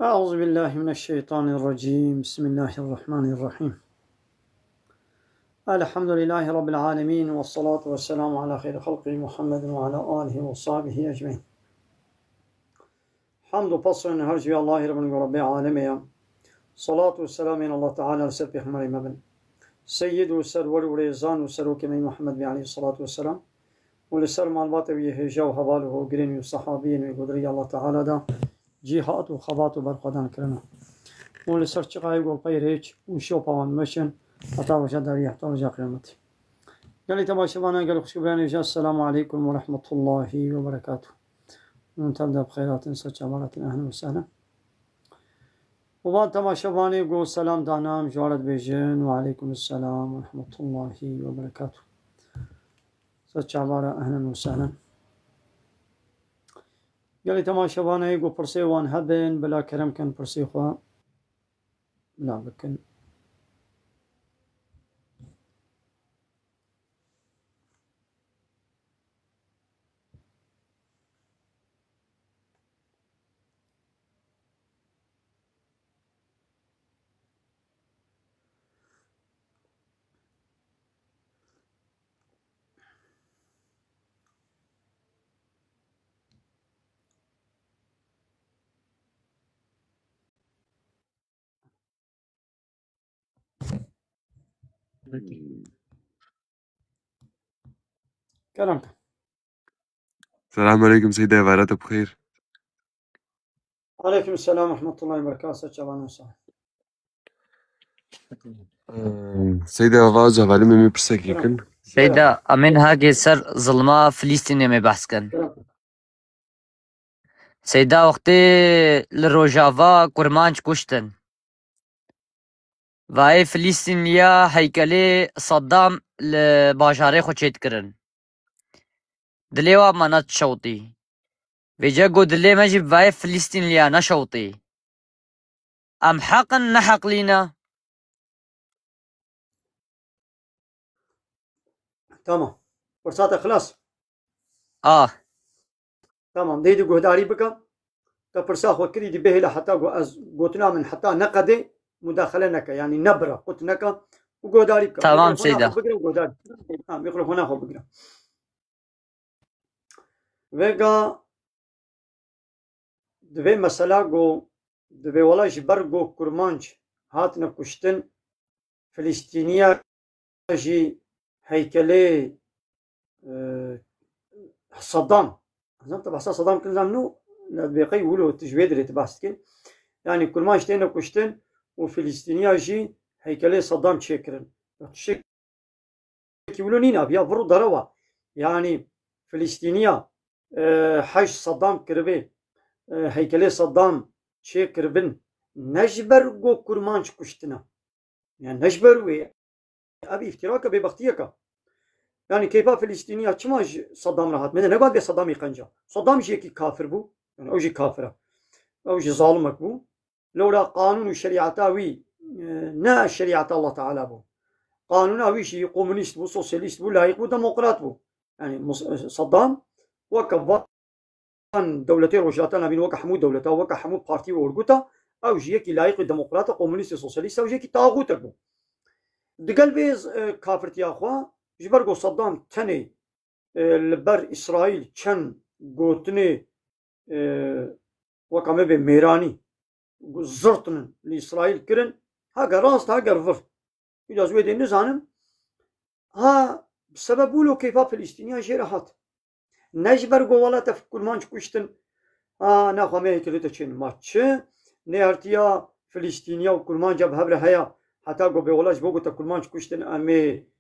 أعوذ بالله من الشيطان الرجيم. بسم الله الرحمن الرحيم. الحمد لله رب العالمين، والصلاة والسلام على خير خلقه محمد وعلى آله وصحبه أجمعين. حمد وبصر هرجي الله رب العالمين. صلاة والسلام على الله تعالى لسبح مريم سيد وسرور وريزان وسروك من محمد عليه الصلاة والسلام ولسر مالبات ويهجا وحواله وقرين وصحابين وقدري الله تعالى دا جهات وخبات وبرقدان كرنا ولسر چقای گل پیرچ و شوپان مشن عطا وجد ريحت ورجا قيامتي. قال لي تماشوانا قال خوش بيان السلام عليكم ورحمة الله وبركاته. نتبدأ بخيرات سچ عبارات أهلا وسهلا. وبعد تماشواني قول سلام دانام جوارد بيجن وعليكم السلام ورحمة الله وبركاته. سچ عبارة أهلا وسهلا. قال لي تماشواني قول برسي وان هبن بلا كرم كان برسي خوا لا بكن كلامك. السلام عليكم سيدي، عبارات بخير. عليكم السلام ورحمة الله وبركاته. سچ عبارة وسهلا. سيدي آواز حوالی में پرسه کی کن سيدا أمين هاجي سر ظلمة فلسطينية में بحث كن. سيدا وقتی لروجاوا كرمانج كشتن وای فلسطینیا هیکلی صدام لباجاره خود چیت کرن دلیوا منات شوطی ویجا گو دلی مجیب وای فلسطینیا نشوطی ام حقا نحق لينا. تمام فرصات خلاص. تمام ديدي قهداري بك كبرساخ وكري دي به حتى قوتنا من حتى نقدي مداخلة نكا يعني نبرة قلت نكا وقهداري بك. تمام سيدا. نعم يقرأ هنا هو بقرأ ويقا دوی مسئله گو دوی ولا جبر گو کرمانج هاتنا کشتن فلسطینیا جي هيكلي صدام زين طبعا صدام كل زمنو بيقي يقولوا تجويد اللي تباستكن يعني كل ما اشتينا كشتن وفلسطينيا جي هيكلي صدام تشكرن تشك يقولوا نينا بيا برو دروا يعني فلسطينيا حج صدام كربي هيكلي صدام تشكربن نجبر جو كرمانج كشتنا يعني نجبر وي ابي افتراك ببختيك يعني كيف فلسطينية چما صدام راحت من نقول بصدام يقنجا صدام جي كي كافر بو يعني او جي كافره او جي ظالمك بو لولا قانون وشريعتاوي نا شريعة الله تعالى بو قانوناوي شي كومونيست بو سوسياليست بو لايق بو ديمقراط بو يعني صدام وكفان دولتي روجاتنا بين وكا حمود دولتا وكا حمود بارتي ورغوتا او جي كي لايق ديمقراط كومونيست سوسياليست او جي كي طاغوت بو دقلبيز كافرتي اخوا جبرگو صدام تني لبر إسرائيل چن قوتني وكامي بي ميراني زرطن لإسرائيل كرن هاقا راست هاقا رفر إجاز ويدي نزانم ها بسبب ولو كيفا فلسطينيا جيرهات نجبرگو ولا تفكر مانش كشتن ناخوا ميه كليتا چن ماتش نهارتيا فلسطينيا وكرمان جاب هبر هيا حتى قو بيولاج بوغو تا كرمانش كشتن أمي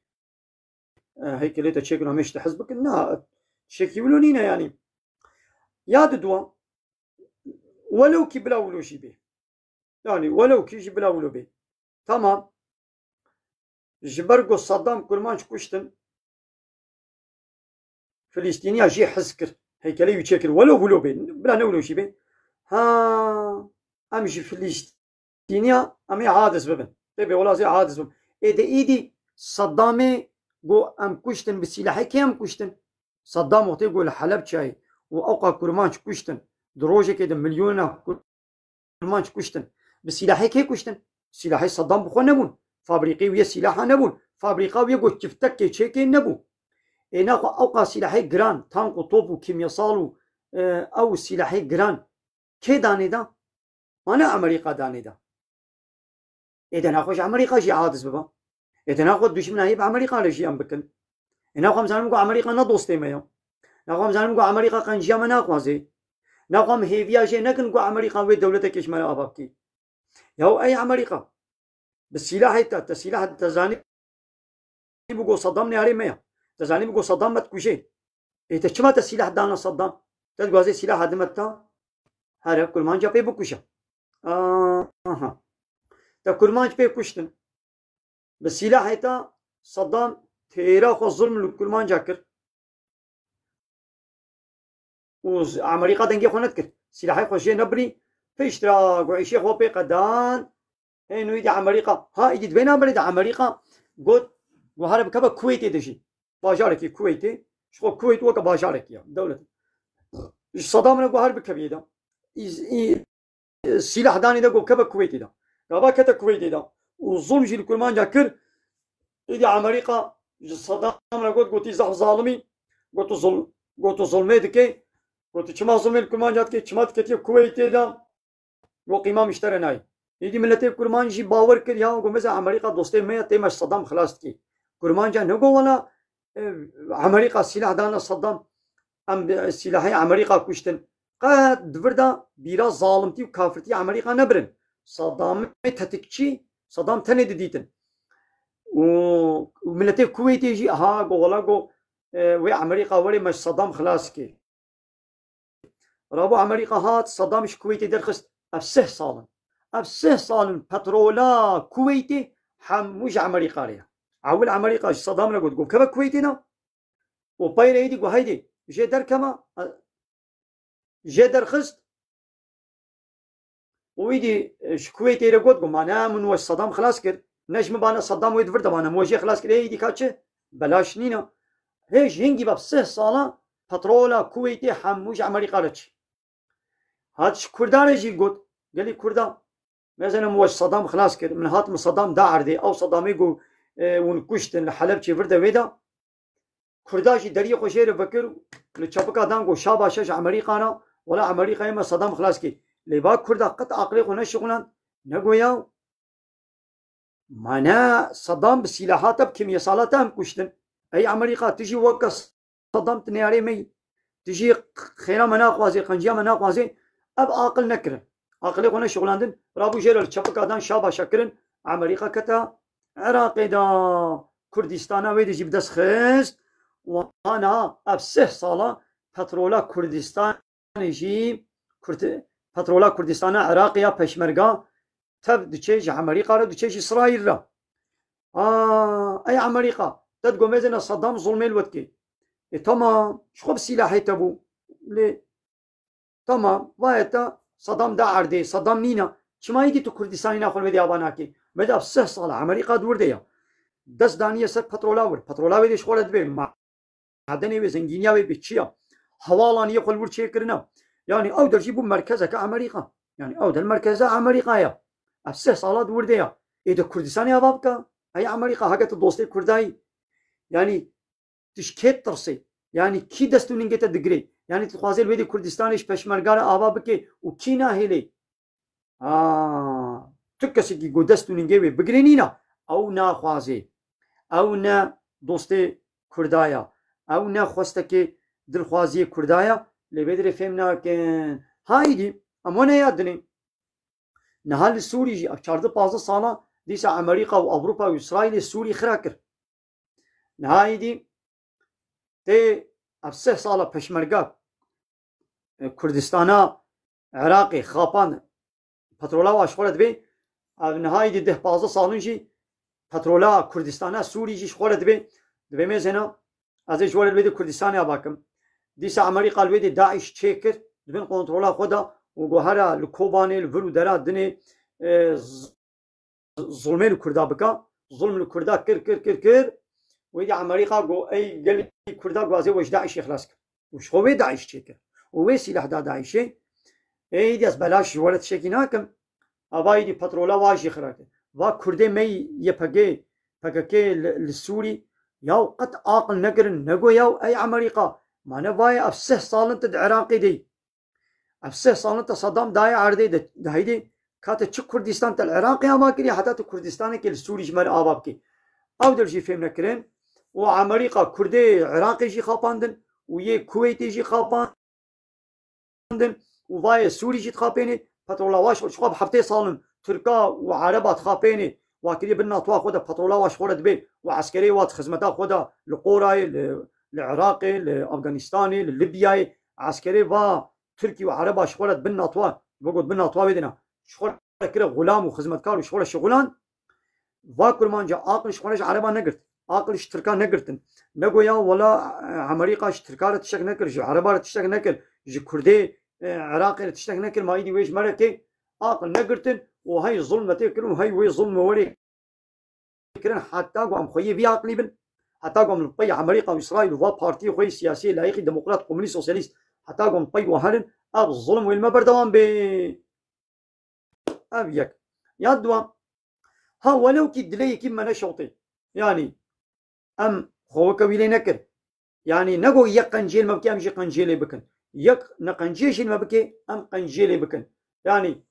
هيكليتا تشيكنا مش تحزبك انها شكيولونينا يعني ياد دوا ولو كي بلا ولو شي به يعني ولو كي بلا ولو به تمام جبرقو صدام كرمانش كشتن فلسطينيا جي حزكر هيكلي يتشكل ولو ولو به بلا نولو شي به ها امشي فلسطينيا امي عادس ببن تبي ولا زي عادس ببن ايدي صدامي جو ام كشتن بسلاحي كم كشتن صدام وقت يقول حلب شاي واوقع كرمانش كشتن دروجه كده مليون كرمانش كشتن بسلاحي كي كشتن سلاحي صدام بخو نبون فابريقي ويا سلاحا نبون فابريقا ويا قوش تفتك كي تشيكي نبو إنا أوقع سلاحي جران تانك وطوب وكيمياء أو سلاحي جران كي داني دا أنا أمريكا داني دا إذا ناخوش أمريكا شي عادس ببا إذا ناخد دشمن هيب أمريكا لشي أم بكن إنا خم زانمكو أمريكا ندوستي ميا ناخم زانمكو أمريكا قنجيا ما ناخوازي ناخم هيفيا شي نكنكو أمريكا وي دولة كشمال أبابكي ياو أي أمريكا بالسلاح السلاح تزاني بقو صدام نهاري ميا تزاني بقو صدام متكوشي إذا شمات السلاح دانا صدام تدقوازي سلاح هدمتا هذا كل ما جابي بكوشا تا كل ما جابي كوشتن بالسلاح هيتا صدام تيراخ الظلم لكل ما جاكر وأمريكا دنجي خونتكر سلاحي خوشي نبري في اشتراك وعيشي خوبي قدان إنه يدي أمريكا ها يدي بين أمريكا قد وهرب كبا كويتي دشي باجاركي كويتي شو كويت وكا باجاركي دولة صدام نقول هرب كبيدا سلاح داني دا قو كبا كويتي دا كبا كتا كويتي دا والظلم جي لكل ما جاكر يدي أمريكا صدام نقول قلت زح ظالمي قلت ظلمي دكي قلت كما ظلمي لكل ما جاتكي كما تكتي كويتي دا وقيمة مشتري ناي يدي ملتي كرمان جي باور كر يا قو مثلا أمريكا دوستي مية تيمش صدام خلاص كي كرمان جا نقول ولا أمريكا سلاح دانا صدام أم سلاحي أمريكا كشتن قد دفردا بيرا ظالمتي وكافرتي أمريكا نبرن صدام تتكشي صدام تني ديتن وملتي كويتي جي ها قو ولا قو وي أمريكا ولي مش صدام خلاص كي رابو أمريكا هات صدامش كويتي درخست أبسه صالن بترولا كويتي حموش أمريكا ليها أول أمريكا صدام لقد قو كبا كويتنا وباين ايدي قو هيدي جي در كما جي درخست ويدي كويتي لقد قو معنا من وش صدام خلاص كر نجم بانا صدام ويد فرد بانا موجه خلاص كر ايدي كاتشه بلاش نينا هيش هنجي ببسه صالا بترولا كويتي حموش أمريكا لتش هاتش كردان جي قد قالي كردان مثلا موش صدام خلاص كر من هات من صدام داعر دي او صدام يقو ونكشتن لحلب شي فرده ويدا كرداشي دري خوشير فكر لچپکا دانگو شاباشش أمريكانا ولا أمريكا يما صدام خلاص كي لبا كردا قط عقلي خو نشغلان نگويا معناه صدام بسلاحات بكيمياءات هم كشتن اي أمريكا تجي وقت صدام تنياري مي تجي خيرا مناقوازي قنجيا مناقوازي اب عقل نكر عقلي خو نشغلاندن رابو جير لچپکا دان شاباشا كرن أمريكا كتا عراقي دا كردستان ويدي جيب دس خست وانا ابسه صالا بترولا كردستان جي بترولا كردستان عراقيا پشمرگا تب دچيج أمريكا را دچيج إسرائيل را اي أمريكا تدقو مزنا صدام ظلمي الوتكي تمام شخب سلاحي تبو لي تمام وايتا صدام داعر دي صدام نينا شما يدي تو كردستاني ناخل مدي اباناكي مدى بسه صالا أمريكا دور ديا دست دانية سر بترولا ويدي شغلت بي معدني وزنجينيا وبتشيا حوالانية خلور شيء كرنا يعني أو درجي بو مركزة كأمريكا يعني أو در مركزة أمريكا يا أبسه صالات ورديا إذا كردستاني أبابك هي أمريكا حاجة دوستي كرداي يعني تشكيت ترسي يعني كي دستو نينجتا دقري يعني تخوازيل ويدي كردستانيش پشمرگار أبابك وكينا هيلي تكسي كي قو دستو نينجي بقرينينا أو نا خوازي أو نا دوستي كردايا او نه خواسته که دلخوازی کردایا لبیدر فهمنا که هایدی اما نه یاد دنیم نهال سوری جی 14-15 سالا دیسا امریکا و اوروپا و اسرائیل سوری خرا کر نهایدی تی اب 3 سالا پشمرگا کردستانا عراقی خاپان پترولا و اشغالت بی اب نهایدی 10-15 سالون جی پترولا کردستانا سوری جی شغالت بی دبی میزنا از اجوال الويدي كردستان أباكم ديسا أمريكا الويدي داعش تشيكر دبن قنطرولا خدا وجوهرا الكوباني الفلو درا دني ظلمي الكردا بكا ظلم الكردا كر ويدي أمريكا جو أي قال الكردا جوازي وش داعش يخلصك وش هو داعش تشيكر ووي سلاح دا داعشي أي ديس بلاش ولد شيكيناكم أباي دي بترولا واجي خراكي وا كردي مي يبقى السوري ياو قد عاقل نقرن نقو ياو أي عمريقة ما نباي أفسه صالنت العراقي دي أفسه صالنت صدام داي عردي ده هيدي كاتا تشك كردستان العراقي أما كري حتى كردستان كي السوري جمال آبابكي أو درجي فهم نكرن وعمريقة كردي عراقي جي خاباندن ويه كويتي جي خاباندن وفاي سوري جي تخابيني بترولاواش شخاب حفتي صالن تركا وعربات خابيني واكري بالناطوا خودا بترولاواش خورد بي وعسكري وات خدمتا خودا لقوراي العراقي لافغانستاني لليبياي عسكري با تركي وعرباش خورد بالناطوا بقول بالناطوا بدنا شخور كده غلام وخدمتكار وشخور شغلان واكل مانجا عاقل شخورش عربا نقرت عاقلش تركا نقرتن نقويا ولا عمريقا تركا تشتك نكر جو عربا تشتك نكر جو كردي عراقي تشتك نكر ما يدي ويش مركي عاقل نقرتن وهي ظلمة تكرن وهي وي ظلمة ولي كرن حتى قام خوي في عقلي بن حتى قام نطي امريكا واسرائيل وفا بارتي خوي سياسي لايقي ديمقراط كومونيست سوسياليست حتى قام نطي وهرن اب الظلم والما بردوان ب ابيك يدوا ها ولو كي دلي كيما نشوطي يعني ام خو كويلي نكر يعني نقو يقنجيل ما بكي امشي قنجيلي بكن يق نقنجيش ما بكي ام قنجيلي بكن يعني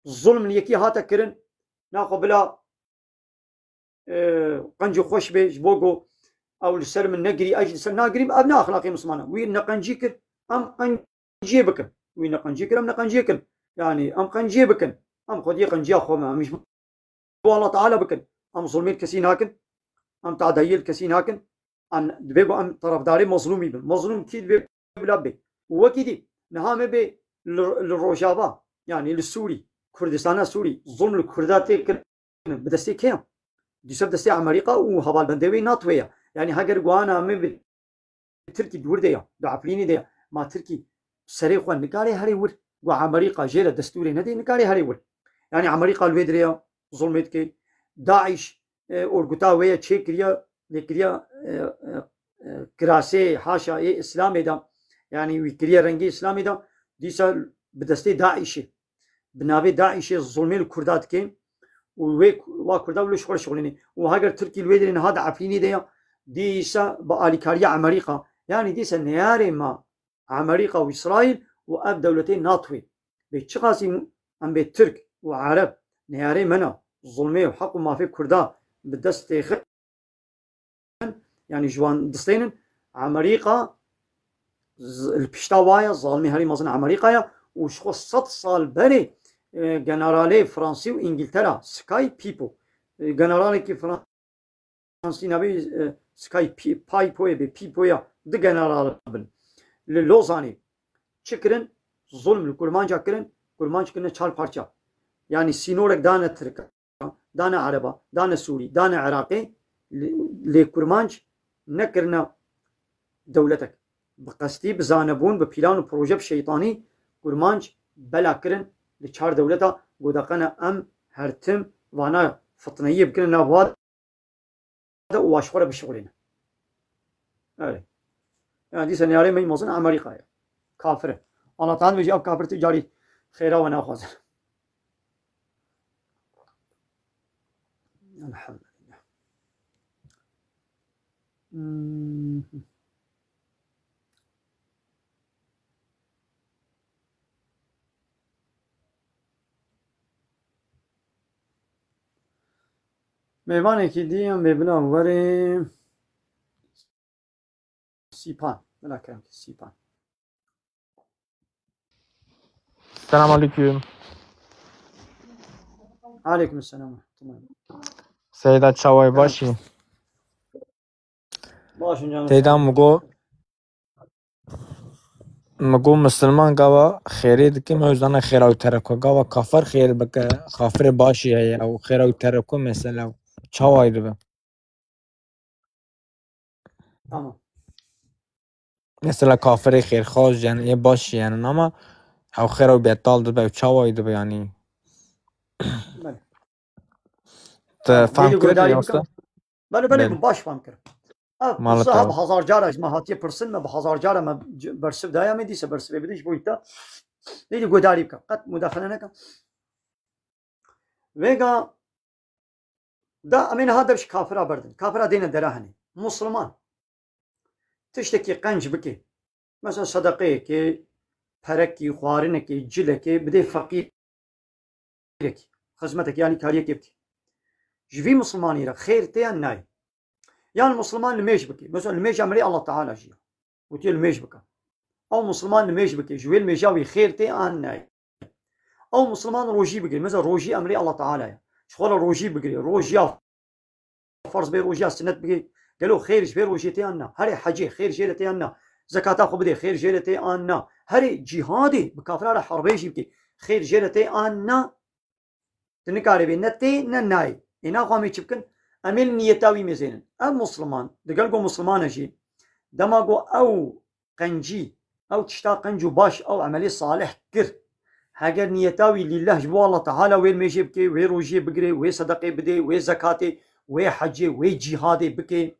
الظلم اللي يكي هاتا كرن ناخو بلا قنجي خوش بيج بوغو او السر من نقري اجل سر ناقري ابناء اخلاقي مسلمانه وين نقنجي كر ام قنجي بكن وين نقنجي كر ام نقنجي كر يعني ام قنجي بكن ام خدي قنجي اخو مش والله تعالى بكن ام ظلمين كسين هاكن ام تعديل كسين هاكن ام دبيبو ام طرفداري مظلومي بن مظلوم كيد بي بلا بي وكيدي نهام بي للروجافا يعني للسوري كردستان السوري ظلم الكردات بدستي كيم ديسب دستي امريكا وهبال بندوي ناتويا يعني هاجر غوانا مي تركي دورديا دعفليني دي ما تركي سري خو نقاري هري ور وامريكا جيل دستوري ندي نقاري هري ور يعني امريكا الويدريا ظلمت كي داعش اورغوتا ويا تشيكريا لكريا كراسي حاشا اي اسلامي دا يعني ويكريا رنجي اسلامي دا ديسا بدستي داعش بنابي داعش ظلمي الكردات كي وويك واكردا ولا شغل شغلني وهاجر تركي الويدرين هذا عفيني ديا ديسا باليكاريا امريكا يعني ديسا نياري ما امريكا واسرائيل واب دولتين ناطوي بيتشقاسي ام بيت ترك وعرب نياري منا ظلمي وحق ما في كردا بدست يعني جوان دستين امريكا البشتاوايا ظالمي هري مازن امريكا وشخو 100 صال بري جنرالي فرنسي وانجلترا سكاي بيبو جنرالي كي فرنسي نبي سكاي باي بوي بي بيبويا دي جنرال بن للوزاني شكرن ظلم الكرمانجا كرن كرمانج كنا چال parça يعني سينورك دانا تركا دانا عربا دانا سوري دانا عراقي لكرمانج نكرنا دولتك بقصدي بزانبون ببلان وبروجه شيطاني كرمانج بلا كرن لچار دولتا قدقنا ام هرتم وانا فطنيه بكن نابواد واشخوره بشغلنا öyle yani دي سنياري مي موزن امريكا كافر الله تعالى بيجي اب كافر تجاري خيره وانا خازن الحمد لله ميوانه کی دیم مبنا وریم سیپان بنا کرم سیپان السلام عليكم. عليكم السلام ورحمة الله. سيدة چاوای باشی. باشون جانم. تیدم مگو مسلمان گاوا خیری دکی موزان خیراو ترکو گاوا کافر خیر بک کافر باشی هی او خیراو ترکو مثلا چاوای دو. تمام. مثلا کافر خیر خواست یعنی یه باشی یعنی نما او خیراو بیتال دو به چاوای دو یعنی. بله. فهم کردی است؟ بله باش فهم کرد. مالتا. به هزار جاره از مهاتی پرسن ما به هزار جاره ما برسب دایا می دیسه برسب بدیش بویتا. دیدی گوداری بکن. قط مداخله نکن. ويقا دا أمين هذا بش كافرة بردن كافرة دين دراهني مسلمان تشتكي قنج بكي مثلا صدقه كي پرکی خوارنکی جلکی بده فقیرکی خدمتك يعني كاريك يبكي جوي مسلماني را خير تيان ناي يعني مسلمان لميش بكي مثلا لميش أمري الله تعالى جيا وتي لميش بكا أو مسلمان لميش بكي جوي الميجاوي خير تيان ناي أو مسلمان روجي بكي مثلا روجي أمري الله تعالى شغل روجي بكي روجيا فرض بي روجيا سنت بكي قالوا خير جبي روجي تيان هري حجي خير جيرة تيان زكاة خو بدي خير جيرة تيان هري جهادي بكافر على حربي جيبكي خير جيرة تيان تنكاري بي نتي نناي إنا خامي تشبكن أميل نيتاوي مزينن أم مسلمان دقلقو مسلمان جي دماغو أو قنجي أو تشتا قنجو باش أو عملي صالح كر هاجر نيتاوي لله جبو الله تعالى وين ميجي بكي وين روجي بقري وين صدقي بدي وين زكاتي وين حجي وين جهادي بكي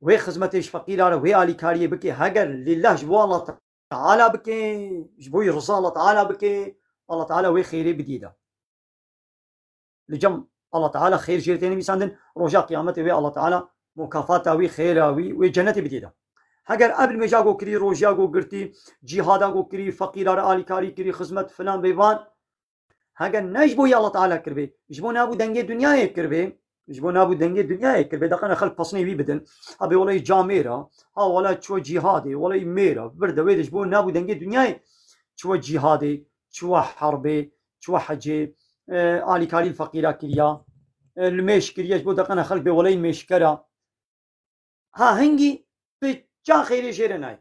وين خدمتيش فقيرة وين آلي كاريه بكي هاجر لله جبو الله تعالى بكي جبو يرضى الله تعالى بكي الله تعالى وين خيري بديده لجم الله تعالى خير جيرتين بيساندن رجاء قيامته وي الله تعالى مكافاته وي خيراوي وي جنتي بديده هاجر قبل ما جاكو كري رجاء جو قرتي جهادا جو كري فقير آلي كاري كري خدمت فلان بيبان هاجر نجبو يا الله تعالى كربي جبو نابو دنگي دنيا كربي جبو نابو دنگي دنيا كربي دقنا خلق بصني بي بدن ابي ولا جاميرا ها ولا شو جهادي ولا ميرا برد ويد جبو نابو دنگي دنيا شو جهادي شو حربي شو حجي آلی کاری الفقیرا کریا المش کریاش بود دقنا خلق به ولای مشکرا ها هنگی به جا خیری جره نای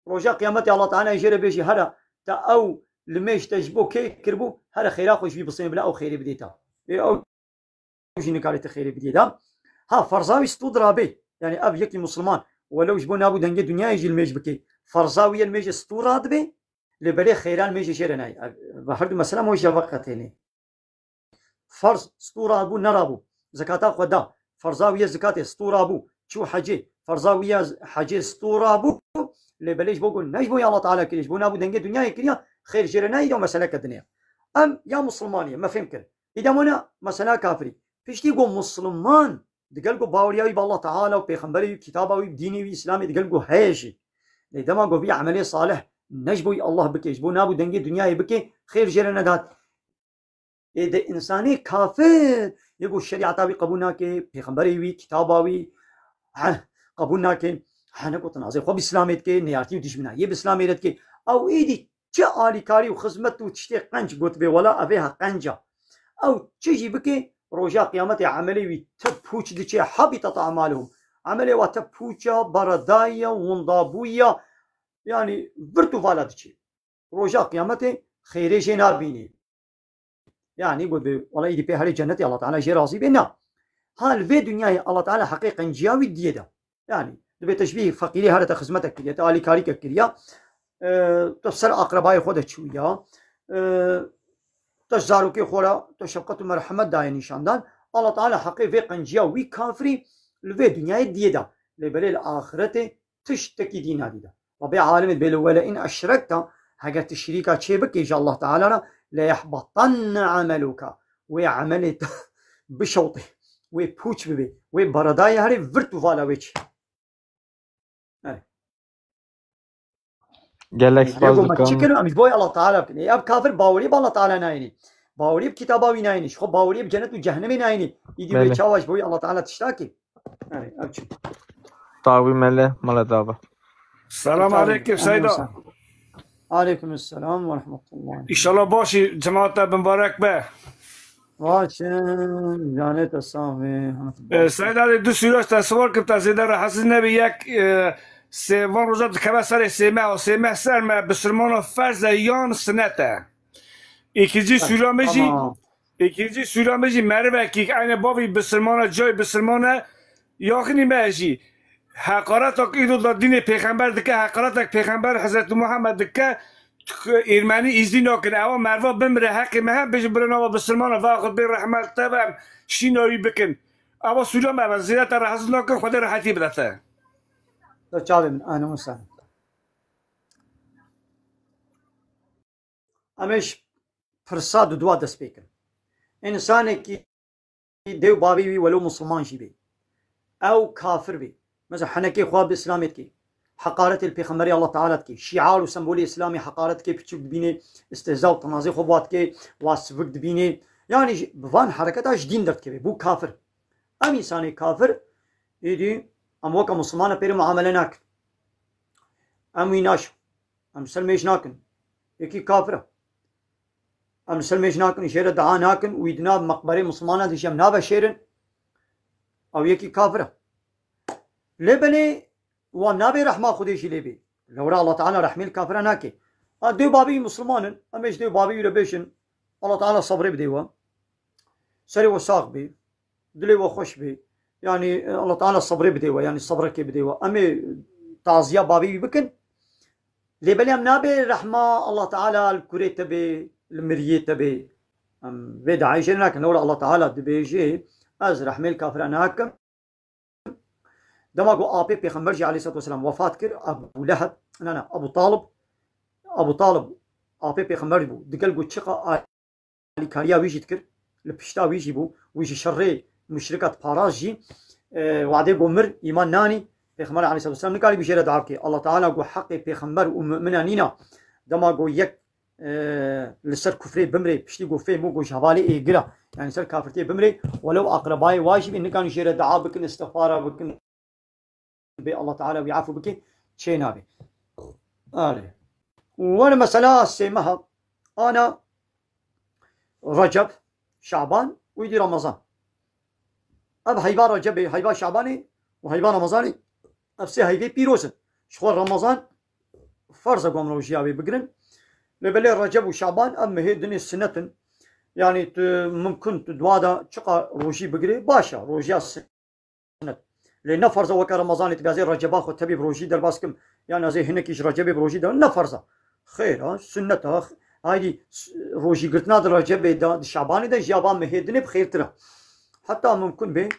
روزا قیامت الله تعالی جره بيجي هرا تا او المش تجبو كي كربو هرا خيرا خوش بي بصين بلا او خيري بديتا او جيني كاري تخيري بديتا ها فرزاوي استودرابي يعني اب يكي مسلمان ولو جبو نابو دنگه دنيا يجي المش بكي فرزاوي المش استوراد بي لبري خيران ميجي جره ناي بحرد مثلا مو جوقتيني فرض سطورة أبو نرابو زكاة خدا فرزاوية زكاة سطورة أبو شو حجي فرزاوية حجي سطورة أبو لبليش بقول نجبو يا الله تعالى كريش بونا أبو دنجة دنيا كريا خير جرنا يدو مسألة كدنيا أم يا مسلمانية ما فهم كر إذا منا مسألة كافري فيش تيجو مسلمان دقلقو باورياوي بالله تعالى وبيخنبري كتابه ديني وإسلامي دقلقو هايشي إذا ما قو في عملية صالح نجبو الله بكيش بونا أبو دنجة دنيا بكي خير جرنا دات إذا إنساني كافر يقول الشريعة بي قبولنا كي بيخنبري وي كتاباوي قبولنا كي حنكو تنازل خو بإسلاميت كي نيارتي وديش منا بإسلاميت كي أو إيدي جا آلي كاري وخزمت وتشتي قنج قوت بي ولا أبيها قنجة أو تجي بكي رجاء قيامتي عملي وي تبوش دي حبطت أعمالهم عملي وتبوشا بردايا وندابويا يعني برتو فالا دي رجاء قيامتي خيري جنار بيني يعني يقول والله يدي بهالي جنتي الله تعالى جي راضي بينا هال في دنيا الله تعالى حقيقة جياوي ديدا يعني دبي تشبيه فقيري هذا خدمتك كريا تالي كاريك كريا تفسر أقربائي خودت شوية تجزارو كي خورا تشفقة مرحمة داي نشاندان الله تعالى حقيقة في قنجياوي كافري في دنيا ديدا لبلي الآخرة تشتكي دينا ديدا ربي عالم بيلو ولا إن أشركت حاجة الشريكة شيبك إن شاء الله تعالى لا يحبطن عملك وعملت بشوطي وبوش ببي وبرداي هاري فرتو فالا ويتش جالكس يقول ما تشكر مش بوي الله تعالى بكني اب كافر باوري بالله تعالى نايني باوري بكتاباوي نايني شو باوري بجنة وجهنم نايني يدي بيتشاوش بوي الله تعالى تشتاكي ابشر طاوي ملا ملا دابا السلام عليكم سيدة عليكم السلام ورحمة الله إن شاء الله باشي جماعة مبارك به واشن جانت السامي سيدة دو سورة تصور كنت سيدة رح حسنا بيك سيوان روزات كبا سر سيمه و سيمه سر ما بسرمان فرز يان سنته İkinci süremeci merve ki aynı bavi bısırmana cay bısırmana yakını meji hakaret ak ido da dini peygamber dike hakaret ak peygamber Hazreti Muhammed dike İrmani izni nakin ama merve bimre hakkı mehem beji birana bısırmana vaxud bir rahmet tabam şinoyi bikin ama süreme ve ziyarete rahatsız nakin Xuda rahati bedete. تشاوي من أهلا وسهلا أمش فرصاد دوا دست بيكن إنسانك ديو بابي ولو مسلمان شي أو كافر بي مثلا حنكي خواب إسلامتك حقارة البيغمبري الله تعالى كي شعار وسمبولي إسلامي حقارتك بتشوف بيني استهزاء وتنازي خوباتك واسفك بيني يعني بفان حركتها دين درت كبي بو كافر أم إنساني كافر يدي أم وكا مسلمانة بيري معاملة ناكن أم ويناشو أم سلميش ناكن يكي كافرة أم سلميش ناكن يشير دعا ناكن ويدنا مقبري مسلمانة دي شمنابا شيرن أو يكي كافرة لبني ونابي رحمة خديشي لبي لو را الله تعالى رحمي الكافرة ناكي ديو بابي مسلمان أمش ديو بابي يربيشن الله تعالى صبري بديوا سري وساق بي دلي وخش بي يعني الله تعالى صبري بديوا يعني صبرك بديوا أمي تعزية بابي بكن لبني أم نابي رحمة الله تعالى الكوري تبي المرية تبي أم بيد عايشين لكن لو الله تعالى دبيجي از رحمي الكافرة ناكم دماغو آبي بيغمبر عليه الصلاة والسلام وفات كر أبو لهب أبو طالب آبي بيغمبر بو دقل قو تشقى آلي كاريا ويجي تكر لبشتا ويجي بو ويجي شري مشركة باراجي وعدي قمر إيمان ناني بيغمبر عليه الصلاة والسلام نقالي بشيرة دعاكي الله تعالى قو حقي بيغمبر ومؤمنانينا دماغو يك لسر كفري بمري بشتي قو في مو قو شهبالي إيقرا يعني سر كافرتي بمري ولو أقربائي واجب إن كانوا يشيرة دعا بكن استغفارا بكن بي الله تعالى ويعفو بكي شي نابي وانا مسألة سيمها أنا رجب شعبان ويدي رمضان أب هيبا رجب هيبا شعباني وهيبا رمضاني أبسي هيبا بيروسن شخور رمضان فرض قوم روجياوي بقرن لبلي رجب وشعبان أما هي دنيا السنة يعني ممكن تدوادا شقا روجي بقري باشا روجيا السنة لأن فرض وكا رمضان تبازي رجبا خو تبي بروجي در باسكم يعني زي هناك يش رجبي بروجي در نفرض خير سنة هاي روجي قلتنا در رجب دا شعبان دا جيابان مهدني بخير ترى حتى ممكن به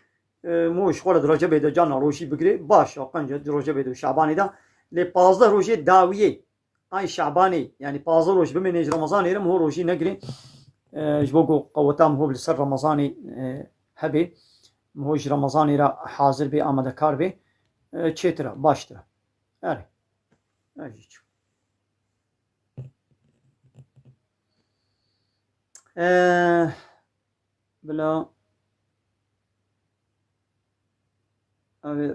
مو شغل در رجب دا جانا روجي بقري باشا قنجة در رجب دا شعبان دا لبازده روجي داوية أي شعباني يعني بازده روج بمن رمضان يرم هو روجي نقري جبوكو قوتام هو بالسر رمضاني هبي مهوش رمضاني را حاضر بي آمده کار بي چه باش ترى اجيچ بلا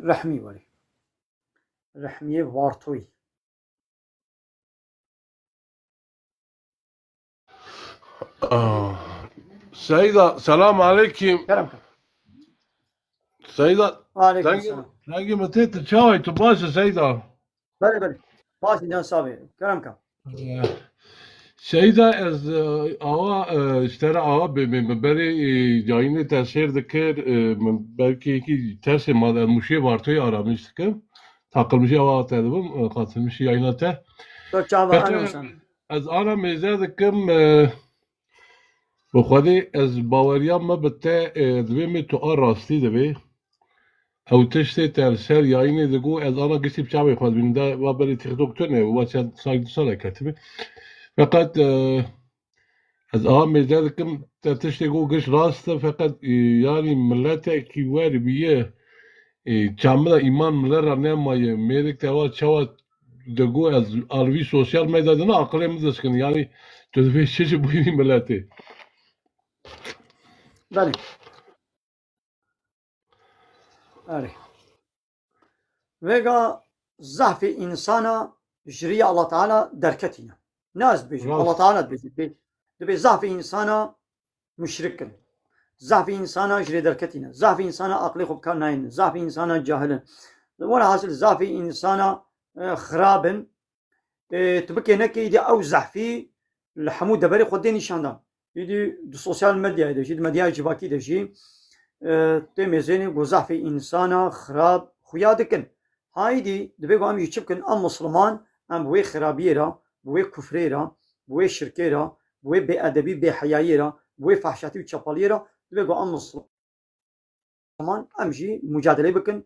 رحمي ولي رحمي وارتوي سيدة سلام عليكم. كرمك سيدة وعليكم السلام. تلاقي متى تشاوي تباشا سيدة. بله باشا جان صابي كرمك. سيدة از آوا اشترى آوا من بري جايني تأثير ذكر من belki ki tersi muşe vartoy aramıştık. Takılmışı آوا تدبم قاتلmışı yayınata. تو چاوا انوسان. از آنا مزادكم بخوادي از باوريا ما بتا دويمي تو راستی دبي او تشتي ترسل yayını دگو از آنا قصي بشعبي خواد بين دا وابري تيك تونه واتساب سايد صلاة كاتبه فقط از آن مزادكم تشتي قو قش راسته فقط يعني ملتا كي واري بيه چاملا iman ملرا نمايه ميرك توا چوا دگو از alvi sosyal medyada akılımızda sıkın yani tözbe şişe bu iyi milleti. بله آره وگا ضعف انسان جري الله تعالى دركتنا ناس بيجي الله تعالى بيجي دبي ضعف انسان مشرك ضعف انسان جري دركتنا ضعف انسان عقلي خب كان ناين ضعف انسان جاهل ولا حاصل ضعف انسان خراب تبكي هناك يدي او ضعفي الحمود دبري خدين نشاندان يدي دو سوشيال ميديا يدي جد ميديا جواكي دجي تمزيني وضعف انسان خراب خيادكن هايدي دبي قام يشبكن ام مسلمان ام بوي خرابيرا بوي كفريرا بوي شركيرا بوي بأدبي بحيايرا بوي فحشاتي وشاباليرا دبي قام مسلمان ام جي مجادله بكن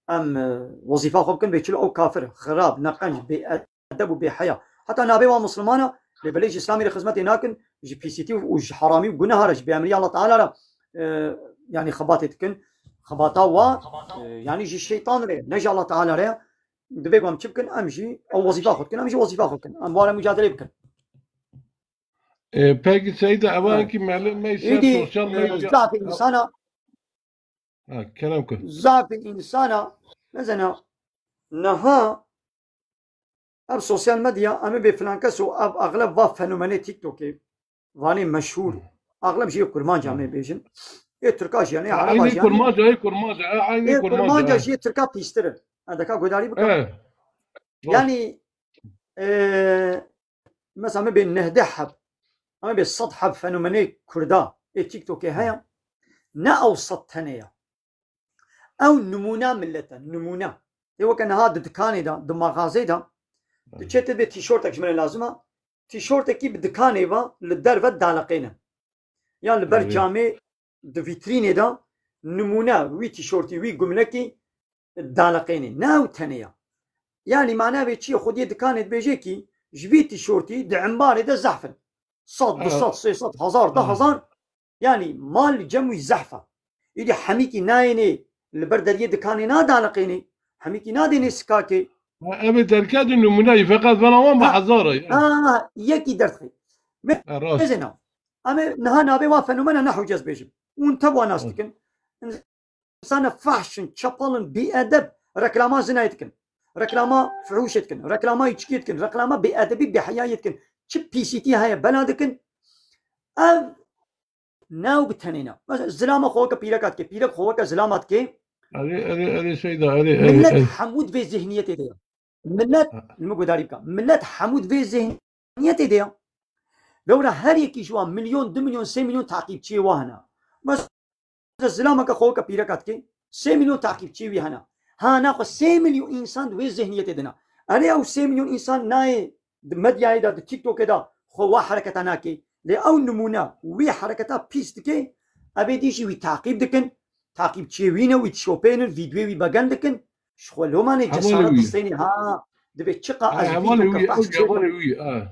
ام وظيفه خوبكن بيشلو او كافر خراب نقنج بأدب وبحياة حتى نابي ومسلمانا لبليش اسلامي لخدمتي ناكن جي بي سي تي وج حرامي وقناها رج بامري الله تعالى يعني خباتتكن خباتا و يعني جي الشيطان ري نجي الله تعالى ري دبيقوم تشبكن امشي او وظيفه خدكن امشي وظيفه خدكن اموال مجادله بكن Peki Seyda evvelki معلم ما يصير يدي سوشيال ميديا ضعف الانسان كلامك ضعف الانسان مثلا نها اب سوشيال ميديا ام بفلانكسو اب اغلب وا فنومن تيك توك واني مشهور اغلب شيء كرمان جامع بيجن تركاش يعني عربي عيني كرماجة اي كرماجة عيني كرمان شيء تركا بيستر هذا كا غداري بك يعني مثلا ما بين نهدحب اما بالسطحب فنومني كردا تيك توك هيا نا اوسط ثانيه او نمونه ملته نمونه هو كان هذا دكاني دا دماغازي دا تشتت بتيشورتك من لازمه تيشورتك بدكاني با للدرفه دالقينا يعني البرجامي د فيتريني دا نمونه وي تيشورتي وي جملكي دالقيني ناو ثانيه يعني معناه بشي خدي دكاني بيجيكي جبي تيشورتي د عمباري دا زحفن صد بصد صد هزار ده هزار يعني مال جموي زحفه يدي حميكي نايني البرد اليد كاني نادا لقيني حميكي ناديني سكاكي ابي تركاد انه مناي فقط فانا وين بحضاره يكي درتخي زين اما نها نابي وافنومنا نحو جذبيجم وانتبوا ناس تكن انسان فحشن شابلن بادب ركلاما زنايتكن ركلاما فحوشتكن ركلاما يتشكيتكن ركلاما بادبي بحيايتكن تشب بي سي تي هاي بلادكن اب ناو بتنينا زلامه خوك بيركات كي بيرك خوك زلامات كي علي سيدا ملت حمود في ذهنيتي دي ملت المقداري بكا ملت حمود في ذهنيتي دي لو راه هريكي جوا مليون 2 مليون 6 مليون تعقيب تشي وهنا بس زلامه خوك بيركات كي 6 مليون تعقيب تشي وي هنا ها ناخذ 6 مليون انسان في ذهنيتي دنا انا او 6 مليون انسان ناي مديا دا تيك توك دا خو حركه ناكي لأو نمونه وي حركتها بيستكي أبي ديشي وي تعقيب دكن تعقيب تشيوينا وي تشوبين الفيديو وي باقان دكن شخوالو ماني جسارة الصيني ها دبي تشقى از فيديو كفاش تشيكم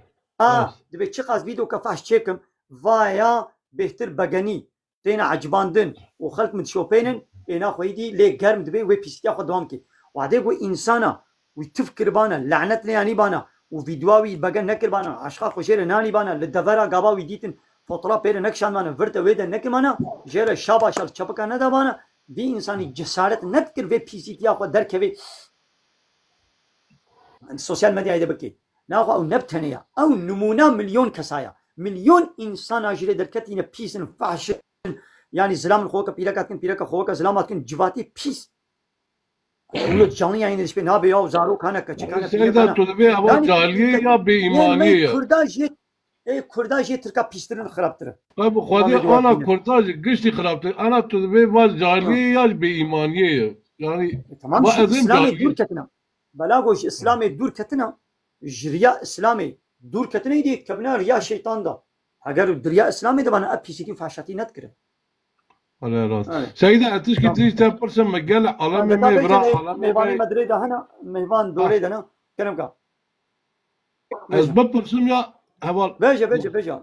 دبي تشقى از فيديو كفاش تشيكم فايا بهتر باقاني تينا عجباندن وخلق من تشوبينن اينا خويدي لي قرم دبي وي بيستيا خو دوامكي وعدي وي إنسانا وي تفكر بانا لعنت لياني بانا وفيديوهاوي باقن نكر بانا عشقا خوشير ناني بانا للدفرة قاباوي ديتن فطرة بير نكشان بانا فرت ويدا نكر بانا جير شابا شال شبكا ندا بانا دي انساني جسارت نذكر في بي سي تي اخو دركبي السوشيال ميديا هيدا بكي ناخو او نبتنيا او نمونا مليون كسايا مليون انسان اجري دركتين بيسن فحش يعني زلام الخوكا بيركاتكن بيركا خوكا زلاماتكن جواتي بيس ولد جاني يعني نسبة نابي أو زارو كنا كذا سيدا تدبي أبغى جالية يا بإيمانية كرداجي تركا بيسترن خرابتره طيب خدي أنا كرداجي قشتي خرابتره أنا تدبي بال جالية يا بإيمانية يعني تمام إسلامي دور كتنا بلاغوش إسلامي دور كتنا جريا إسلامي دور كتنا يدي كبنا ريا شيطان دا اگر دريا إسلامي ده بنا أب بيسيتي فحشاتي نذكره على راس سيدة أتشكي تريش تبرسم مجال عالم ما يبرع عالم ميوان مدريد هنا ميوان دوري هنا كلام كا أسباب برسم يا هوال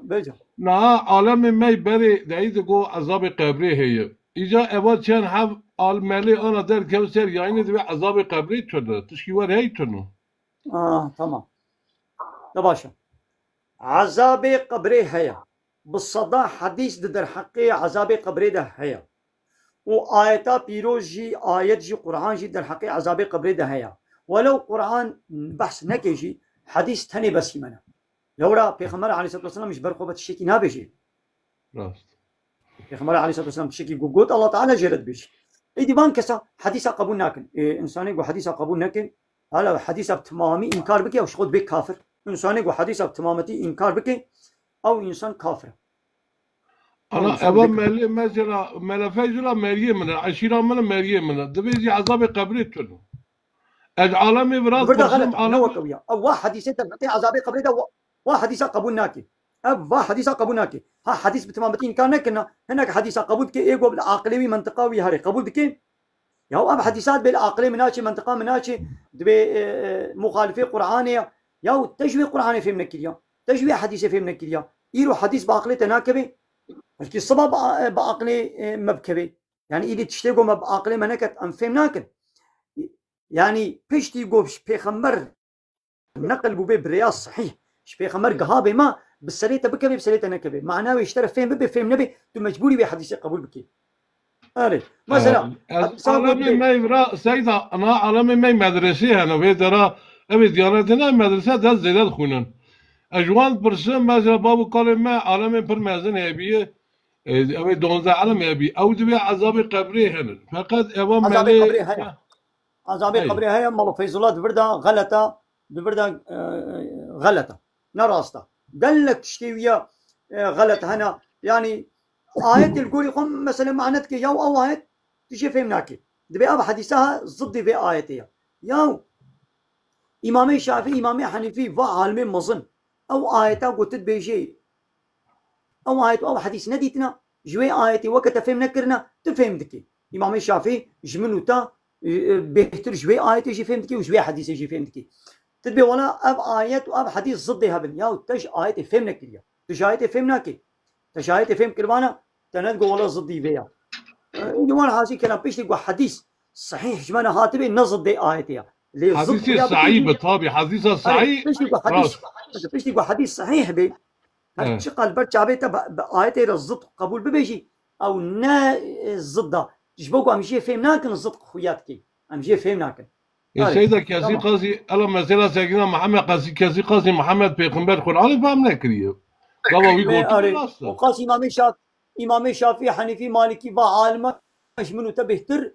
بيجا نا عالم ما يبرع دعيد جو عذاب قبري هي إجا أول شان حب المالي أنا در كوسر يعني ده عذاب قبري تونه تشكي ور هي تونه تمام نباشا عذاب قبري هي بالصدا حديث در حقي عذاب قبري ده هيا وآيتا بيروز جي آيات جي قرآن جي در حقي عذاب قبري ده هيا ولو قرآن بحث نكيجي حديث تاني بس يمنا لو را پیغمبر عليه الصلاة والسلام مش برقوبة الشيكي نابجي راست پیغمبر عليه الصلاة والسلام الشيكي قوت الله تعالى جرد بيجي ايدي بان كسا حديثا قبول ناكن انساني قو حديثا قبول ناكن هلا حديثا بتمامي انكار بكي او شخود بك كافر انساني قو حديثا بتمامتي انكار بكي او انسان كافر انا ابا مالي مثلا ملفاجلا مريم من عشيره من مريم من دبيجي عذاب قبري تنو العالمي براس برسم عالم او واحد حديثه تعطي عذاب قبري ده واحد حديثه قبول ناكي اب واحد حديثه قبول ناكي ها حديث بتمامتين كان كنا هناك حديثه قبول كي ايغو بالعقلي منطقوي هري قبول كي يا اب حديثات بالعقلي مناشي منطقه مناشي دبي مخالفه قرانيه يا تجوي قراني في منك اليوم تجوي حديث فهم نكريا يرو حديث بعقله تناكبه بلكي الصبا بعقله مبكبه يعني إلي تشتغل ما بعقله منكت أم فهم ناكن يعني بيشتي قوبش بيخمر نقل بو برياض صحيح بيخمر قهابه ما بالسليته بكبه بسليته نكبه معناه يشترى فهم ببي فهم نبي تو مجبوري بحديث قبول بكي أري مثلا عالم ما يبرا سيدا أنا عالم ما مدرسة أنا بيدرا أبي ديانتنا مدرسة ده زيادة خونن أجوان برسم مثلا بابو قال ما عالم برمزن هبيه أبي دونزا عالم هبي أو تبي عذاب قبري هنا فقط أبغى عذاب ملي قبري هيا عذاب قبري هيا مالو فيزولات ببردا غلطة ببردا غلطة نراستا قال لك تشتوية غلط هنا يعني آية القولي قم مثلا معناتك ياو أو آية تشي فهمناكي دبي أبا حديثها ضد في آيتها ياو إمامي شافعي إمامي حنيفي وعالمي مظن أو آيتها قلت بيجي أو آية أو حديث نديتنا جوي آيتي وقت فهم نكرنا تفهم دكي إمامي شافعي جمنو تا بيهتر جوي آيتي يجي فهم دكي وجوي حديث يجي فهم دكي تدبي ولا أب آيات وأب حديث ضدها بن ياو تج آيتي فهم نكريا تج آيتي فهم ناكي تج آيتي فهم كربانا تنادقوا ولا ضدي فيها جوان حاسي كلام بيشتي قو حديث صحيح جمانا هاتبي نزد دي آيتها حديث صحيح بالطبع حديث صحيح بيشتي قو حديث صحيح بي هالشي قال برجع بيتا بآيتي الضد قبول ببيجي أو نا الضد تشبوكو أمشي فهمناكن الضد خوياتكي أمشي فهمناكن السيدة كاسي قاسي ألا مثلا سيدنا محمد كاسي قاسي محمد بيغمبر قرآن فهم نكريه وقاسي إمامي شافعي حنيفي مالكي وعالمة ايش منو تا بهتر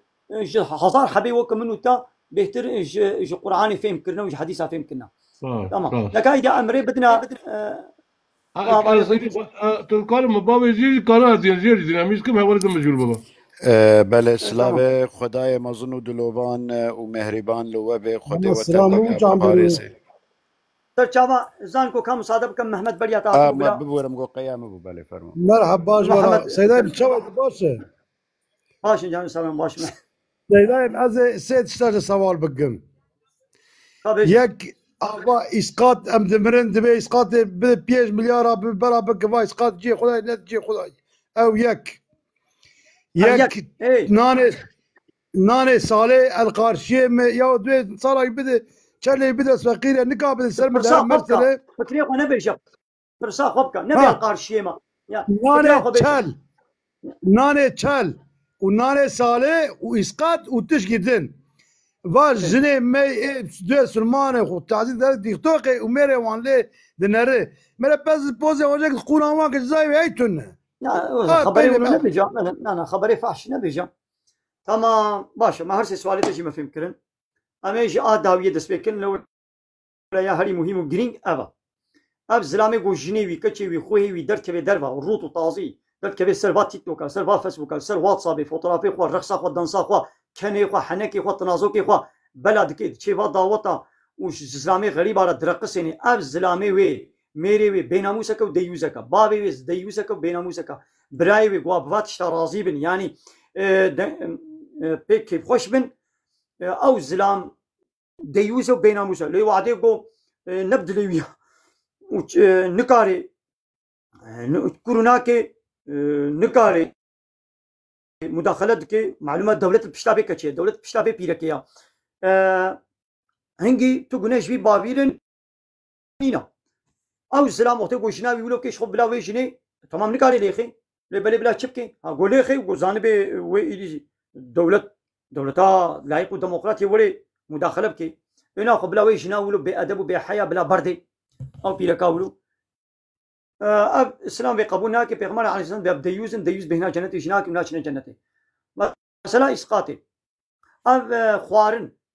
هزار حبي وك منو تا بهتر ايش قرآن فهم كرنا وإيش حديث فهم كرنا تمام لكن إذا أمري بدنا تقول مبابي زي قرار زي ديناميز كم هو لازم مجهول بابا بله سلاوه خدای مزن و دلوان و مهربان لوه خدای و تقارسه ترچاوا زان کو كم صادب كم محمد بريا تا ما ببورم جو قيام ابو بله فرما مرحبا باش سيداي بتشوت باش جان سلام باش سيداي از سيد اشتاج سوال بقم يك ابا اسقاط ام دمرن دبي اسقاط ب 5 مليار برا بك اسقاط جي خداي لا تجي خداي او يك ناني صالح القارشيه يا دوي صار بده شلي بده فقيره نقابل السلم ده مرتله فكريق ونبي برسا خبك نبي القارشيه ما ناني تشال وناني صالح واسقاط وتشجدن واش جني مي دو سلمان خو تعزيز ديختوقي وميري وان لي دنره مره بس بوزي وجهك القران واك زي هيتن خبري نبي جا انا خبري فاش نبي جا تمام باشا ما هرسي سؤالي تجي ما فهم كرن اما يجي داويه دس بكن لو يا هري مهم وجرينج اب زلامي جو جنيوي كتشي خوي وي درت كبي درفا روت طازي درت كبي سيرفا تيك توك سيرفا فيسبوك سير واتساب فوتوغرافي خو رقصه خو دانسا خو كني خو حنكي خو تنازوكي خو بلد كي تشي با داوتا وش زلامي غريب على درقسني اب زلامي وي ميري وي بيناموسك وديوزك بابي وي ديوزك وبيناموسك براي وي غوا بفاتش راضي بن يعني بيك خوش بن او زلام ديوزه وبيناموسه لي وعدي جو نبدلي ويا نكاري كوروناكي نكاري مداخلات كي معلومات دولة البشتابي كتشي دولة البشتابي بيركيا هنجي تقولناش بي بابيلن نينا او السلام وقت يقول شناوي يقولوا كيش خب بلا ويشني تمام نكاري ليخي لبلي بلا تشبكي اقول ليخي وزانبي وي دولتا لايق وديمقراطي ولي مداخله بكي هنا قبل ويش ناولوا بأدب وبحياة بلا بردي أو بيركاولوا أب السلام بقبولنا كي بيغمر على الإسلام بيبدأ ديوز بهنا جنتي جناك مناشنا جنتي مثلا إسقاطي أب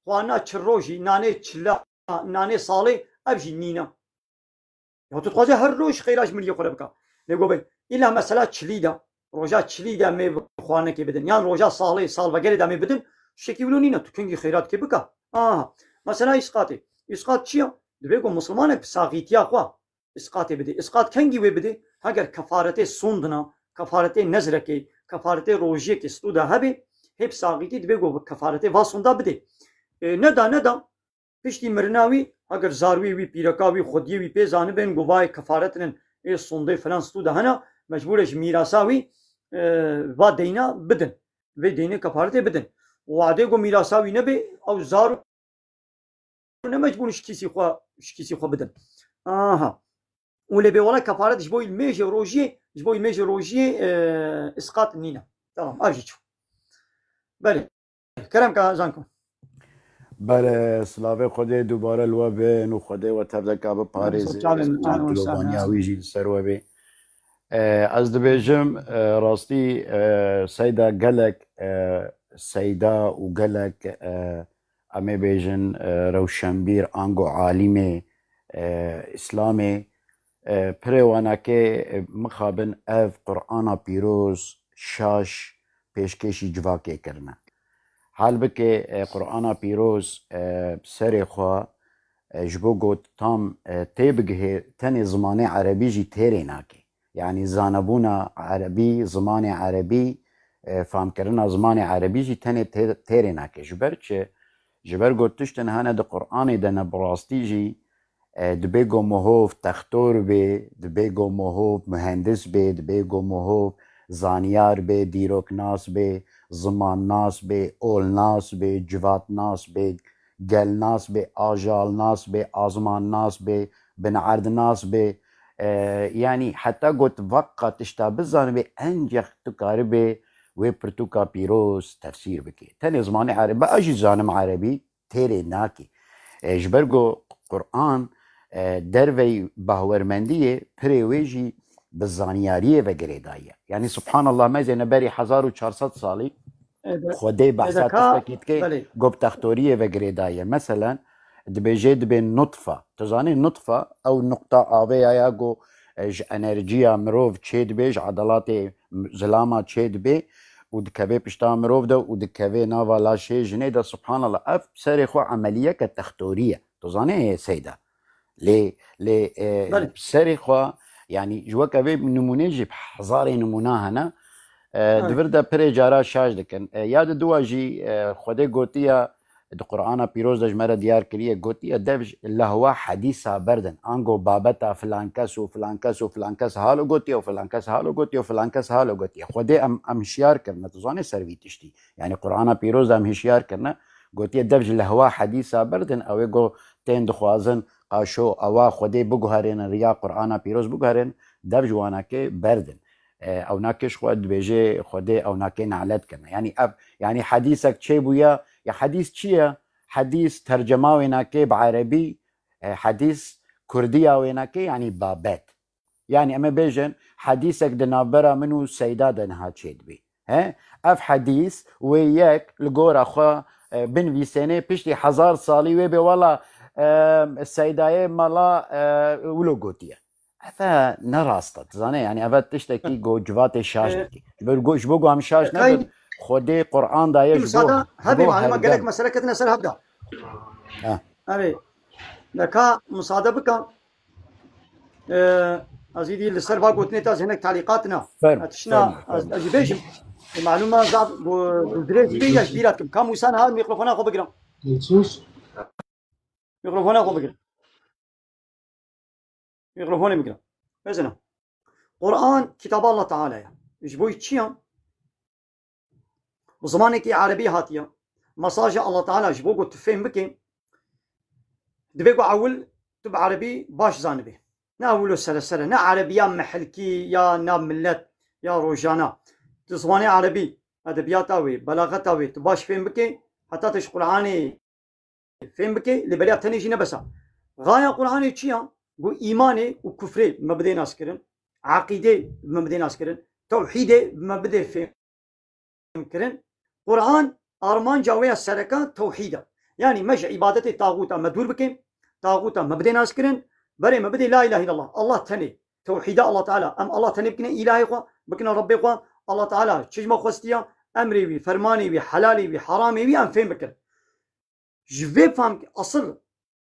خوانا تشروجي ناني تشلا ناني صالي أبجي نينا يا تتخذي هالروش خيراج من يقربك نقول إلا مثلا تشليدا روجات تشليدا مي خوانا كي بدن يعني روجات صالي صال وغيره دامي بدن شكي ولو نينا تكنجي خيرات كي بكا مثلا إسقاط شيا دبيكو مسلمانك بساقيتيا خوا إسقاط بدي إسقاط كنجي وبدي هاجر كفارته سوندنا كفارته نزركي كفارته روجيك استودا هبي هب ساقيتي دبيكو كفارته واسوندا بدي ندا پشتی مرناوی اگر زاروی وی پیرکاوی خودی وی پی زانبن گوای کفارتن ای سونده فلان ستو دهنا مجبورش میراساوی و دینا بدن و دینه کفارت بدن وعده گو میراساوی نبی او زارو نه مجبور شکیسی خو بدن ولی به ولا کفارت جبوی الميج روجي اسقاط نينا تمام اجيتشو بله کرم که زنکن بله سلاوه خوده دوباره لوا به نو خوده و تبدکا به پاریز دلوبانیا ویجی سروه به از دبیجم راستی سیدا گلک سیدا و گلک امی بیجن روشنبیر آنگو عالم اسلامی پروانا که مخابن اف قرآن پیروز شاش پیشکشی جواکه کرنه حال بکه قرآن پیروز سر خوا جبو گوت تام تیبگه تن زمان عربی جی تیره ناکه یعنی زانبونا عربی زمان عربی فهم کرنا زمان عربی جی تن تیره ناکه جبر گوتشتن هانه ده قرآن ده نبراستی جی دبیگو مهوف تختور بی دبیگو مهوف مهندس بی دبیگو مهوف زانیار بی دیروک ناس بی زمان ناس بی اول ناس بی جوات ناس بی گل ناس بی آجال ناس بی آزمان ناس بی بنعرد ناس بی يعني حتى قلت وقت اشتابزان بي انجخ تكاربي وبرتوكا بيروس تفسير بكي تاني زماني عربي اجي زانم عربي تيري ناكي جبرگو قرآن دروي باورمندية پريويجي بالزانيارية وگريداية يعني سبحان الله مازي نبري 1400 صالي خودي بحثات تستكيت كي قب تختورية وگريداية مثلا دبيجي دبي نطفة تزاني نطفة او نقطة آوية ياغو انرجيا مروف تشيد بيج عضلات زلامة تشيد بي ودكبي بشتا مروف ده ودكبي نافا لا شي جني ده سبحان الله اف سرخو عملية كتختورية تزاني سيدة لي سرخو يعني جوا كبي نمونه جيب حزاري نمونه هنا دفرده پره جارا شاش دکن یاد دواجی خوده گوتیا د قرآن پیروز دجمره دیار کریه گوتیا دفج لهوا حدیثا بردن انگو بابتا فلان کس و فلان کس و فلان کس حالو گوتیا و فلان کس حالو گوتیا و فلان کس حالو گوتیا خوده ام هشیار کرنه تزانه سروی تشتی یعنی قرآن پیروز ام هشیار کرنه گوتیا دفج لهوا حدیثا بردن او گو تین دخوازن قاشو اوا خوده بگوهرین ریا قرآن پیروز بگوهرین دفج وانا که بردن او ناكش خود بيجي خده او ناكي نعلت كنا يعني حديثك شي بويا يا حديث شيا حديث ترجمه ويناكي بعربي حديث كرديه ويناكي يعني بابات يعني اما بيجن حديثك دنابرا منو سيدا دنها تشيد بي ها اف حديث وياك لغور اخو بن فيسيني بيشتي 1000 صالي ويبي والله السيدايه مالا ولو قوتيه هذا نراستت زانه يعني افات تشتكي جو جوات الشاش بيقولش بوجو هم شاش نبد خدي قران دا يجبو هذه معلومه قال لك مساله كتنا سر هبدا ابي لك مصادبك ازيدي لسر باقوتني تاز هناك تعليقاتنا تشنا اجيبش المعلومه زاد بدري بيجاش بيراتكم كم وسان هذا ميكروفون اخو بقرا ميكروفون اخو بقرا ميكروفون بقرا بزنا قرآن كتاب الله تعالى يا جبوي تشيان بزمانك عربي هاتيا مساجة الله تعالى جبوه قلت فهم بكي دبيقو عول تب عربي باش زانبي نا أولو سلسلة نا عربيا محلكي يا ناب ملت يا روجانا تزماني عربي أدبياتاوي بلاغتاوي تباش فهم بكي حتى تش قرآني فهم بكي لبريا تنيجي نبسا غاية قرآني تشيان قو إيماني وكفري مبدأ ناس كرن عقيدة مبدأ ناس كرن توحيدة مبدأ فهم كرن قرآن أرمان جاوية السرقة توحيدة يعني مش عبادة طاغوتا مدور بكم طاغوتا مبدأ ناس كرن بري مبدأ لا إله إلا الله تني توحيدة الله تعالى أم الله تني بكنا إلهي قوا بكنا ربي قوا الله تعالى شجما خوستيا أمري بي فرماني بي حلالي بي حرامي بي أم فهم بكر جوي فهم أصل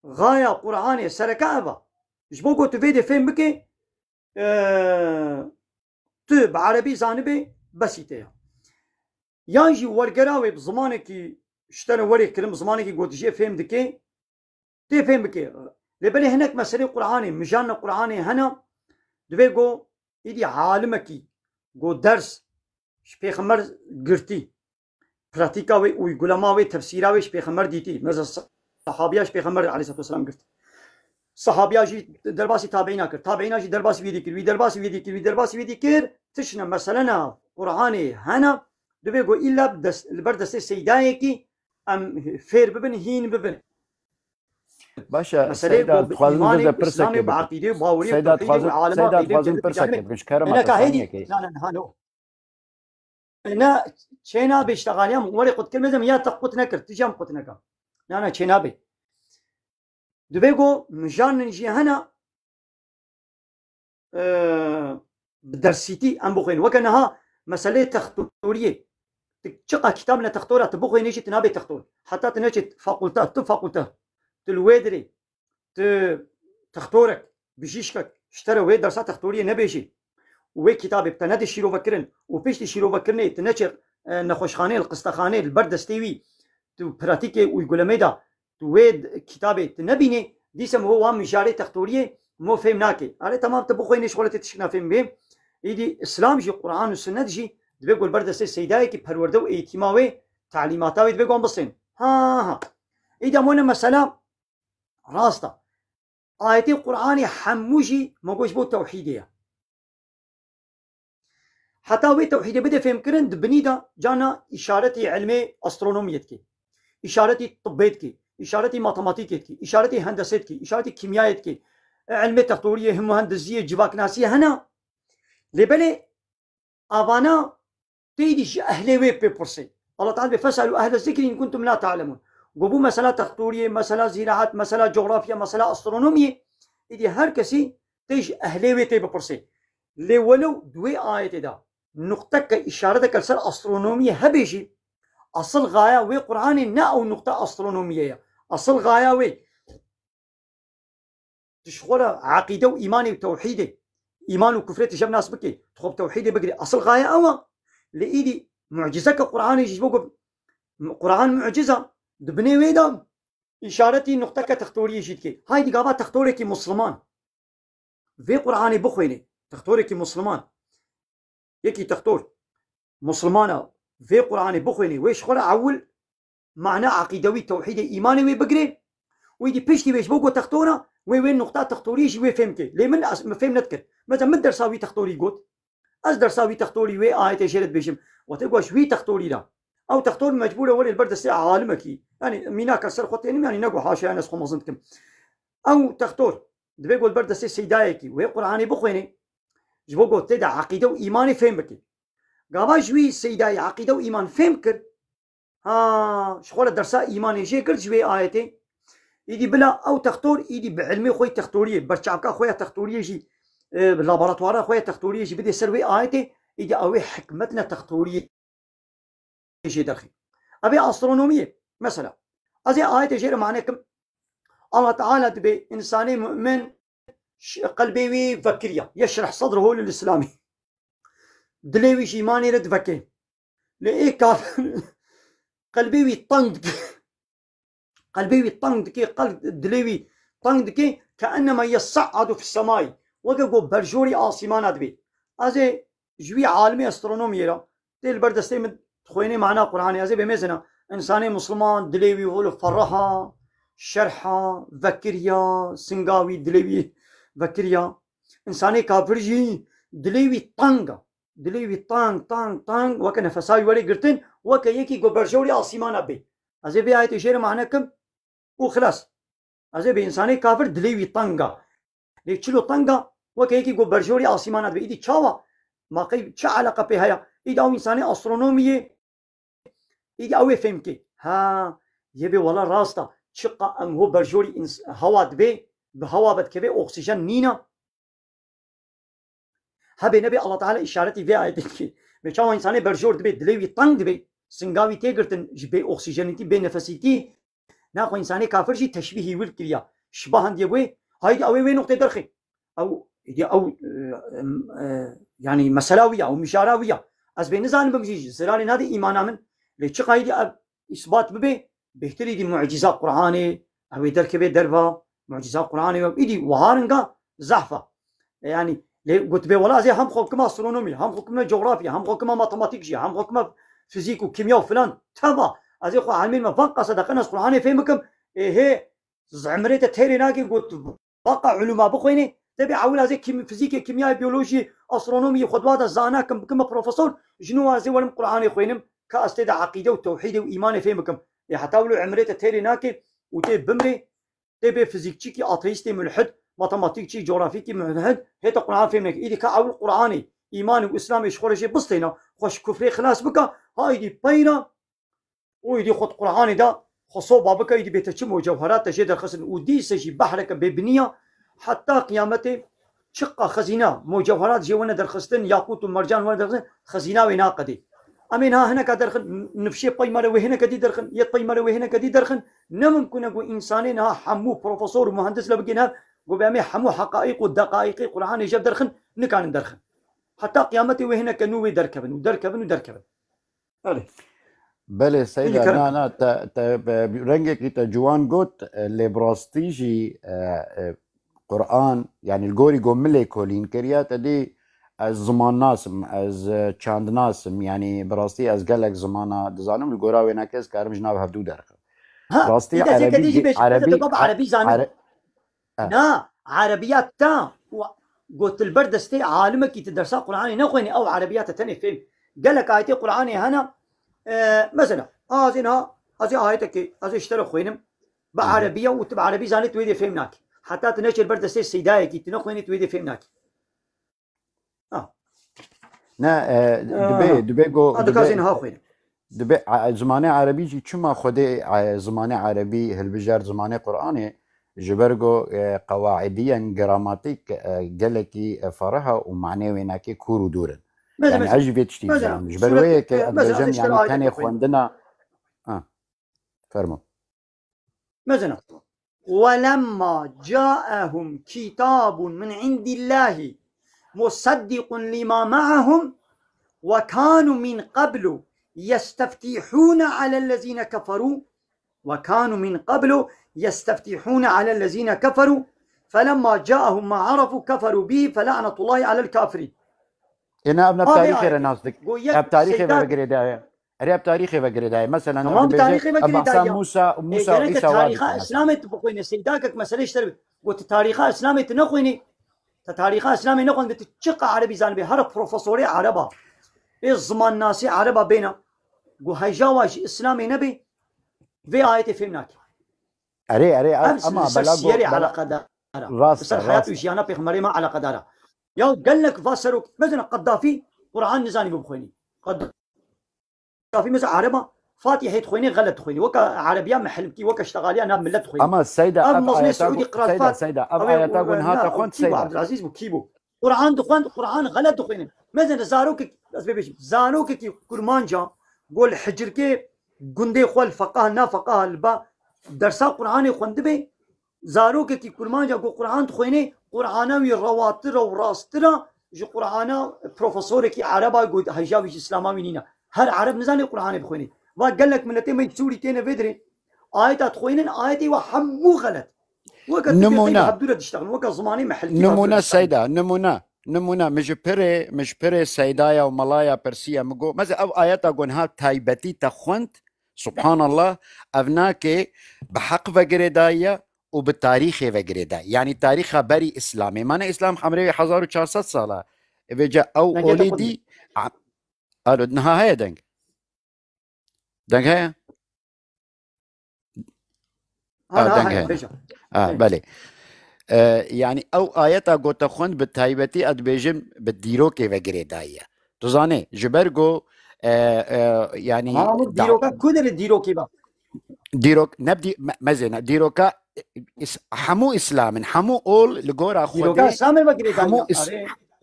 غاية قرآن السرقة أبا جبو قلت فيدي فهم بكي تو بعربي زانبي بسيطة يانجي ورقراوي بزمانك اشترى ورق كلم بزمانك قلت جي فهم دكي تفهم بكي لبلي هناك مسألة قرآني مجانا قرآني هنا دوي جو إيدي عالمكي جو درس شبيخمر قرتي براتيكاوي ويقولماوي تفسيراوي شبيخمر ديتي مثلا صحابيا شبيخمر عليه الصلاة والسلام قرت صحابيا جي درباسي تابعينا كر تابعينا جي درباسي فيدي كر درباسي فيدي كر درباسي فيدي كر تشنا مثلا قرآني هنا دوي جو إلا البردس سيدايكي أم فير ببن هين ببن باشا سيدات خوازم بده برسك بعقيده باوري سيدات خوازم برسك مش كرم انا كهيدي لا هانو انا تشينا بيشتغاليام ولي قد كلمه يا تقوت نكر تجام قوت نكر انا تشينا بي دبيغو مجان نجي هنا بدرسيتي ام بوخين وكانها مساله تختوريه تشقى كتابنا تختوره تبوخين نجي تنابي تختور حتى تنجي فاقولتات تلويدري تختورك بجيشك اشترى وي درسات تختوريه نبيجي وي كتاب بتنادي شيرو بكرن وبيش شيرو بكرني تنشر نخوشخانه القسطخانه البردستيوي تو براتيكي ويقول ميدا تو ويد كتابه تنبيني ديسم هو مجاري تختوريه مو فهمناكي على تمام تبوخيني شغلتي تشكنا فهم بهم يدي اسلام جي قران والسنه جي بيقول بردستي سيداي كي پروردو ايتماوي تعليماتاوي بيقول بصين ها اذا مونا مساله راستا آيتي قرآني حموجي موجوش بو توحيدية حتى وي توحيدية بدأ فهم كرن دبنيدا جانا إشارتي علمي أسترونوميتكي إشارتي طبيتكي إشارتي ماتماتيكيتكي إشارتي هندسيتكي إشارتي كيميائيتكي علمي تختورية هم هندسية جواك ناسية هنا لبلي أفانا تيديش أهلي وي بيبرسي الله تعالى فاسألوا أهل الذكر إن كنتم لا تعلمون وبو مسألة تختورية مسألة زراعة مسألة جغرافيا مسألة أسترونومية إذا هر كسي تيج أهلي تي ببرسي لي ولو دوي آية دا نقطة كإشارة كالسر أسترونومية هبيجي أصل غاية وي قرآني نا أو نقطة أسترونومية أصل غاية وي تشغل عقيدة وإيماني وتوحيدي إيمان وكفرية تجاب ناس بكي تخب توحيدي بقري أصل غاية أوا لإيدي معجزة كقرآني يجيبوك قرآن معجزة دبني ويدا إشارتي نقطة كتختورية جيدكي هاي دي قابات تختوريكي مسلمان في قرآني بخويني تختوريكي مسلمان يكي تختور مسلمانة في قرآني بخويني ويش خلا عول معنى عقيدوي توحيدي إيماني وي بقري ويدي بيشتي ويش بوكو تختورة وين نقطة تختورية جي وي فهمتي ليه من فهم نتكر مثلا من درساوي تختوري قوت أز درساوي تختوري وي آية شيرت بيشم وتقوش وي تختوري دا أو تختور مجبورة ولي البرد الساعة عالمكي يعني مينا كسر خطين يعني نقو حاشا أنا سخو مظنتكم أو تختور دبيقو البرد الساعة سيدايكي وهي قرآني بخويني جبوكو تدع عقيدة وإيماني فهم بكي قابا جوي سيداي عقيدة وإيمان فهم كر شخول الدرساء إيماني جي كر جوي آيتي إيدي بلا أو تختور إيدي بعلمي خوي تختورية برشعبكا خويا تختورية جي باللابراتوارا خويا تختورية جي بدي سروي آيتي إيدي أوي حكمتنا تختورية جي درخي أبي أسترونومية مثلا أزي آية جير معناكم الله تعالى تبي إنساني مؤمن قلبي فكرية يشرح صدره للإسلامي دليوي شيماني رد فكي لإيه كافر قلبي طنق قلبي طنق كي قلب دليوي طنق كي كأنما يصعد في السماء وقو برجوري آسيمانات بي أزي جوي عالمي أسترونومية تيل بردستي من تخويني معنا قرآني أزي بميزنا إنساني مسلمان دليوي يقولوا فرحة شرحة ذكريا سنغاوي دليوي ذكريا إنساني كافرجي دليوي طنقة دليوي طنق وكا نفساوي ولي قرتين وكا يكي قو برجوري آسيمانا بي أزي بي آية شير معناكم وخلاص أزي بي إنساني كافر دليوي طنقة ليك تشلو طنقة وكا يكي قو برجوري آسيمانا بي إيدي تشاوا ما قيب تشا علاقة بهايا إيدي أو إنساني أسترونومية إيدي أوي فهمكي ها يبي والله راستا شقة أم هو برجوري هوا دبي بهوا بدكبي أكسجين نينا هبي نبي الله تعالى إشارتي في آياتك بيشاو إنساني برجور دبي دليوي طنق دبي سنغاوي تيغرتن جبي أكسجينتي بي نفسيتي ناخو إنساني كافر جي تشبيهي والكريا شباهن ديبوي هايدي أوي وين نقطة درخي أو يعني مسلاوية أو مشاراوية از بين نزان بمجيج زراري نادي إيمانا من ليش قايدي إثبات ببي بهتري دي معجزات قرآني أو دركبي دربها معجزات قرآنية إيدي وهارنجا زحفة يعني قلت بي والله زي هم حكمة أسترونومي هم حكمة جغرافيا هم حكمة ماتماتيكية هم حكمة فيزيك وكيمياء وفلان تبا أزي خو عالمين ما فقط صدقنا القرآن فهمكم إيه زعمريت تيري ناقي قلت بقى علوم بقويني تبي عاول زي فيزيك كيمياء بيولوجي أسترونومي خدوات الزانا كم بروفيسور جنوا زي ولم قرآن خوينم كاستيد عقيدة وتوحيد وإيمان فهمكم حتى ولو عمريت تيري ناقي وتبي بمري تبي فيزيكي أتيستي ملحد ماتماتيكي جغرافيكي ملحد هيدا قرآن فهمك إذا كعول قرآني إيماني وإسلامي شخورشي بسطينا خوش كفري خلاص بكا هاي دي بينا ويدي خد قرآني دا خصو بابكا يدي بيتشم وجوهرات تجي درخصن ودي سجي بحرك ببنية حتى قيامته شقة خزينة مجوهرات جوانا درخصن ياقوت ومرجان وانا درخصن خزينة ويناقدي أمينها هنا كدرخن نفشي بيمارة وهنا كدي درخن يد بيمارة وهنا كدي درخن نممكن أقول إنسانين ها حمو بروفيسور ومهندس لبقينها قبامي حمو حقائق والدقائق قرآن يجاب درخن نكان درخن حتى قيامتي وهنا كانوا دركبن ودركبن بله سيدة أنا رنجك إنت جوان قلت اللي براستيجي قرآن يعني الجوري جملة كولين كريات دي از زمان ناسم از چند ناسم يعني براستي از قالك زمانة دزانم الجورا وينكس كارم جناب هفدو درخ براستي عربي زانم نا عربيات تا قلت البردستي عالمك يتدرسا قرآني نخويني أو عربيات تاني فهم قالك آيتي قرآني هنا مثلا زينها هذه آيتك هذه اشترى خوينم بعربية وتبع عربي زانت ويدي فهمناك حتى تنشر بردستي السيداية كي تنخويني تويدي فهمناك نا دبي جو هذا كازينها خوينم دبي زمانه عربي جي شما خدي زمانه عربي هالبجار زمانه قرآني جبرجو قواعديا جراماتيك جلكي فرها ومعناه ويناكي كورو دورن يعني عجبت شتي زعما جبرويه كدجم يعني كان يخوندنا فرموا مثلا ولما جاءهم كتاب من عند الله مصدق لما معهم وكانوا من قبل يستفتحون على الذين كفروا فلما جاءهم ما عرفوا كفروا به فلعنة الله على الكافرين. أنا أبنى بتاريخي رناصدك أب تاريخي بقريداية أب تاريخي بقريداية مثلا تمام تاريخي بقريداية موسى وعيسى تاريخ إسلامي تبقيني سيداكك مسألة اشترب قلت تاريخ إسلامي تنقيني تاريخ إسلامي نقول بتشقى عربي زانبي هرب بروفيسوري عربا الزمان ناسي عربا بينا قو هيجاواج إسلامي نبي في آية فهمناك أري أما بلاغو على قدر راس حياته وجيانا بيخمري ما على قدرها يا قال لك فاسروك مثلا قذافي قرآن نزاني بخويني قذافي مثلا عربا فاتحة تخويني غلط تخويني وكا عربية محلمتي وكا اشتغالية أنا ملت تخويني أما السيدة أب مصري سعودي قرأت سيدة أب آياتاقون هاتا خونت سيدة عبد العزيز بكيبو قرآن دخوان قرآن غلط تخويني مثلا زاروك كي كرمانجا قول حجر كي قندي خوال فقاه نا فقاه البا درسا قرآن خوندبي زاروك كي كرمانجا قول قرآن تخويني قرآنوي رواتر وراسترا جو قرآن بروفيسور كي عربا قول هجاوي إسلامي نينا هر عرب نزاني قرآن بخويني وقال لك ملتين ما يتسوري تينا فيدري آيات تخوينين آياتي وحمو غلط نمونا وكا زماني محل نمونا سيدة نمونا مش بري سيدايا وملايا برسيا مقو مثلا أو آيات قونها تايبتي تخونت سبحان الله أبناك بحق وقردايا وبالتاريخ وقردايا يعني تاريخها بري إسلامي مانا إسلام حمري 1400 سالة وجا أو أوليدي قالوا إنها هي دنك هي دنك هي بلي يعني أو آياتا قوتا خون بالتايبتي أدبيجم بالديروكي وقردايا تزاني جبرقو يعني ديروكا كودر الديروكي با ديروك نبدي مزينا ديروكا حمو إسلام حمو أول لقورا خودي ديروكا إسلام حمو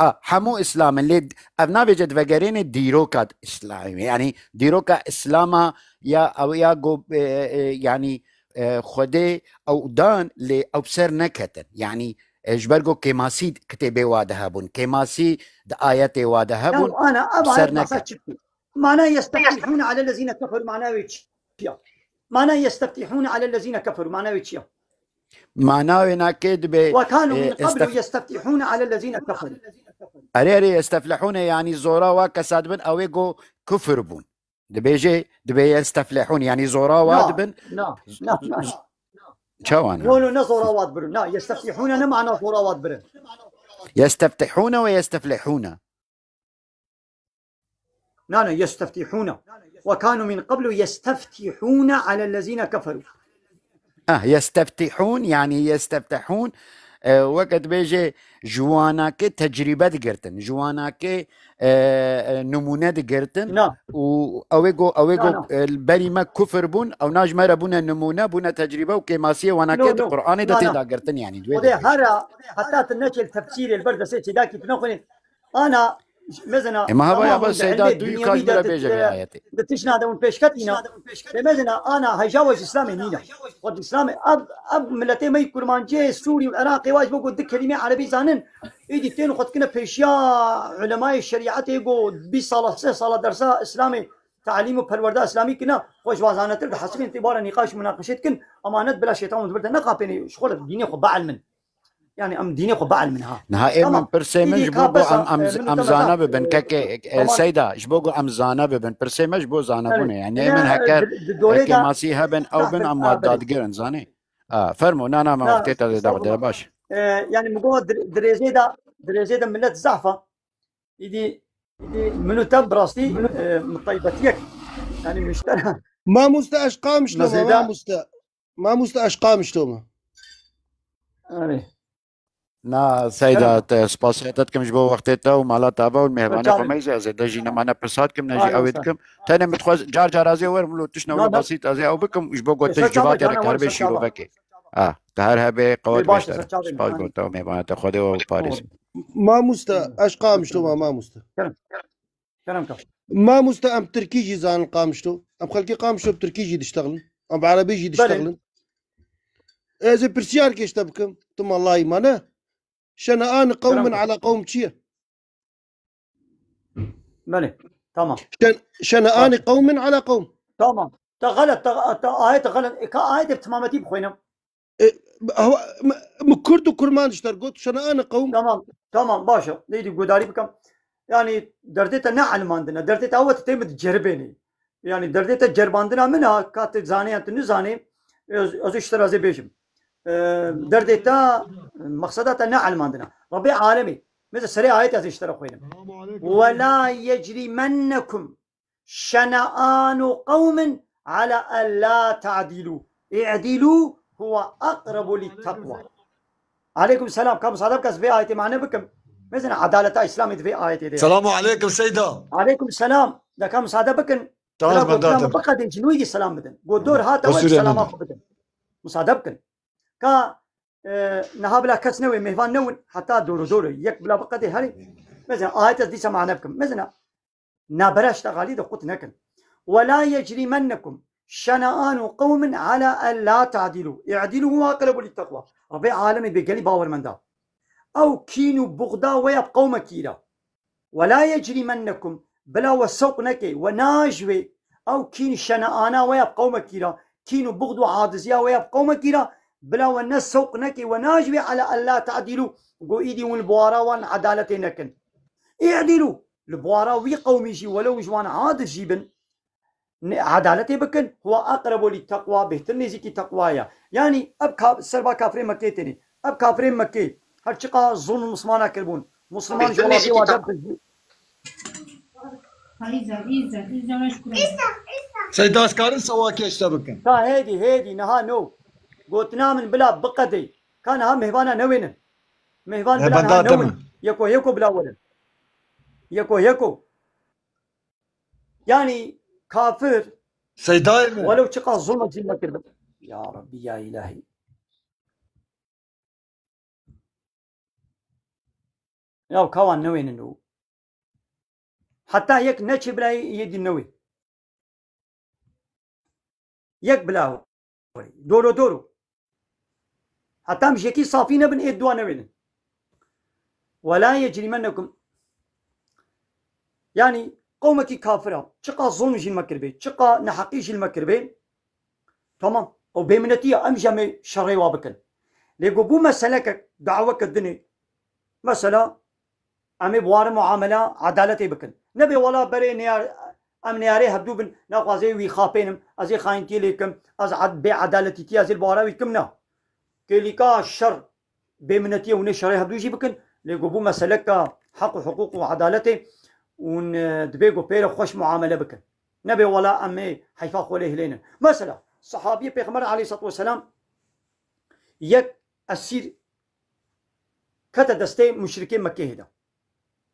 حمو إسلام اللي أبنا بجد وقرين ديروكا إسلامي يعني ديروكا إسلاما يا أو يا جو يعني خودي أو دان ل أبصر نكتن يعني جبرجو كماسي كتبه وادهابون كماسي آيات وادهابون أنا أبغى معناه يستفتحون على الذين كفروا معناه ويتشيا معناه يستفتحون على الذين كفروا معناه ويتشيا معناه هناك دبي وكانوا من قبل يستفتحون على الذين كفروا. أريري يستفلحون يعني زورا وكساد بن أويجو كفر بون دبي يستفلحون يعني زورا وادبن لا شوانا قولوا نزورا وادبرن. لا يستفتحون أنا معنى زورا وادبرن. يستفتحون ويستفلحون. لا يستفتحون. وكانوا من قبل يستفتحون على الذين كفروا. يستفتحون يعني يستفتحون وقت بيجي جواناك تجربة دقرتن جواناك نمونة دقرتن نعم أويجو البري ما كفر بون أو ناج مرة بونا نمونة بونا تجربة وكماسية وناكيت القرآن ده تدقرتن يعني وده هذا حتى تنشل تفسير البرد سيتي داكي بنقول أنا مثلا ما هو يا بس سيدات دوي كاجمرة بيجا آياتي دتشنا هذا بيشكتنا مثلا أنا هيجاوز إسلامي نينا والإسلام أب ملتي ما يكون مانجي سوري والعراقي واجب بقول دك كلمة عربي زانن إيدي تين وقت كنا بيشيا علماء الشريعة يقول بصلاة درسا إسلامي تعليم وبروردا إسلامي كنا خوش وازانة تلقى حسب انتبار نقاش مناقشات كن أمانات بلا شيطان وزبرت نقابني شغل ديني خبع علم يعني أم ديني خبع علمها نهائي من برسيمج بوغو أم زانا ببن كاكي سيدا جبوغو أم زانا ببن برسيمج بو زانا بونه يعني من هكا كماسيها بن أو بن أم واداد جيرن زاني فرمو نانا ما وقتيتا دا باش يعني مقوة دريزي دا ملت زعفة يدي منو تب براستي مطيبتيك يعني مشترى ما مستأشقام شلوما ما مستأشقام شلوما نا سيدات سباسيتاتكم جبو وقتيتا ومالا تابا والمهبانة خميزة زيدا جينا معنا برساتكم نجي أويدكم تاني متخوز جار أزي ورملو تشنو بسيط أزي أو بكم جبو قوتش جوات يرك هربي شيرو بكي تهر هبي قوات باشتر سباس قوتا ومهبانة تخوده وباريس ما أشقام شلوما ما مستا كلام كف ما مستا أم تركيجي زان قامشتو أم خلقي قامشتو بتركيجي دشتغلن أم بعربيجي دشتغلن إذا برسيار كيش تبكم ثم الله يمانه شنآن قوم على قوم تشيه بلي تمام شنآن قوم على قوم تمام تغلط آية غلط كآية بتمامتي بخوينا هو مكرد وكرمان اشترقوت شنآن قوم تمام باشا ليدي قداري بكم يعني درديتا نعلم عندنا درديتا أول تتم تجربيني يعني درديتا جرباندنا منها كاتب زاني أنت نزاني أزو اشترازي بيجم درديتا مقصداتها نعلم عندنا ربي عالمي مثل سريع آيات اشترى خوينا ولا يجرمنكم شنآن قوم على ألا تعدلوا اعدلوا هو أقرب للتقوى. عليكم السلام كم صادق كس في آية معنا بكم مثلا عدالة إسلامي في آية دي. السلام عليكم سيدا. عليكم السلام ده كم صادق بكن تمام بدأت بقى دين شنويجي السلام بدن قدور هات أول السلام أخو بدن مصادق بكن كا نهابلا كس نوي مهفان نون حتى دورو يك بلا بقى دي هري مثلا آية دي سمعنا بكم مثلا نابرش تغالي ده قط نكن ولا يجرمنكم شنآن قوم على ألا تعدلوا اعدلوا هو أقرب للتقوى. ربي عالمي بيقلي باور من ده أو كينوا بغدا ويب قوم كيرا ولا يجرمنكم بلا وسوق نكي وناجوي أو كين شنآنا ويب قوم كيرا كينوا بغدو عادزيا ويب قوم كيرا بلا وناس سوق نكي وناجوي على ألا تعدلوا قو إيدي والبوارا وان عدالة نكن اعدلوا البوارا وي قومي جي ولو جوان عاد جيبن عدالتي بكن هو أقرب للتقوى بهتر زيكي تقوايا يعني أب سربا كافرين مكي تاني أب كافرين مكي هر شقا ظلم مسلمانا كربون مسلمان جوابي وادب سيدا اسكارن سواكي اشتبكن تا هيدي نها نو قوتنا من بلا بقدي كان ها مهوانا نوين مهوان بلا نها نوين يكو بلا ولن يكو يعني كافر سيداي ولو شقا ظلم زي ما كربن يا ربي يا إلهي يا كوان نوين نو حتى يك نتش بلا يدي النوي يك بلا دورو حتى مش يكي صافينا بن إدوا نوين ولا يجرمنكم يعني قومك كافرة شقا ظلم جي المكربي شقا نحقيش المكربي تمام أو بيمنتية أمجمي شرعي وابكن ليقو بو مسألة دعوة كدني مثلا أمي بوار معاملة عدالتي بكن نبي ولا بري نيار ام نياري هبدو بن ناقازي وي خابينم ازي خاينتي ليكم از عد بي عدالتي تي ازي البوارا ويكمنا كيليكا الشر بمنتي ونشري هبدو يجي بكن ليقو بو مسألة حق وحقوق وعدالتي ون دبيقو بير خوش معاملة بكن نبي ولا أمي حيفا خوليه لينا مثلا صحابي بيغمر عليه الصلاة والسلام يك أسير كتا دستي مشركين مكة هدا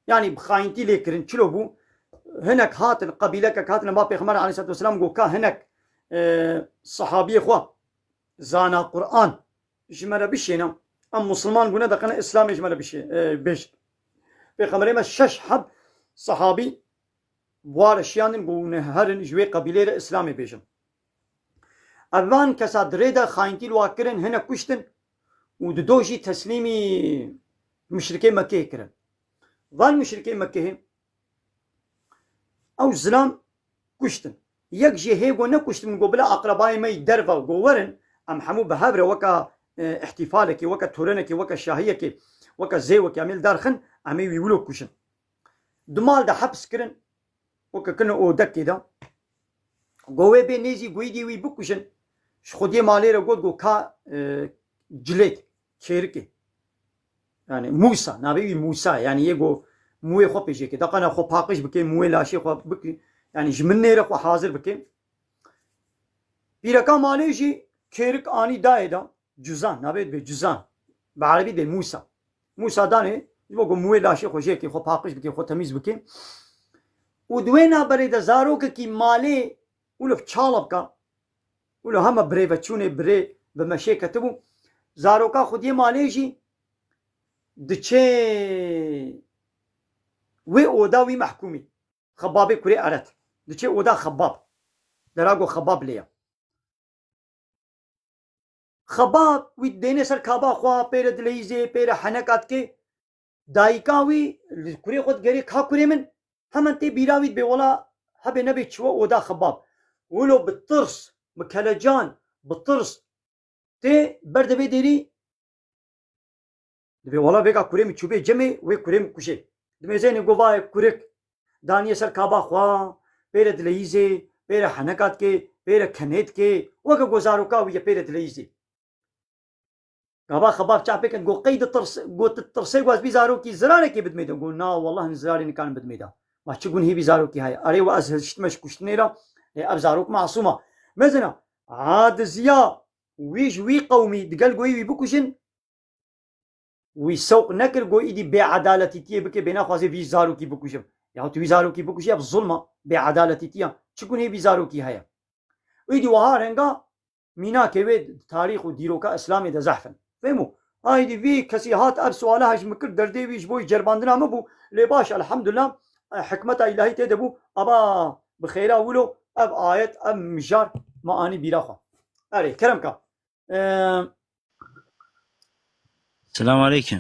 يعني بخاينتي ليكرن چلو بو هناك هاتن قبيلك هاتن ما بيغمر عليه الصلاة والسلام قو كا هناك صحابي خوا زانا قرآن جمرة بشينا أم مسلمان قلنا دقنا إسلام جمرة بيش بيغمر ما شش حب صحابي بوار شيان قلنا هرن جوي قبيلة إسلامي بيجن أبان كسا دريدا خاينتي الواكرن هنا كشتن ودوجي تسليمي مشركين مكة كرن ظل مشركين مكة أو زلام كشتن يكجي هيغو نكشتن من قبل أقربائي ما يدرفا وقورن أم حمو بهابرة وكا احتفالك وكا تورنك وكا شاهيك وكا زيوك عمل دارخن عمي يولو كشن دمال دا حبس كرن وكا كنا أودك كده قوي بي نيزي قويدي وي بكشن شخودي مالي رقود قو كا جليت كيركي يعني موسى نبي موسى يعني يجو موي خو بيجي كده قنا خو باقش بكي موي لاشي خو بكي يعني جمني رخو حاضر بكي بيركا مالي جي كيرك اني دايدا جزان نبي بجزان بعربي دي موسى موسى داني يجو موي لاشي خو جيكي خو باقش بكي خو تميز بكي ودوينا بريد زاروك كي مالي ولو تشالبكا ولو هم بريفتشوني بري بمشي كتبو زاروكا خودي مالي جي دچه وي اودا وي محكومي خبابي كوري ارت دچه اودا خباب دراغو خباب ليا خباب وي دينه سر كابا خوا پير دليزي پير حنكات كي دايكاوي كوري خود غري خا كوري من همنتي بيراوي بولا هبه نبي تشوا اودا خباب ولو بالطرس مكلجان بالطرس تي بردبي ديري دبي والله بيقع كوريم تشوبي جمي وي كوريم كوشي دمي زين غوفا كوريك داني سر كابا خوا بير دليزي بير حنكات كي بير كنيت كي وكا غوزارو كا ويا بير دليزي كابا خباب تشابيك غو قيد الطرس غو الطرسي غواز بيزارو كي زراري كي بدميدا قلنا والله نزراري كان بدميدا ما تشكون هي بيزارو كي هاي اري وازهل شتمش كشتنيرا ابزاروك معصومه مزنا عاد زيا ويج وي قومي دقال قوي بكوشن ويسوق نكر قوي دي بعدالتي تي بكي بينا خوازي في زاروكي بكوشم يا تو زاروكي بكوشي بالظلمه بعدالتي تي شكون هي بزاروكي هيا ويدي وهارنغا مينا كيوي تاريخ وديروكا اسلامي ده زحفن فهموا هاي دي في كسيهات اب سؤالها هج مكر دردي ويش بوي جرباندنا مبو لباش الحمد لله حكمة الهي تدبو ابا بخيرا ولو اب ايت اب مجار ما اني بيراخا اري كرمكا السلام عليكم.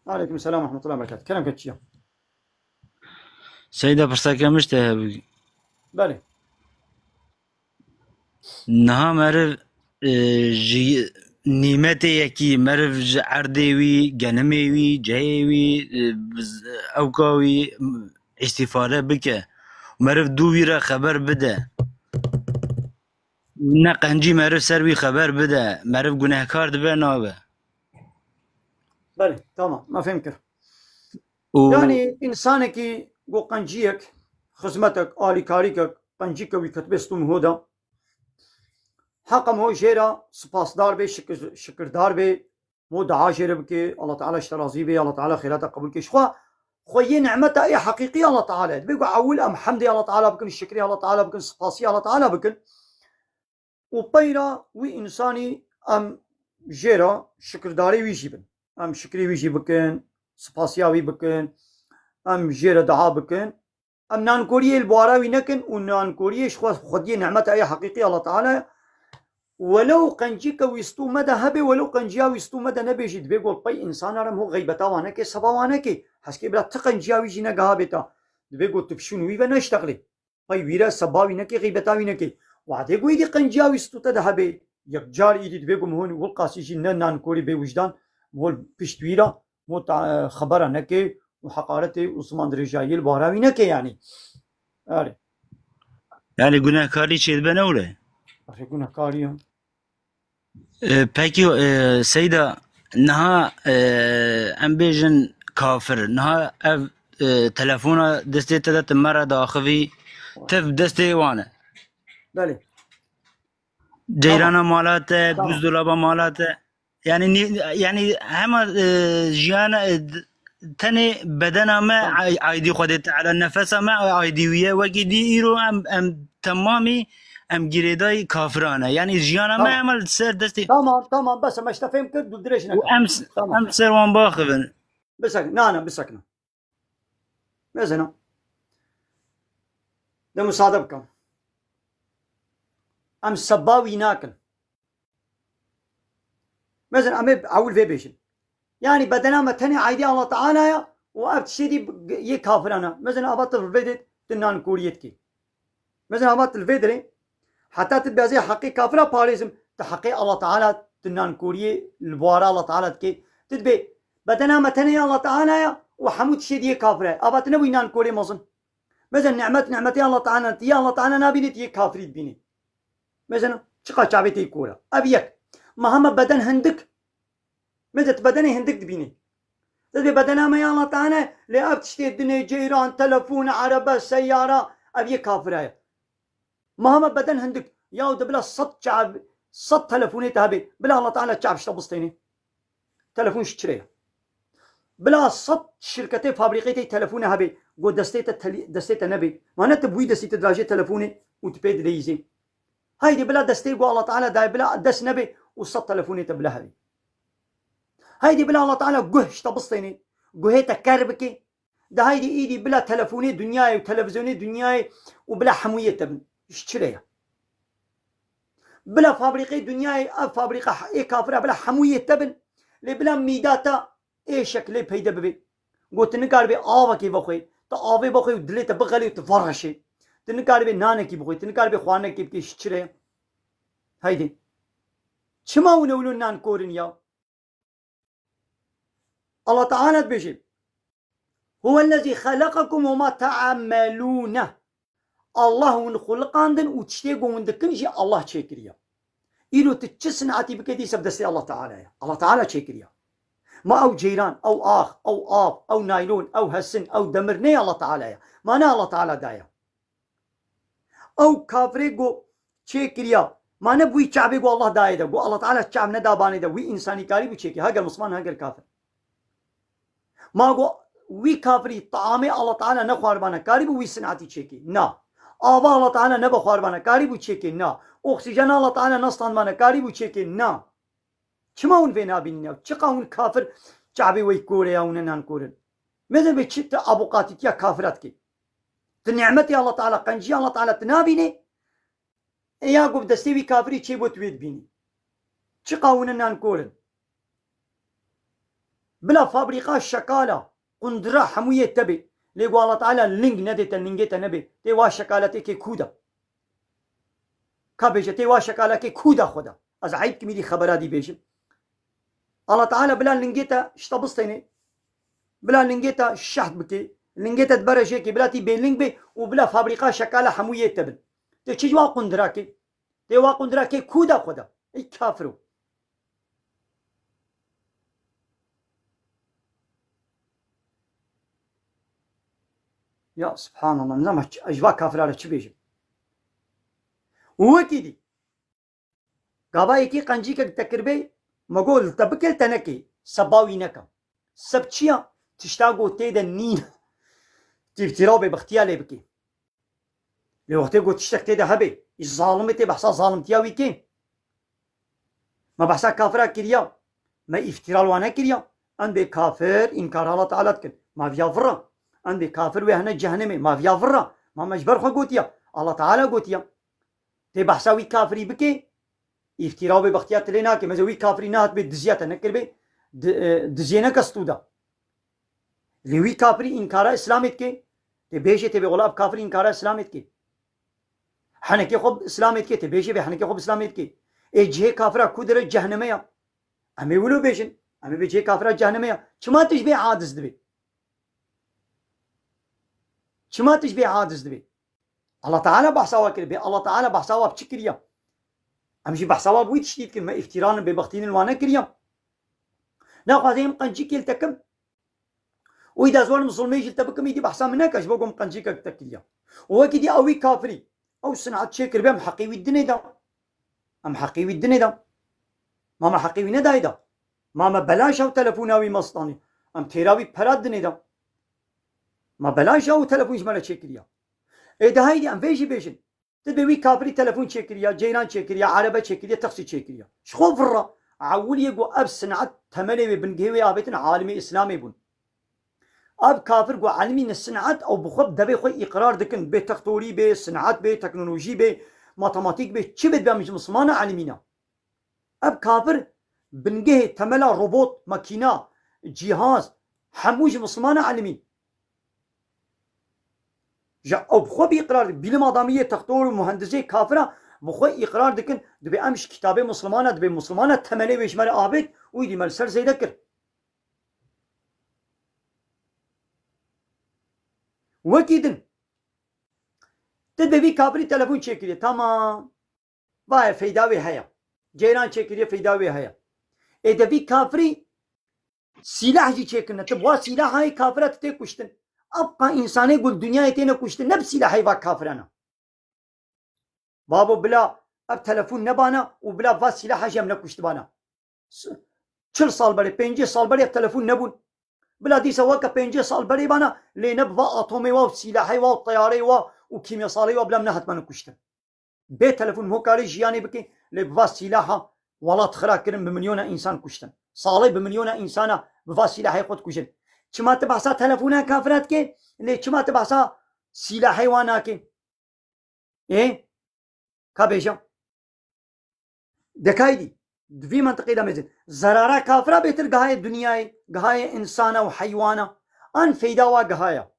وعليكم السلام ورحمة الله وبركاته. كلام كتشيا. سيدة برساكا مشتهى بله. نها مرف جي نيمتي يكي مرف عرديوي جنميوي جايوي اوكاوي استفادة بك مرف دويرة خبر بدا نقنجي مرف سروي خبر بدا مرف گناهكار دبا نابا بله تمام ما فهمت يعني إنسانك جو قنجيك خدمتك آلي كاريك قنجيك ويكتبستم هودا حقم هو جيرا سپاس دار بي شكر دار بي مو دعا جيرا بكي الله تعالى اشترازي بي الله تعالى خيراتك قبول كي شخوا خويا نعمته اي حقيقية الله تعالى بيقول عول ام حمدي الله تعالى بكن الشكري الله تعالى بكن سپاسي الله تعالى بكن وبيرا وي إنساني ام جيرا شكر داري ويجيبن ام شكري ويجي بكن سپاسياوي بكن ام جيرا دعا بكن ام نانكوريه البواراوي نكن ونانكوريه شخوا خدي نعمته اي حقيقية الله تعالى ولو قنجيك ويستو مدى هبي ولو قنجيا ويستو مدى نبيجي دبيقول باي انسان رم هو غيبتا وانكي سبا وانكي حسكي بلا تقنجيا ويجي نقا بيتا دبيقول تبشون ويبا نشتغلي باي ويرا سبا وينكي غيبتا وينكي وعدي قوي دي قنجيا ويستو تدى هبي يكجار إيدي بيقوم هون والقاسيشي نان كوري بوجدان مول بشتويرا مو خبره نكي وحقارتي عثمان درجايي البهراوي نكي يعني آره يعني گناهکاری چه بنوله آره گناهکاریه پاکی سیدا نها ام بیجن کافر نها اف تلفون دستی تدت مرة داخوی تف دستی وانه بله جیرانا مالاته بوزدولابا مالاته يعني هما جيانا تاني بدنا ما عايدي خدت على النفس ما عايديوية وكدي إيرو أم تمامي أم جريداي كافرانة يعني جيانا ما عمل سر دستي تمام بس ما اشتفهم كد ودريش نكا أم سر وان باخذن بسكن نانا بسكنا مزنا ده مصادبكم أم سباوي ناكن مثلا أمي أول في بيشن يعني بدنا ما تاني عيدي الله تعالى يا وأبتشيدي يكافرنا مثلا أبطل في الفيديو تنان كوريتكي مثلا أبطل الفيديو حتى تبقى زي حقي كافرة باريزم تحقي الله تعالى تنان كوري البوارة الله تعالى تكي تتبي بدنا ما تاني الله تعالى يا وحمود شيدي كافرة أبطل نبي نان كوري مصن مثلا نعمتي الله تعالى يا الله تعالى نبي تي كافري تبيني مثلا شقا شعبتي كورة أبيك مهما بدن هندك متى بدني هندك تبيني تبي بدنا ما يا الله تعالى لا بتشتري الدنيا جيران تلفون عربة سيارة أبي كافرة مهما بدن هندك يا ود بلا صد شعب صد تلفوني تهبي بلا الله تعالى شعب شتبسطيني تلفون شتريه بلا صد شركتي فابريقتي تلفون هبي قد دستيت نبي ما أنا تبوي دستيت دراجة تلفوني وتبيد ليزي هايدي بلا دستي قو الله تعالى داي بلا دس نبي وصد تلفوني تبلا هبي هايدي بلا الله تعالى قهش تبسطيني قهيتا كربكي ده هايدي ايدي بلا تلفوني دنياي وتلفزيوني دنياي وبلا حموية تبن اشتريها بلا فابريقي دنياي فابريقة اي كافرة بلا حموية تبن لي بلا ميداتا اي شكلي بيدا ببي قلت نقار بي آوا كي بخوي تا آوي بخوي ودلي تبغلي وتفرشي تنقار بي نانا كي بخوي تنقار بي خوانا كي بكي اشتريها هايدي شما ونولو نان كورن يا الله تعالى بيجي هو الذي خلقكم وما تعملون الله ونخلق عندن وتشتيقوا وندكنجي الله تشكريا إلو تتشسن عتي بكدي سبدستي الله تعالى الله تعالى تشكريا ما أو جيران أو آخ أو آب أو نايلون أو هسن أو دمرني الله تعالى ما أنا الله تعالى دايا أو كافريقو تشكريا ما نبوي شعبيقو الله دايا دا الله تعالى شعب نداباني دا وي إنساني كاري بتشكي هاقر مسلمان هاقر كافر ما قو وي كافري طعامي الله تعالى نخوار بانا كاري بو وي صنعتي تشكي نا آبا الله تعالى نبخوار بانا كاري بو تشكي نا أكسجين الله تعالى نصطان بانا كاري بو تشكي نا چما اون فينا بيننا چقا اون كافر شعبي وي كوريا وننان كورن مثل بيتشت ابو قاتيتيا كافراتكي تنعمتي الله تعالى قنجي الله تعالى تنابيني يا قب دستيوي كافري چي بو تويد بيني چقا وننان كورن بلا فابريقا شكالة قندرة حموية تبي ليقول الله تعالى لينج نديت اللينجيتا نبي تيوا شكالتي كي كودا كابيجة تيوا شكالة كي كودا خدا از عيب كميدي خبرات دي بيجي الله تعالى بلا لينجيتا اشتبصتيني بلا لينجيتا شحت بكي لينجيتا تبرج هيك بلا تي بين لينج بي وبلا فابريقا شكالة حموية تبن تيوا قندرة كي تيوا قندرة كي كودا خدا اي كافرو يا سبحان الله نعم أجواء كافر على شبيجي هو كذي قبائل كي قنجي كتكربي ما قول تبكل تنكي سباوي نكا سبتشيا تشتاقو تيدا نين تفتراوبي باختيالي بكي لوقتي قلت تشتاق تيدا هبي الظالمتي بحصا ظالمتيا ويكي ما بحصا كافرا كريا ما افترال وانا كريا عندي كافر إنكار الله تعالى تكن ما فيها فرا عندي كافر وهنا جهنمي ما فيها فرا ما مجبر خو قوتيا الله تعالى قوتيا تي بحساوي كافري بكي افتراو ببختيات لنا كي مزوي كافري نهت بدزيات نكر بي دزينا كستودا لوي كافري انكار اسلامت كي تي بيجي تي بغلاب كافري انكار اسلامت كي حنكي خب اسلامت كي تي بيجي بحنكي خب اسلامت كي اي جهه كافره كودره جهنميه امي ولو بيجن امي بجهه كافره جهنميه كما تشبه عادز دبي كما تشبه عادز دبي الله تعالى بحثوا كربي الله تعالى بحثوا بشكريا امشي بحثوا بوي تشديد كلمه افترانا ببختين الوانا كريا ناخذين قنجي كيلتكم واذا زول مسلمي جلت بكم يدي بحثا منك اش بقوم قنجي كتكريا وهو كدي اوي كافري او صنعت شكر بهم حقيوي الدنيا دا ام حقيوي الدنيا دا ماما حقيوي نداي دا ماما بلاش او تلفوناوي مصطاني ام تيراوي براد دنيا دا ما بلاش او تلفون جمال شكريا اذا هيدي ام فيجي بيجن تدوي كافري تلفون شكريا جيران شكريا عربه شكريا تقصي شكريا شخو فرا عول يقو اب صنعت تمني بنقهوي ابتن عالمي اسلامي بون اب كافر قو عالمي الصنعات او بخب دبي خوي اقرار دكن بي تقطوري بي صنعات بي تكنولوجي بي ماتماتيك بي تشبت بامج مسلمانا عالمينا اب كافر بنقه تملا روبوت ماكينه جهاز حموج مسلمانا عالمين جا او بخو بإقرار بيلم آدمية تقطور ومهندسي كافرة بخو إقرار دكن دبي امش كتابي مسلمانا دبي مسلمانا تملي ويشمال آبد ويدي ملسر زي ذكر وكيدن تدبي كافري تلفون شكري تمام باي فيداوي هيا جيران شكري فيداوي هيا ادبي كافري سلاح جي شكرنا تبغى سلاح هاي كافرة تتكشتن ابقى انساني يقول دنيا يتينا كشتن نفس سلاح هاي كافرنا بابو بلا اب تلفون نبانا وبلا فاس سلاح هاي من كشت بانا 40 سال بري 5 سال بري تلفون نبون بلا دي سواك 5 سال بري بانا لنبضا اتومي و سلاحي و طياري وكيمياء صالي وبلا منهت من كشتن بيت تلفون مو كاري جياني بكي لبفاس سلاحها ولا تخرا كرم بمليون انسان كشتن صالي بمليون انسان بفاس سلاحي خود كشتن كما تبحثا تلفونها كافرات كي اللي كما تبحثا سلاحي وانا كي ايه كابيجا دكايدي في منطقة دمزن زرارة كافرة بيتر قهاية الدنيا قهاية إنسانة وحيوانة أن فيدا وقهاية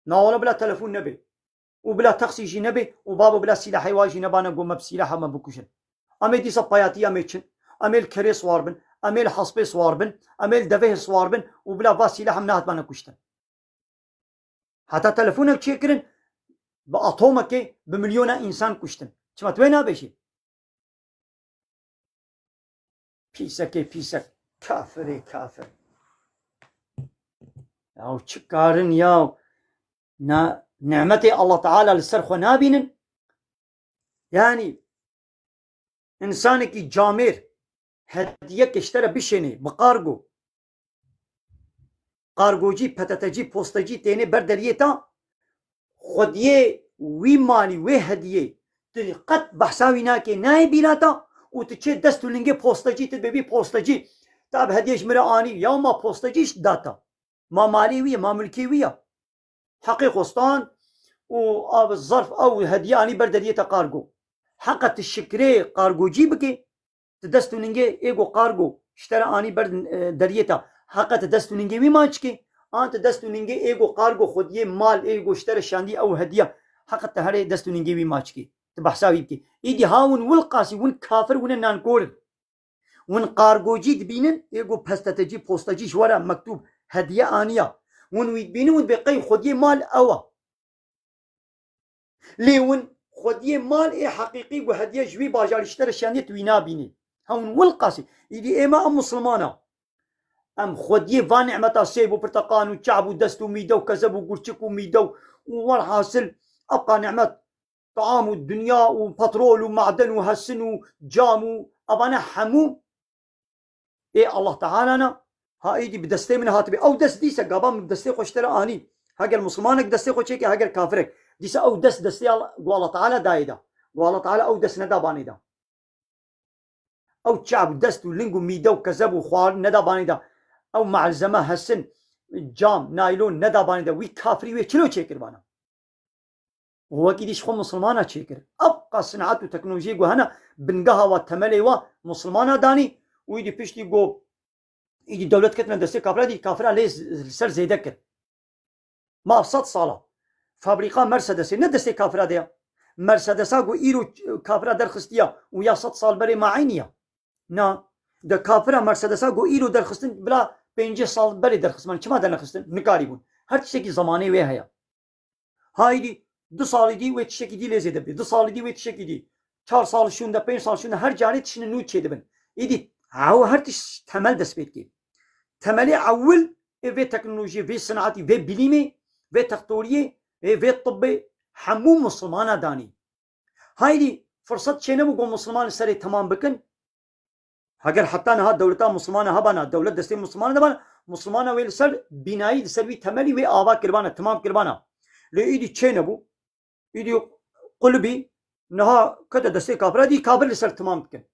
ناولا بلا تلفون نبي وبلا تقسيجي نبي وبابا بلا سلاحي واجي نبانا قوم بسلاحة ما بكوشن أمي دي صباياتي أميتشن أمي الكري صواربن أمي الحصبي صواربن أمي الدفه صواربن وبلا فاس سلاحة مناهت ما كشتن حتى تلفونك تشكرن بأطومك بمليون إنسان كشتن شما توينها بشي بيسك كافر او تشكارن ياو نعمتي الله تعالى للسرخو نابين يعني انسانك جامر هديك اشترى بشني بقارجو قارجوجي بتتجي بوستجي تاني بردريتا خديه وي مالي وي هديه تلقت بحساوي ناكي ناي بيلاتا وتشي دستو لنجي بوستجي تدبي بوستجي تاب هديش مرا اني يا ما بوستجيش داتا ما مالي ويا ما ملكي ويا حقيق وسطان و الظرف او هديه اني بردريه قارجو حقت الشكري قارجو جيبكي تدستو لنجي ايجو قارجو اشترى اني برد دريتا حقت دستو لنجي وي ماچكي انت دستو لنجي ايجو قارجو خديه مال ايجو اشترى شاندي او هديه حقت هري دستو لنجي وي ماچكي تبحساوي بكي ايدي هاون والقاسي ون كافر ون نانكور ون قارجو جيت بينن ايجو بستتجي بوستجي ورا مكتوب هديه انيه ون ويد بينن ون بقي خديه مال اوا ليون خديه مال اي حقيقي وهديه جوي باجار اشترى شانيت وينا بيني هون والقاسي يدي ايما ام مسلمانه ام خديه فان نعمتا سيب وبرتقان وشعب ودستو ميدو وكذب وقرشك وميدو والحاصل ابقى نعمت طعام الدنيا وبترول ومعدن وهسن وجام ابانا حمو ايه الله تعالى انا هايدي بدستي من هاتبي او دس ديسا قابام بدستي خوشترى اني هاجر مسلمانك دستي خوشيكي هاجر كافرك ديسا او دستي الله تعالى دايدا والله تعالى او دس ندا باني دا او شعب دست ولينجو ميدا وكذب وخوار ندا باني دا او معلزمه هسن جام نايلون ندا باني دا وي كافري وي شنو تشكر بانا هو كيديش خو مسلمانه تشكر ابقى صناعات وتكنولوجيا وهنا بنقها وتملي ومسلمانه داني ويدي بيشتي جو يجي دولت كتنا دستي كافره دي كافره ليس سر زيدكر ما ابسط صاله فابريقا مرسيدس ندستي كافره دي مرسدسا گو ایرو کافرا درخستیا و یا 100 سال بری معینیا نه د کافرا مرسدسا گو ایرو درخستن بلا 50 سال بری درخستن چما درخستن نکاری بون هر چیزی زمانی وی هيا هایدی 2 سال دی و تشکی دی لزیده بی 2 سال دی و تشکی دی 4 سال şunda 5 sal şunda her cani tişini nut çedibin idi ha her tiş temel despet ki temeli avvel ve teknoloji ve sanatı ve bilimi ve teknoloji ve tıbbi hamu Müslümana dani haydi fırsat çene bu Müslüman seri tamam bakın اگر حتی نه دولت مسلمان ها بنا دولت دسته مسلمان ده بنا مسلمان ویل سر بنایی سر وی تملی و آوا کربانه تمام کربانه لیدی چه بو ایدی قلبی نه کده دسته کافر دی کافر سر تمام کن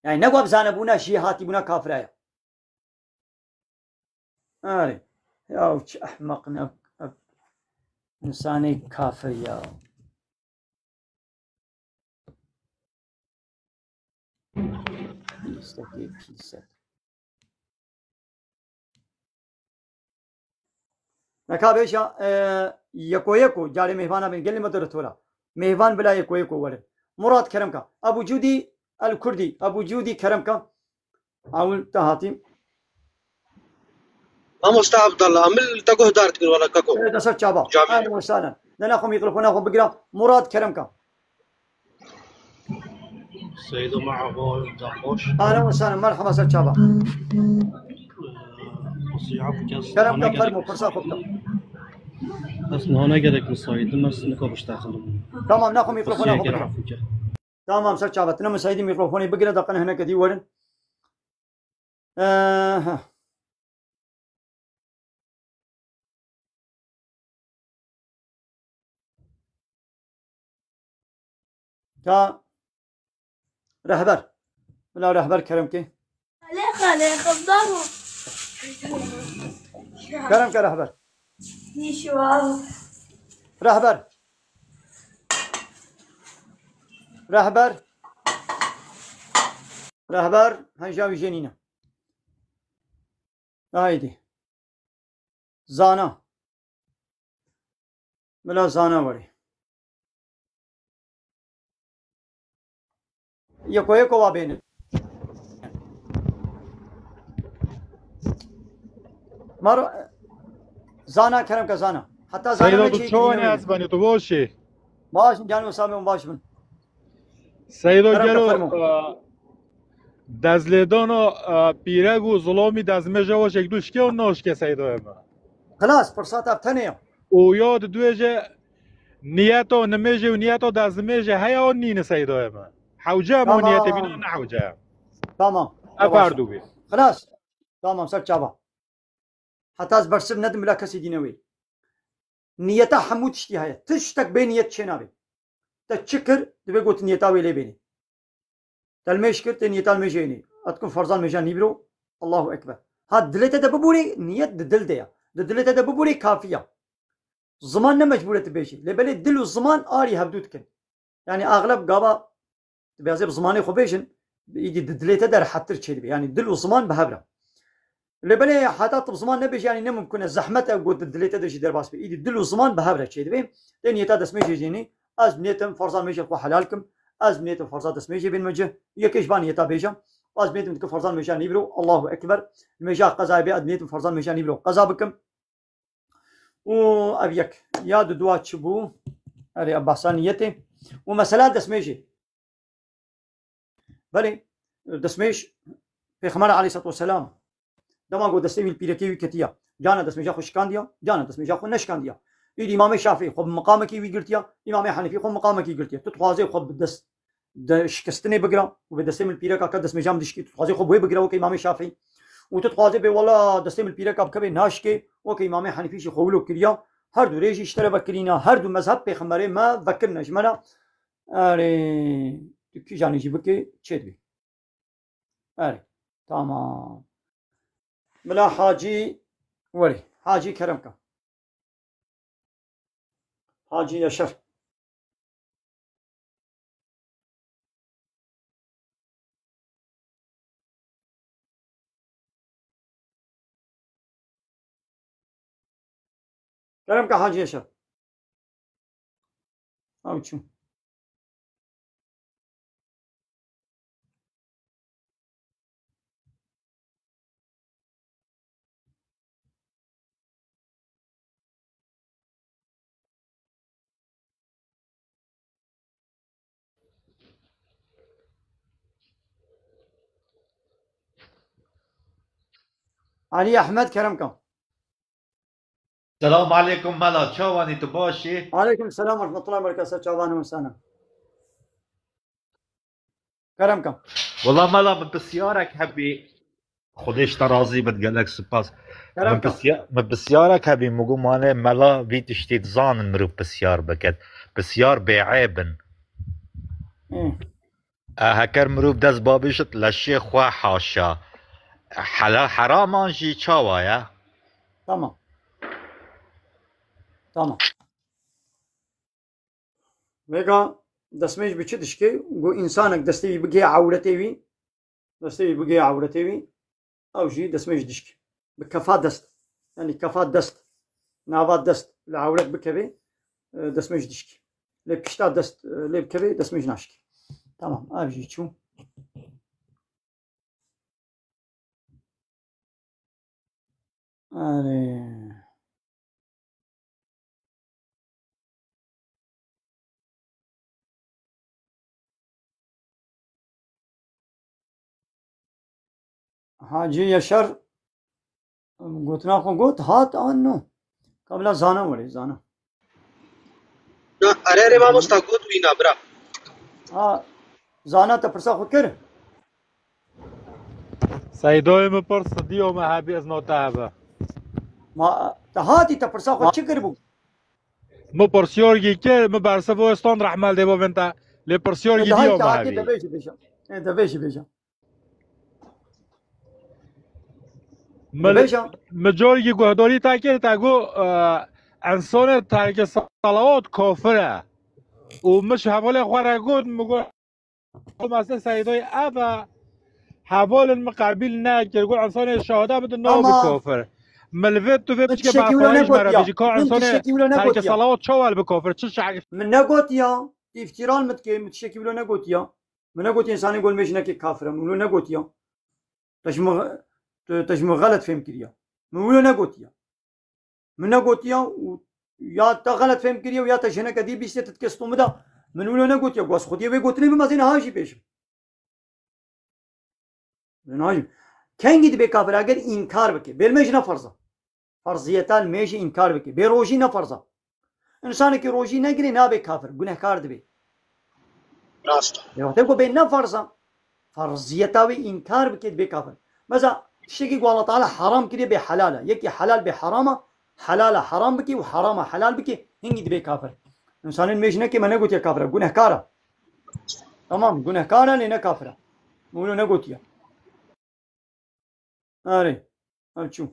yani ne gab zane buna şihati buna kafiraya آره ya uç ahmak ne insani kafir ya نکا بیشا یکو جاری مهوانا بین گلی مدر تولا مهوان بلا یکو ورد مراد کرم کا ابو جودی الکردی ابو جودی کرم کا اول تهاتیم مستعب عبد الله عمل تقوه دارت كل ولا كاكو دسر چابا اهلا وسهلا لنا خو ميكروفون اخو بقرا مراد كرم کا سيد معه دقوش اهلا وسهلا مرحبا سر چابا كرم کا فرمو فرصه خبطه بس هنا قدك مصايد بس نكوبش داخل تمام ناخذ ميكروفون اخو بقرا تمام سر چابا تنم سيدي ميكروفوني بقرا دقنا هنا كدي ورن تا رهبر ولا رهبر كرم كي خلي خبره كرم كرهبر نشوار رهبر رهبر رهبر هنجاوي جنينة هايدي زانا بلا زانا وري يكو وابين مر زانا كرم كزانا حتى زانا سيدو تشوني اسباني تو بوشي باش جانو سامي باش من سيدو جلو دزلدانو بيرغو ظلمي دزمجه و شكلوش كي ونوش كي سيدو اما خلاص فرصات ابتنيه وياد دوجه نياتو نمجه ونياتو دزمجه هيا ونين سيدو اما حوجه مو نيته بينو نحوجه تمام افاردو بي خلاص تمام سر چابا حتى از برسب ندم بلا کسی دینوی نیتا حمود اشتی هیا تشتک به نیت چه نبی تا چکر دوی گوت نیتا ویلی بینی تلمیش کرد نیتا المیجینی اتکن فرزان میجان نیبرو الله اکبر ها دلته ده ببوری نیت دل دیا دلته ده ببوری کافیه زمان نمجبورت بیشی لبلی دل و زمان آری حدود کن yani اغلب قابا بیازه زمانی خوبیشن ایدی دلته در حتر چه بی yani دل و زمان بهبره لبني حتى طب زمان نبيش يعني نمكن الزحمة أقول دليته دشي در باس بإيدي دلو زمان بهبرة شيء دبي لأن يتاد اسمه جيني از بنيتم فرزان ميجي خو حلالكم از بنيتم فرزان اسمه جي بين مجه يكيش بان يتا بيجا از بنيتم تك فرزان ميجان يبرو الله أكبر الميجا قضاء بي بنيتم فرزان ميجان يبرو قضاء بكم و أبيك يا دوا تشبو أري أباسانيته ومسألة دسميجي بلي دسميش في خمر عليه الصلاة والسلام دما گو دسته ویل پیرکی وی کتیا جانا دست میجا خوش کاندیا جانا دست میجا خو نش کاندیا اید امام شافعی خو مقام کی وی گرتیا امام حنفی خو مقام کی گرتیا تو خوازه خو دست د شکستنه بگرا و به دسته مل پیرکا کا دست میجام دشکی تو خوازه خو بو بگرا و که امام شافعی و تو خوازه به والا دسته مل پیرکا کبه ناش که و که امام حنفی شی خولو کریا هر دو ریش اشتره بکرینا هر دو مذهب پیغمبر ما ذکر نجمنا اره کی جانی جی بکی چه دی اره تمام بلا حاجي ولي حاجي كرمك حاجي يشر كرمك حاجي يشر او چو علي احمد كرمكم. السلام عليكم ملا شواني تباشي. عليكم السلام ورحمة الله وبركاته. شعبان وسنة كرمكم. والله ملا من بسيارك هبي خودش ترازي بتقلك سباس. من بسيارك هبي مقو ماني ملا بيت اشتيت زان مروب بسيار بكت بسيار بعيبن. هكر مروب دز بابيشت لشي خوا حاشا حلال حرام انجي چاوايا. تمام تمام. ويقا دسميج بچدشكي قو انسانك دستي بقي عورتيوي دستي بقي عورتيوي او جي دسميج دشكي بكفا دست يعني كفا دست نافات دست العورت بكبي دسميج دشكي لي بشتا دست لي بكبي دسميج ناشكي. تمام او جي شو حاجی یشر گوتنا خو گوت هات آنو قبل زانا ولی زانا اره ما مستقود وینا برا زانا تپرسا خود کرد سيدوي مبرس ديو ما هابي از نوتابا ما تهاتي تپرسا خود چه کرد بو مبرسيورجي كي مبرسا بو استون رحمال ديبو بنتا لبرسيورجي ديو ما هابي دبيش بيشا دبيش بيشا مجورجي قهدوري تاكي تاقو انسان تارك صلوات كافره ومش حوالي خوارا قد مقول مثلا سيدوي ابا حوالي المقابل ناكر يقول انسان الشهداء بدون نوع بكافر ملفت تو بيجي بعفايش مرة بيجي كو انسان تارك صلوات شوال بكافر تشش حاجة من نقول يا افترال متكي متشكي ولا نقول يا من نقول انسان يقول مش نكي كافر من نقول يا تجمع غلط فهم كريا من نقول يا من نقول يا تا غلط فهم كريا ويا تجهنا كدي بيست تتكستو مدا من نقول يا قاس خديه ويقولني بمزين هاجي بيش ناجم كان جد بكافر اگر انكار بك بالمش نفرزه فرضيتال مش انكار بك بروجي نفرزه انسان كي روجي نگري نا بكافر گنهكار دبي راست يا تبقى بين نفرزه فرضيتاوي انكار بك بكافر مثلا شيء الله تعالى حرام كده بحلاله يكي حلال بحرامه حلاله حرام بك وحرامه حلال بك هنجي دبي كافر انسان مش نكي ما نقول يا كافر گنهكاره تمام گنهكاره لنا كافره مولو نقول يا آره شو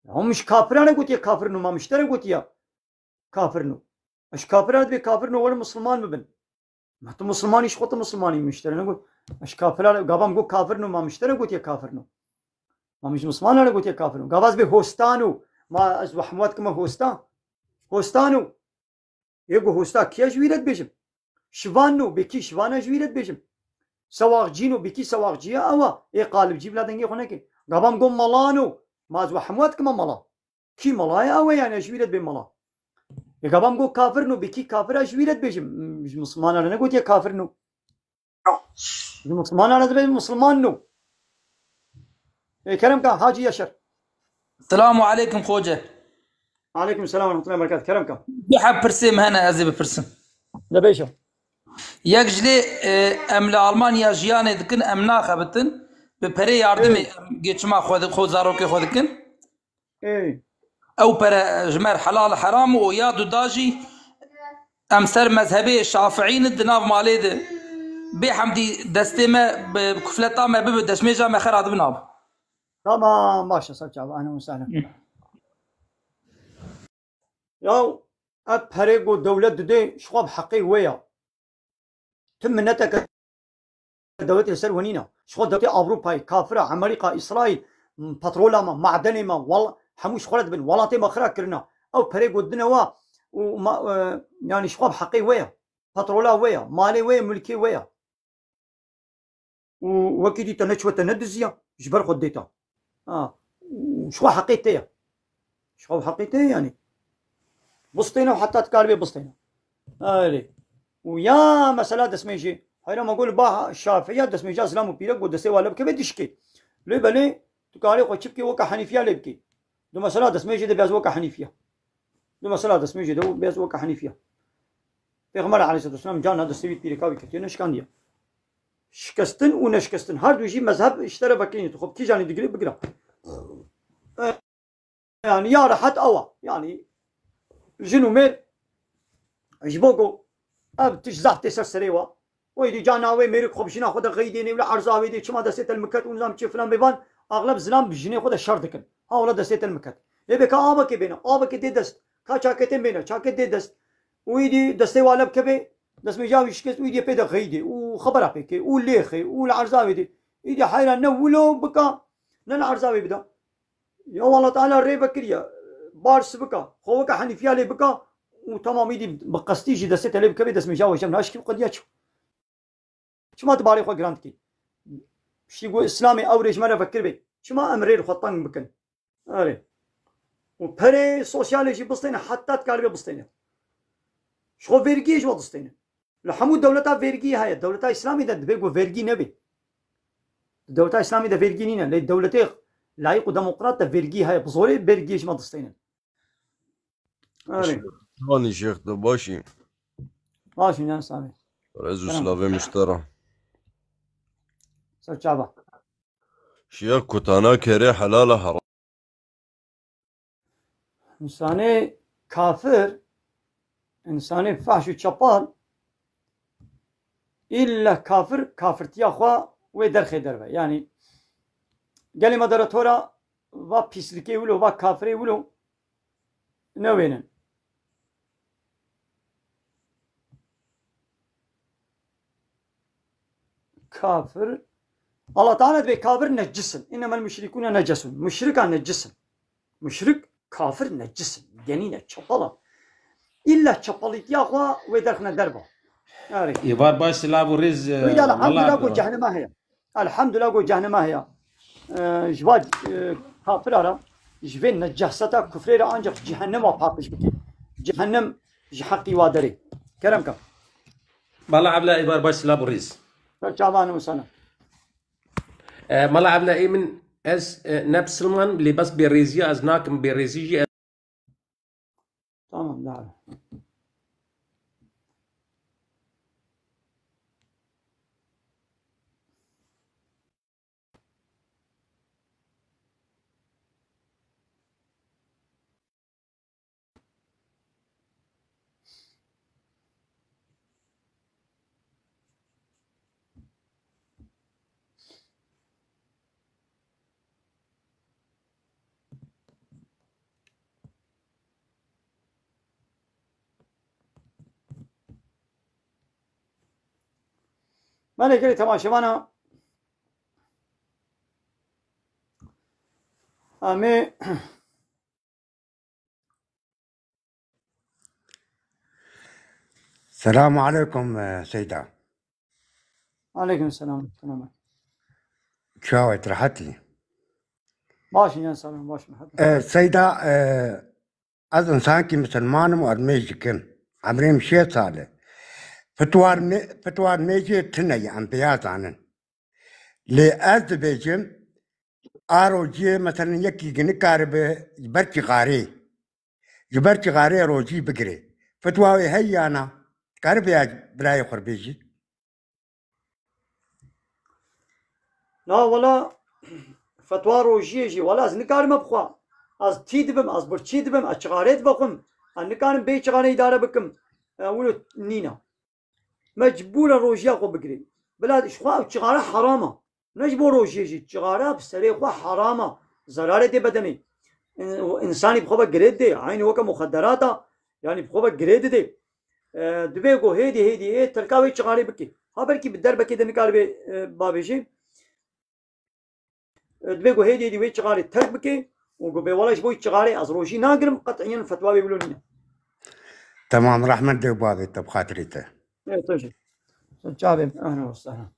هم مش كافرانه قلت يا كافر نو ما مشتري قلت يا كافر نو مش كافرانه بي كافر نو ولا مسلمان ببن ما تو مسلمان ايش خط مسلماني مشتري نقول مش كافرانه قابم قو كافر نو ما مشتري قلت يا كافر نو ما مش مسلمان انا قلت يا كافر نو قاباز بي هوستانو ما از وحموات كما هوستانو يقو هوستا كيا جويرت بيجم شوانو بكي شوانا جويرت بيجم سواق جينو بكي سواق جيا اوا اي قالب جيب لا دنگي خنكي قبام قوم ملانو ماز وحموات كما ملا كي ملايا اوا يعني اشويرت بملا يا قبام قو كافر نو بكي كافر اشويرت بيجم مش مسلمان انا قلت يا كافر نو مسلمان انا دبي مسلمان نو اي كرم كان حاجي يشر السلام عليكم خوجه. عليكم السلام ورحمه الله وبركاته. كرم كان بحب برسم هنا ازي ببرسم لبيشو يجلي املا المانيا جياني ذكن امنا خبتن ببري ياردمي جيتشما خود زاروكي خودكن ايه او برا جمار حلال حرام ويادو داجي امسر مذهبي الشافعيين الدناف ماليد بحمدي دستيما بكفلتا ما بب دشميجا ما خراد بناب تمام ماشي صاحب اهلا وسهلا ياو ابهريغو دولة دي شخوب حقي ويا تم نتك دولة السرونينا شخو دولة أوروبا كافرة أمريكا إسرائيل بترولا ما معدني ما والله حموش خلد بن ولاتي ما خرا كرنا أو بريق ودنا وما يعني شخوب حقي ويا بترولا ويا مالي ويا ملكي ويا وكيدي تنشوة تندزيا جبر خديتها وشخوا حقيتها شخوا حقيتها يعني بسطينا وحتى تكالبي بسطينا ويا مسألة دسميجي هاي ما أقول باه الشافعية دسميجي أسلام وبيرك ودسي ولا بكي بدشكي ليه بلي تكالي وشبكي وكا حنيفية لبكي دو مسألة دسميجي ده بياز وكا حنيفية دو مسألة دسميجي ده بياز وكا حنيفية پیغمبر عليه الصلاة والسلام جانا دستوی پیرکاوی کتی نشکان دیا شکستن و نشکستن هر دوجی مذهب اشترى بكيني خب كي جاني دقري بقرا يعني يا راحت أوا يعني جنو مير جبوكو اب تجزعت سرسريوا ويدي جانا وي ميرك خب شنا خد غيديني ولا عرزاوي دي شما دسيت المكت ونظام كيف فلان بيبان اغلب زلام بجني خد الشردكن ها ولا دسيت المكت يبي كا كي بينا كي دي دست كا شاكتين بينا شاكت دي دست ويدي دستي والا بكبي دست مجاوي شكست ويدي بيدا غيدي وخبره بيكي وليخي والعرزاوي دي يدي حيران نولو بكا نالعرزاوي بدا يا والله تعالى الري بكريا بارس بكا خوكا حنيفيا لي بكا وتمام يدي بقستيجي دستي اللي بكبي دست مجاوي جمنا اشكي قد ياتشو شما تباري خو جراندكي شي يقول اسلامي اوريج ما نفكر بي شما امرير خطان بكن اري وبري سوسياليجي بسطينا حتى تكالبي بسطينا شو فيرجي جو دستينا لحمود دولتها فيرجي هاي الدولة الإسلامية ده بيقول فيرجي نبي الدولة الإسلامية ده فيرجي نينا ليه الدولة لايق وديمقراط ده فيرجي هاي بصوري فيرجي ما دستينا هاني شيخ ده باشي نعم سامي رزو سلافي مشترى سر شعبا شيخ كتانا كري حلال حرام إنساني كافر إنساني فحش وشبال إلا كافرتي أخوا ويدرخي دربه يعني قال ما درتورا و بيسلكي ولو و كافري ولو نوينن كافر الله تعالى بي كافر نجسن إنما المشركون نجسون مشرك نجسن مشرك كافر نجسن جنينة شبالا إلا شباليت يا أخوا ويدرخنا دربه يبار باش سلاب ورز الحمد لله قول جهنم هي الحمد لله قول جهنم هي جواد كافر أرى جبين نجستا كفر أنجح جهنم وباقش بكي جهنم جحقي وادري كرمك بالله عبلا يبار باش سلاب ورز شعبان وسنة مالا عبلا إيه من از نفس سلمان اللي بس بيريزيا از ناكم بيريزيجي تمام لا ما نقدر تماشانا أمي السلام عليكم سيدة. عليكم السلام. سلام. شاوت راحت لي. باش يا سلام باش محمد. سيدة از انسان کی مسلمان مؤمن جكن عمري 6 سال فتوار ميجي تني انبياء زانن لأز بيجم آروجي مثلا يكي جنكار جبرتي غاري روجي بقري فتواوي هي أنا كارب يا براي خربيجي لا ولا فتوى روجيجي ولا از نكار مبخوا از تيدبم از برتشيدبم اشغاريت بقم ان كان بيشغاري اداره بكم ولو نينا مجبور روجيا خو بقري بلاد شخوا شغاره حرامه نجبور روجيجي شغاره بسري خو حرامه ضرر دي بدني انساني بخو بقريد دي عين وك مخدرات يعني بخو بقريد دي دبيغو هيدي تلقاوي شغاري بكي خبركي بالدربه كده نقال بابيجي دبيغو هيدي وي شغاري ترك بكي وقبي ولاش بوي شغاري از روجي ناقرم قطعيا فتوى بيقولون تمام رحمة دوبابي طب خاطريته. ايه طيب جابم اهلا وسهلا.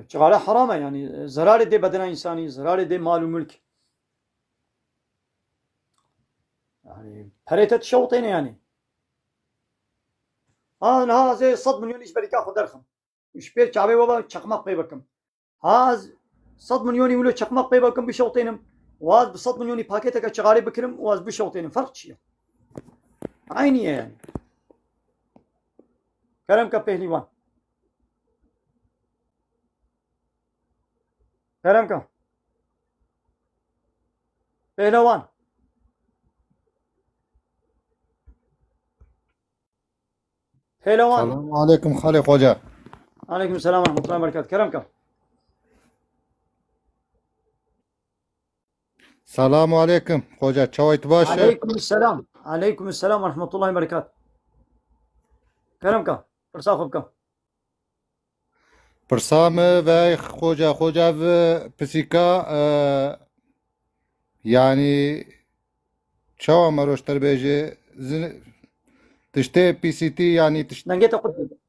شغاله حرامه يعني زرار دي بدن انساني، زرار دي مال وملك. يعني بريتت شوطين يعني. انا زي 100 مليون ايش بدك اخذ درخم. مش بير شعبي بابا تشقمق بيبكم. هاز 100 مليون يقولوا تشقمق بيبكم بشوطينهم. واز ب 100 مليون باكيتك شغالي بكرم واز بشوطينهم فرق شيء. عيني يعني. كلام كبهليوان. كلامك پهلوان السلام عليكم خالي خوجا. عليكم السلام ورحمة الله وبركاته. كلامك السلام عليكم خوجا شويت باشا. عليكم السلام. عليكم السلام ورحمة الله وبركاته. كلامك برصاخبك برسامة باي خوجا بسيكا يعني شو مروش تربيجي تشتي بي سي تي يعني تشتي نجيت قلت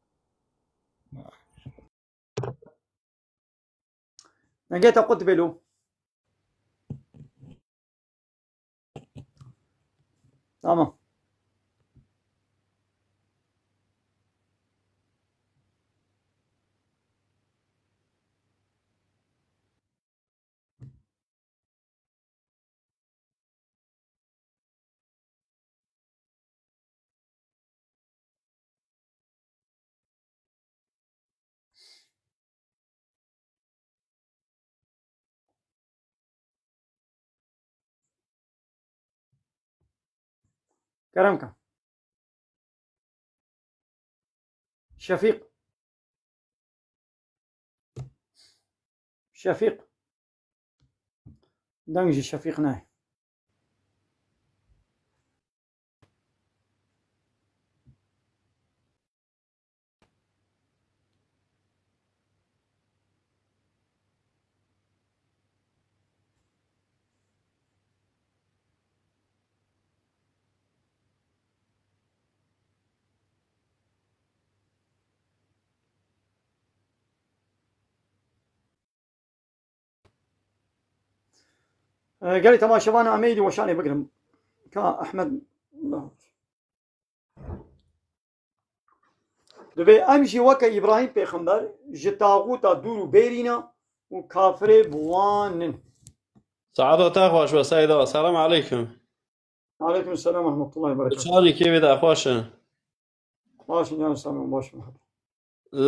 نجيت قلت بلو تمام. كلامك شفيق شفيق دنجي شفيق ناي قال لي تماشى عميدي وشاني بقرم كا احمد دبي امشي وكا ابراهيم پیغمبر جتاغوتا دورو بيرينا وكافر بوانن. سعادة أخواش وسيدة السلام عليكم. عليكم السلام ورحمة الله وبركاته. شاني كيف ده أخواشا؟ باش جان سلام باش محمد.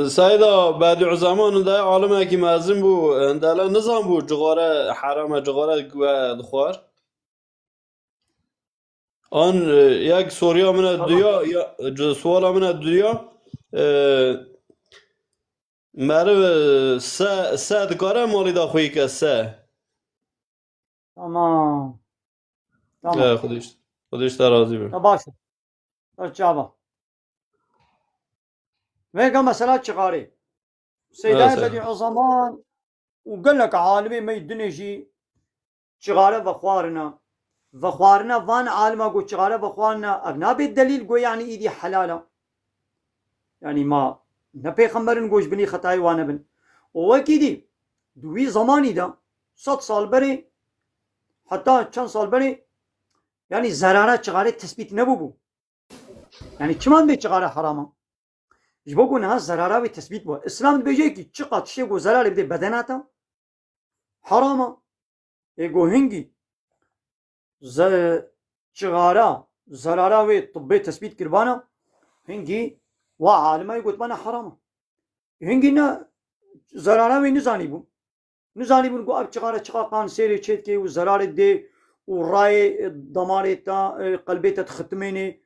سيدة بعد زمان ده عالم کی مازن بو اندالا نظام بو جغاره حرام جغاره گوه دخوار آن یک سوریا من الدنیا یا سوال من الدنیا مرو سه دکاره مالی دا خویی که سه تمام تمام خودش در راضی بیم باشه جابا ويقا مسألة شغاري سيداي بديع زمان وقال لك عالمي ما يدنجي شغارة بخوارنا فان عالمة قو شغارة بخوارنا أبنا بالدليل قو يعني إيدي حلالة يعني ما نبي خمرن قوش بني خطاي وانا بن وكيدي دوي زماني دا 100 سال بري حتى كم سال بري يعني زرارة شغارة تثبيت نبوبو يعني كمان بي شغارة حرامة جبوكو نها زرارة وتثبيت بو اسلام بيجي كي چقا تشيكو زرارة بدي بدناتا حرامة يقو هنگي شغارة زرارة وطبي تثبيت كربانا هنگي وعالمة يقول بانا حرامة هنگي نا زرارة نزاني بو نقو اب چقا قان سيري چيت كي وزرارة دي وراي دمارتا قلبيتا تختميني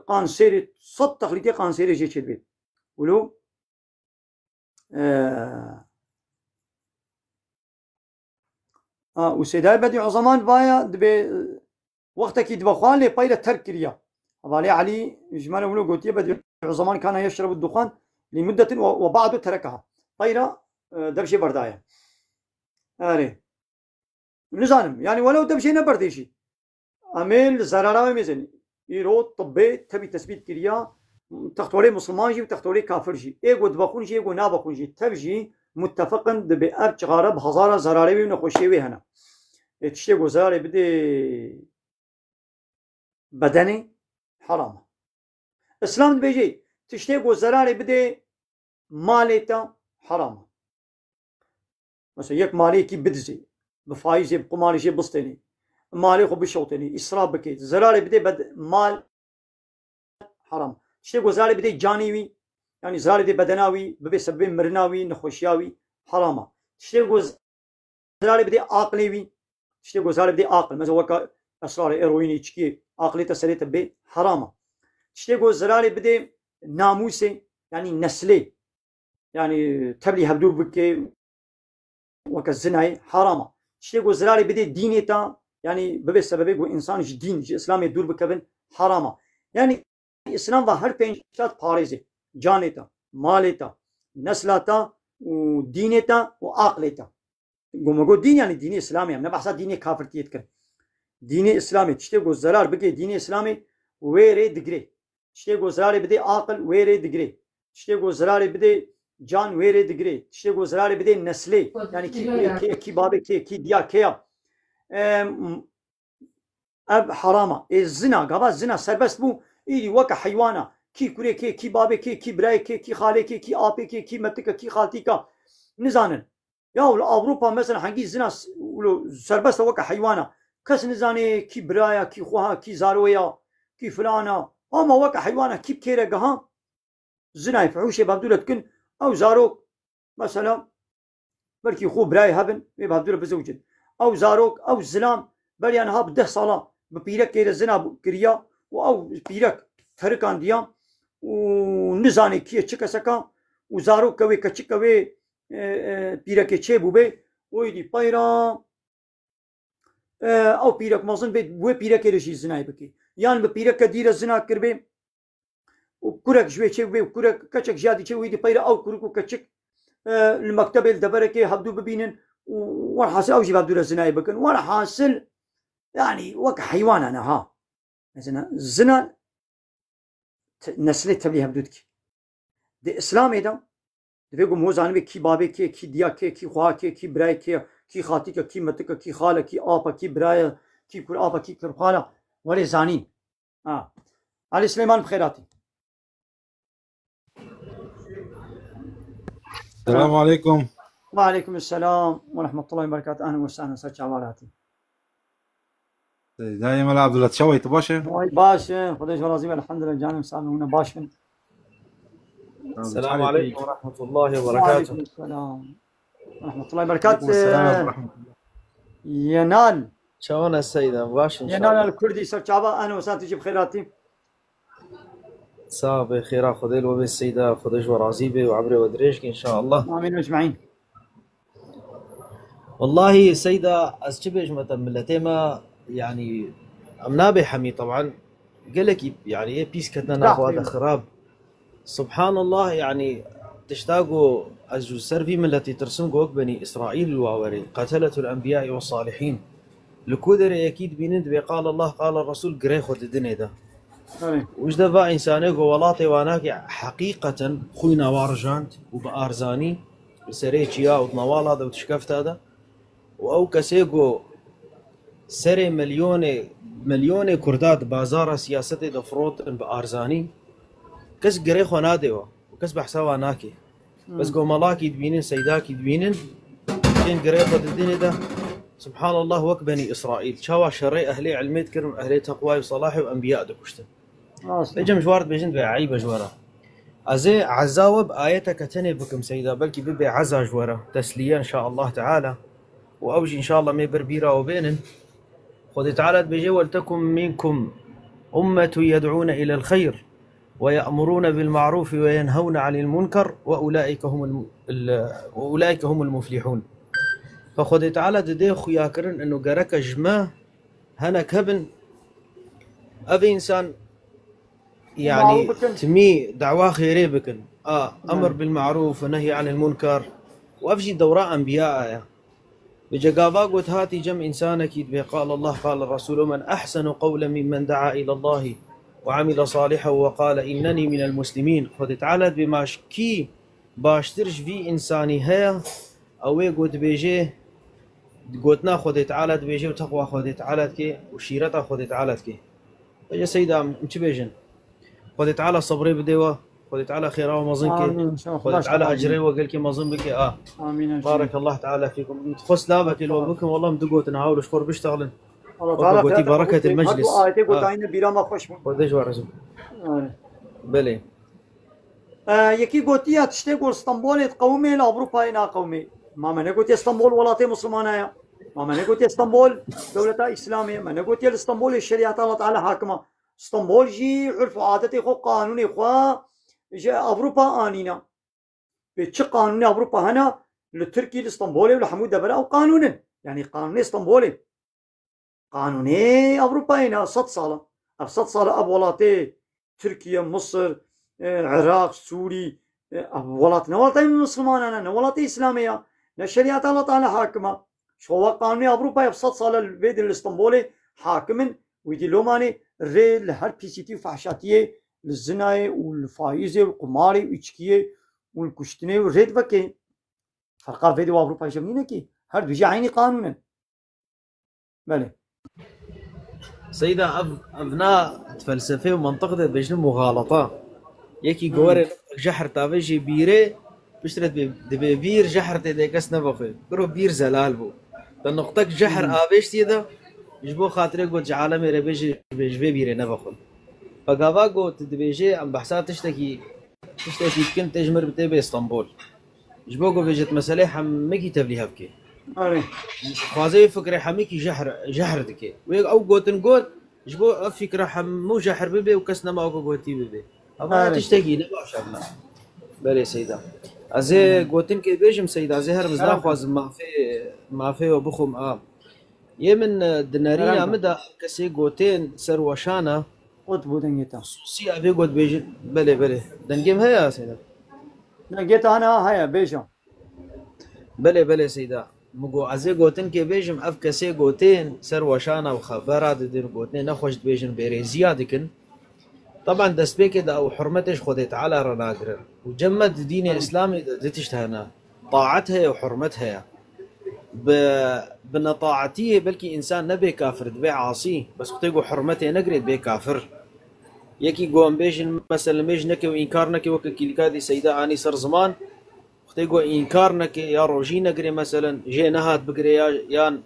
قان سيري صد تخليتي قان سيري جي چيت بيت ولو وسيداي بديع زمان بايا دبي وقتك يدبخوان لي بايلة ترك كريا أبالي علي جمال ولو قلت بديع زمان كان يشرب الدخان لمدة وبعده تركها بايلة دبشي برداية أري نزانم يعني ولو دبشي نبرديشي عمل زرارة ميزن يرو طبي تبي تثبيت كريا تختوري مسلمان جي وتختوري كافر جي ايغو دبخون جي ايغو نابخون جي تبجي متفقا دبي اب چغاره بهزار زراري ونخوشي وي هنا تشتي گزاري بدي بدني حرام اسلام بيجي تشتي گزاري بدي ماليتا حرام مثلا يك مالي كي بدزي بفايزي بقماري جي بسطني مالي خو بشوطني اسراف بكي زراري بدي بد مال حرام تشتي گزاري بدي جانيوي يعني زراري دي بدناوي ببي سبب مرناوي نخوشياوي حرامه تشتي گزاري بدي عقليوي تشتي گزاري بدي عقل مثلا وكا اسرار ايرويني تشكي عقلي تسريت بي حرامه تشتي گزاري بدي ناموسي يعني نسلي يعني تبلي هبدو بكي وكا الزناي حرامه تشتي گزاري بدي دينيتا يعني ببي سبب انسان دين اسلام يدور بكبن حرامه يعني اسلام و هر پنجات پاريزي جانيتا ماليتا نسلاتا ودينيتا وعقليتا قوم دين يعني ديني اسلامي هم نبحث ديني كافر تيتكر ديني اسلامي تشتي گو زرار بكي ديني اسلامي ويري دغري تشتي گو زرار بدي عقل ويري دغري تشتي گو زرار بدي جان ويري دغري تشتي گو زرار بدي نسلي يعني كي بابي كي ديا كيا اب حرامه الزنا قبا الزنا سربست بو ايدي وكا حيوانه كي كوري كي بابي كي براي كي خالي كي ابي كي متك كي خالتيكا نزانن يا اوروبا مثلا حقي زنا ولو سربست وكا حيوانه كس نزاني كي برايا كي خوها كي زارويا كي فلانه اما وكا حيوانه كي بكيرقها زنا يفعوش بابدولتكن او زاروك مثلا بركي خو براي هبن بابدول بزوجن او زاروك او زلام بريان هاب 10 صلاه ببيرك كير زنا كريا او بيرك تركان ديا ونزاني كي تشكسكا وزاروك كوي كتشكوي بيرك تشي بوبي ويدي بايرا او بيرك مازن بيت بو بيرك رشي زنا بكي يعني ببيرك دير زنا كربي وكرك جوي تشي بي وكرك كتشك جادي تشي ويدي بايرا او كركو كتشك المكتب الدبركي هبدو ببينن وانا حاصل او جي بابدو زنا بكن وانا حاصل يعني وك حيوان انا ها مثلا الزنا نسلي تبليها بدودك دي اسلامي ده دبيقو موزاني كي بابي كي ديا كي خوا كي براي كي خاتيكا كي متكا كي خاله كي ابا كي براي كي كور ابا كي كور خاله ولي زانين علي سليمان بخيراتي السلام عليكم. وعليكم السلام ورحمة الله وبركاته. أهلا وسهلا ساتش عباراتي. دائما عبد الله تشوي تباشا. واي باشا خديش رازي الحمد لله جاني مسالم هنا باشا. السلام عليكم ورحمة الله وبركاته. وعليكم السلام ورحمة الله وبركاته. ينال. شلون السيدة باشا إن شاء ينال الله. الكردي ساتش عبا أهلا وسهلا تجيب خيراتي. صاب خيرا خذيل وبالسيدة خديش ورازيبي وعبري ودريشك إن شاء الله. آمين أجمعين. والله سيدة أسجبش مثلا ملتيما يعني أمنابي حمي طبعا قالك يعني إيه بيس كتنا ناخذ خراب سبحان الله يعني تشتاقوا أجو سرفي من التي ترسم قوك بني إسرائيل الواوري قتلة الأنبياء والصالحين لكودر أكيد بينند بقال الله قال الرسول قريخو الدنيا ده وش دفع إنساني قولاتي واناك حقيقة خوينا وارجانت وبأرزاني بسريتشيا ونوال هذا وتشكفت هذا وأو كسيقو سري مليون كردات بازار سياسة دفروت بأرزاني كس قريخو ناديو وكس بحساوا ناكي بس قو ملاكي دبينين سيداكي دبينين كين قريخو الدنيا ده سبحان الله وك بني إسرائيل شاوا شري أهلي علمي تكرم أهلي تقوى وصلاحي وأنبياء دكشتن بيجا مشوارد بيجن بعيبة جوارا أزي عزاوب آياتك تني بكم سيدا بلكي ببي عزا جوارا تسلية إن شاء الله تعالى وأوجي إن شاء الله ميبر بيرا وبينن خذ تعالى بيجي ولتكن منكم أمة يدعون إلى الخير ويأمرون بالمعروف وينهون عن المنكر وأولئك هم المفلحون فخذ تعالى دي خياكرن إنه جرك جماه هنا كبن أبي إنسان يعني تمي دعوة خيرية بكن أمر بالمعروف ونهي عن المنكر وأفجي دوراء أنبياء بجاقافا قلت هاتي جم إنسانك يدبي قال الله قال الرسول من أحسن قولا ممن دعا إلى الله وعمل صالحا وقال إنني من المسلمين خد تعالى بماش كي باشترش في إنساني هيا أو قلت بيجي قلتنا خد تعالى بيجي وتقوى خد تعالى كي وشيرتها خد تعالى كي بجا سيدا مش بيجن خد تعالى صبري بديوا خد تعالى خيرا ومظنك خد تعالى أجري وقال كي مظن بك آمين. بارك الله تعالى فيكم تخص لابك الوبكم والله مدقوت نعاول شكر بيشتغلن الله تعالى قلتي بركة المجلس آيتي قلت عين بيراما خوش وديش ورزم بله يكي قلتي هتشتي قول اسطنبول قومي لأوروبا هنا قومي ما من قلت اسطنبول ولاتي مسلمانة ما من قلت اسطنبول دولة إسلامية ما قلت اسطنبول الشريعة الله تعالى حاكمة اسطنبول جي عرف عادتي خو قانوني خو جا أوروبا آنينا بتش قانوني أوروبا هنا للتركي الاسطنبولي والحمود دبلا أو قانونا يعني قانوني اسطنبولي قانوني أوروبا هنا 6 صالة 6 صالة أبولاتي تركيا مصر عراق سوري أبولات نولاتي مسلمان نولاتي إسلامية نشريعة الله تعالى حاكمة شو قانوني أوروبا 6 صالة البيت الاسطنبولي حاكم ويدي لوماني ري لهر بيسيتي وفحشاتية للزناية والفايزة والقماري والإشكية والكشتنة والريد بكي فرقا فيديو أوروبا يشمنينه كي هر بيجي عيني قانونا بله سيدة أبناء فلسفة ومنطقة بيجن مغالطة يكي قواري جحر تافيجي بيري بشترت دبي بير جحر تديكس نبخي برو بير زلال بو تنقطك جحر آبيش تيدا يجبو خاطري قوت جعالة ميري بيجي بيري نبخل فقافا قوت دبيجي أم بحسات تشتكي كنت تجمر بتبي اسطنبول يجبو قو بيجت مسألة حمكي تبليها بكي خوازي فكرة حميكي جحر دكي ويق أو قوتن قوت جبو فكرة مو جحر ببي وكسنا ما أوكو قوتي ببي أما تشتكي نبا شرنا بلي سيدا أزي قوتن كي بيجم سيدا أزي هر مزنا خواز ما في وبخم يمن دنارينا مدى كسي قوتين سر وشانا قوت بودنجيتا خصوصي أبي قوت بيجم بلي دنجيم هيا سيدا دنجيتا أنا هيا بيجم بلي سيدا مگو ازی گوتن که بیجم اف کسی گوتین سر وشانا و خبرات دین گوتن نخوش بیجن بیرزیا دکن طبعا دست بيك ده او حرمتش خدي تعالى رناقر وجمد الدين الاسلامي دتشت هنا طاعتها وحرمتها بنطاعتيه بلكي انسان نبي كافر دبي عاصي بس خطيقو حرمته نقرد بي كافر يكي قوم بيجن مثلا ميج نكي وانكار نكي وكيلكادي سيدا اني صار زمان خطيقو انكار نكي يا روجي نقري مثلا جي نهات بقري يان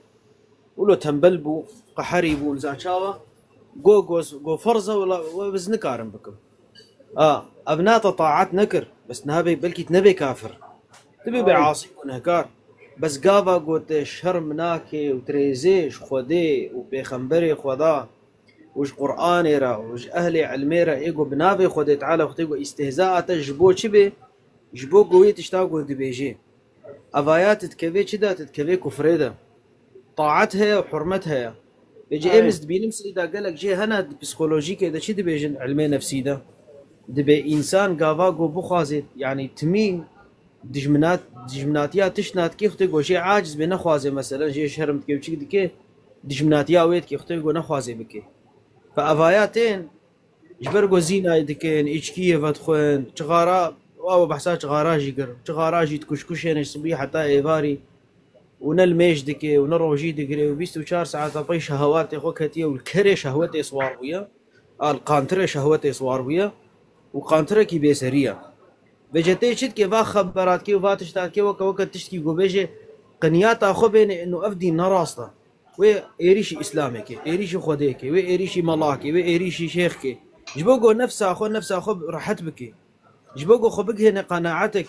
ولو تنبلبو قحريبو نزاشاوا جو فرزه ولا بس نكارن بكم ابناء طاعات نكر بس نبي بلكي نبي كافر تبي بعاصي ونهكار بس قابا قوت شرم ناكي وتريزيش خودي وبيخنبري خدا وش قرآن را وش أهل علميرا إيجو بنابي خودي تعالى وختيجو استهزاء تجبو شبه جبو قوي تشتاقو دبيجي أفايات تتكفي كذا تتكفي كفريدا طاعتها وحرمتها بيجي امس دبي نمس إذا قالك جي هنا بسيكولوجي كذا شي دبيجن علمي نفسي ده دبي إنسان قافا قو بخازي يعني تمين دجمناتيا تشنات كي ختيجو شي عاجز بنخوازي مثلا جي شرم تكي وشي دكي دجمناتيا ويت كي ختيجو نخوازي بكي فأفاياتين جبرقو زينا يدكين إيشكية فتخون شغارا واو بحسا شغاراجي قر شغاراجي تكشكشين صبيح حتى إيفاري ونلميش دكي ونروجي دكري وبيستو 4 ساعات طي شهوات اخوك هتيه والكري شهوتي صوار ويا القانتري شهوتي صوار ويا وقانتري كي بيسريه بجتي شد كي با خبرات كي وفا تشتاكي وقت تشتكي قبيجي قنيات اخو بين انه افدي نراسته وي ايريشي اسلامك ايريشي خديك وي ايريشي ملاكي وي ايريشي شيخك جبوقو نفس اخو راحت بك جبوقو خبق هنا قناعتك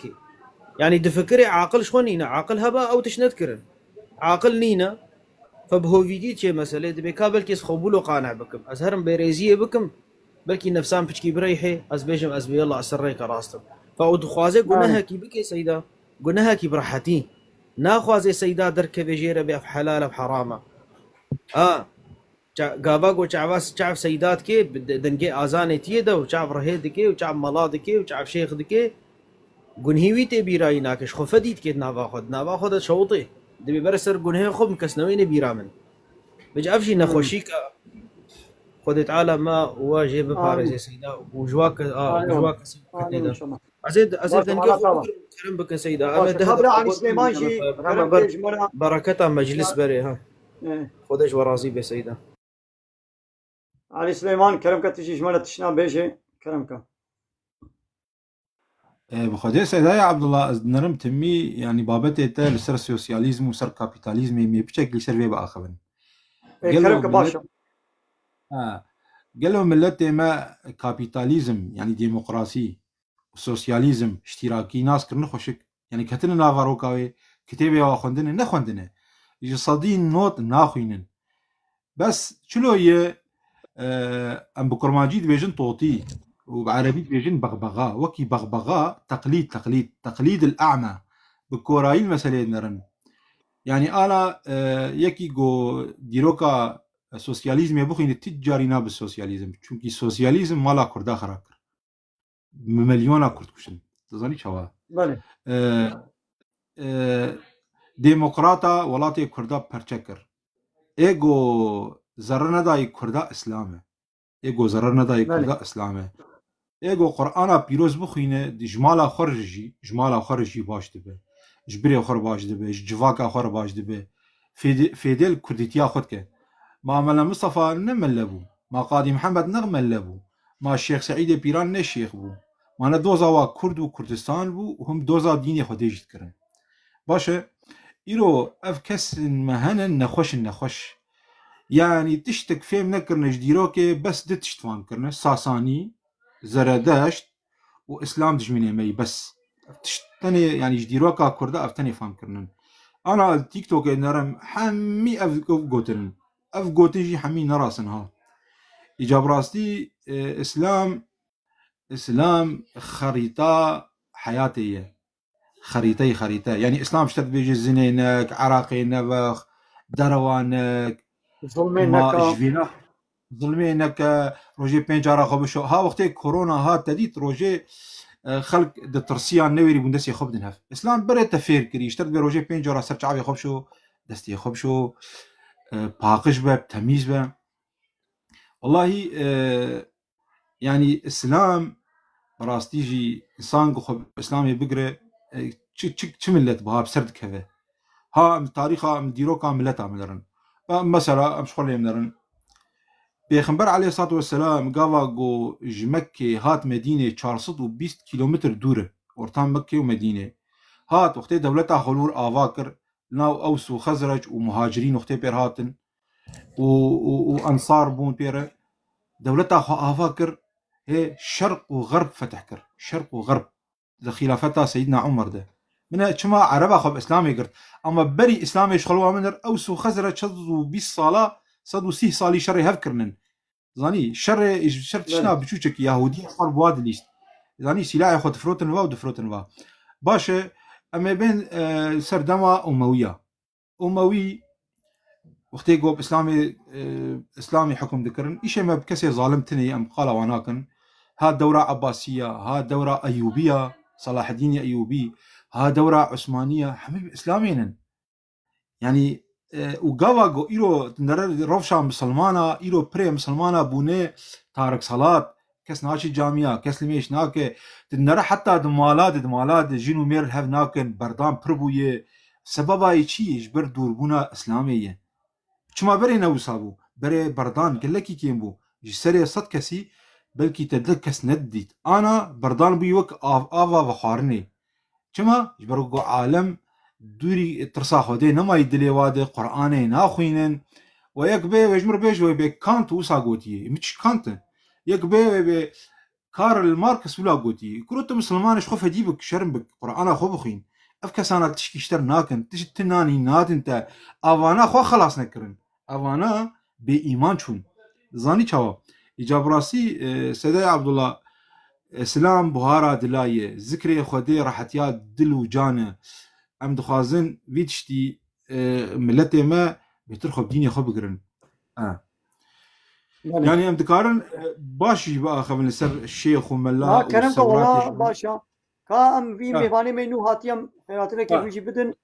يعني دفكري عاقل شخونينا عاقل هبا او تشنذكرن عاقل نينا فبهو فيديو شي مسألة دبي كابل كيس خوبولو قانع بكم ازهرم بيريزيه بكم بلكي نفسان بشكي بريحي ازبيجم ازبي الله اسريك راستم فاود خوازي قناها كي بكي سيدا قناها كي برحتي ناخوازي سيدا درك بيجيره بأف حلال بحرامه قاباقو شعباس شعب سيدات كي دنجي ازاني تيدا وشعب رهيد كي وشعب ملاد كي وشعب شيخ دكي قنهيوي تي بيراي ناكش خفديت كي نافاخد شوطي دبي برسر جنيه خب مكسنوين بيرامن بيجي أفشي نخوشيك خد تعالى ما واجه ببارز يا سيدا وجواك وجواك كتنيدا أزيد دنقي كلام بك سيدا أنا ده عن سليمان شي بركة مجلس بري ها خدش ورازي بسيدا علي سليمان كلامك تجي جملة تشنا بيجي كلامك بخدي سيداي عبد الله نرم تمي يعني بابتي تا لسر سوسياليزم وسر كابيتاليزم مي بشكل سيرفي باخبن كلامك باشا قالوا ملتي ما كابيتاليزم يعني ديمقراطي وسوسياليزم اشتراكي ناس كرن خوشك يعني كتن نافاروكاوي كتابي واخوندن نخوندن يجي صدين نوت ناخوينن بس شلو هي ام بكرماجيد بيجن طوطي وبعربي بيجن بغبغاء وكي بغبغاء تقليد الأعمى بكوراي المسألة نرن يعني أنا يكي جو ديروكا سوسياليزم يبوخين التجارينا بالسوسياليزم چونكي سوسياليزم مالا كردا خراكر مليونا كرد كشن تظني شوا بله ديمقراطا ولاتي كردا پرچكر ايگو زرنا داي كردا اسلامه ايگو زرنا داي كردا اسلامه ايگو قرآن پیروز بخوینه جمالا خرجی باش دبه جبری خور باش دبه جواکا خور باش دبه فیدل کردیتیا خود که ما عمل مصطفى نملبو ما قاضي محمد نغملبو ما الشيخ سعيد بيران نشيخ بو ما ندوزا وا كرد و كردستان بو وهم دوزا ديني خديج تكرن باشه إيرو اف كس مهنن نخوش يعني تشتك فيم نكرن جديروكي بس دتشتفان كرن ساساني زردشت واسلام دجمني مي بس تشتني يعني جديروكا كردا افتني فهم كرنن انا التيك توك نرم حمي اف جوتن جي حمي نراسنها اجاب راستي اسلام خريطة حياتية خريطة يعني اسلام شتت بيجي زنينك عراقي نبخ دروانك ظلمينك روجي بنجارة خبشو ها وقتي كورونا ها تديت روجي خلق دترسيان نويري بندسي خبدن هف اسلام بري تفير كري اشترت بروجي بنجارة سرچاوي خبشو دستي خبشو باقش باب تميز باب والله يعني اسلام راستيجي انسان خب اسلامي بقرا چ ملت بها بسرد كذا ها تاريخها مديروكا ملتها مدرن مثلا مش خلي مدرن پیغمبر علیه الصلاة والسلام گاوا گو جمکه هات مدینه 420 کیلومتر دوره ورتان مکه و مدینه هات وقتی دولتا خلور آوا کر ناو اوس و خزرج و مهاجرین وقتی پیر هاتن و انصار بون پیره دولتا آوا کر هي شرق و غرب فتح کر شرق و غرب ده خلافتا سيدنا عمر ده من چما عربا خب اسلامي قرد اما بري اسلامي شخلوا منر اوس و خزرج 120 صاله 130 صالي شر هفكرنن زاني شر تشنا بچوچك يهودي صار بواد ليست زاني سلاح خد فروتن وا باشه اما بين سردما اموي وقتي جو اسلامي حكم ذكرن ايش ما بكسي ظالمتني ام قال واناكن ها دوره عباسيه ها دوره ايوبيه صلاح الدين ايوبي ها دوره عثمانيه حبيب اسلاميين يعني وقاوا إيرو تندر روشا مسلمانا إيرو بري مسلمانا بونه تارك صلاة كس ناشي جامعة كس لميش ناكي تندر حتى دمالات جينو مير هف ناكن بردان بربوية سببا يشي جبر دوربونا إسلامية چما بري نوسابو بري بردان قلكي كيم بو جسري صد كسي بلكي تدلك كس نديت أنا بردان بيوك آفا وخارني چما جبرو عالم دوري ترساخو دي نما يدلي وادي قرآني ناخوينن ويكبي ويجمر بيج ويبي كانت وسا قوتي مش كانت يكبي ويبي كارل ماركس ولا قوتي كروت مسلمان شخوف هديبك شرم بك قرآن خو بخين افكسانا تشكي شتر ناكن تجي تناني ناد انت افانا خو خلاص نكرن افانا بإيمان شون زاني چاوا اجاب راسي سيدي عبد الله اسلام بهارا دلايه ذكري خدي راحتيات دل وجانه ام دخوازن ویدشتی ملت ما بترخب دینی خوب بگرن يعني ام دكارن باشي بقى خبن سر الشيخ وملا كلامك والله باشا كا ام في ميفاني منو هاتيم خيرات لك يجي بدن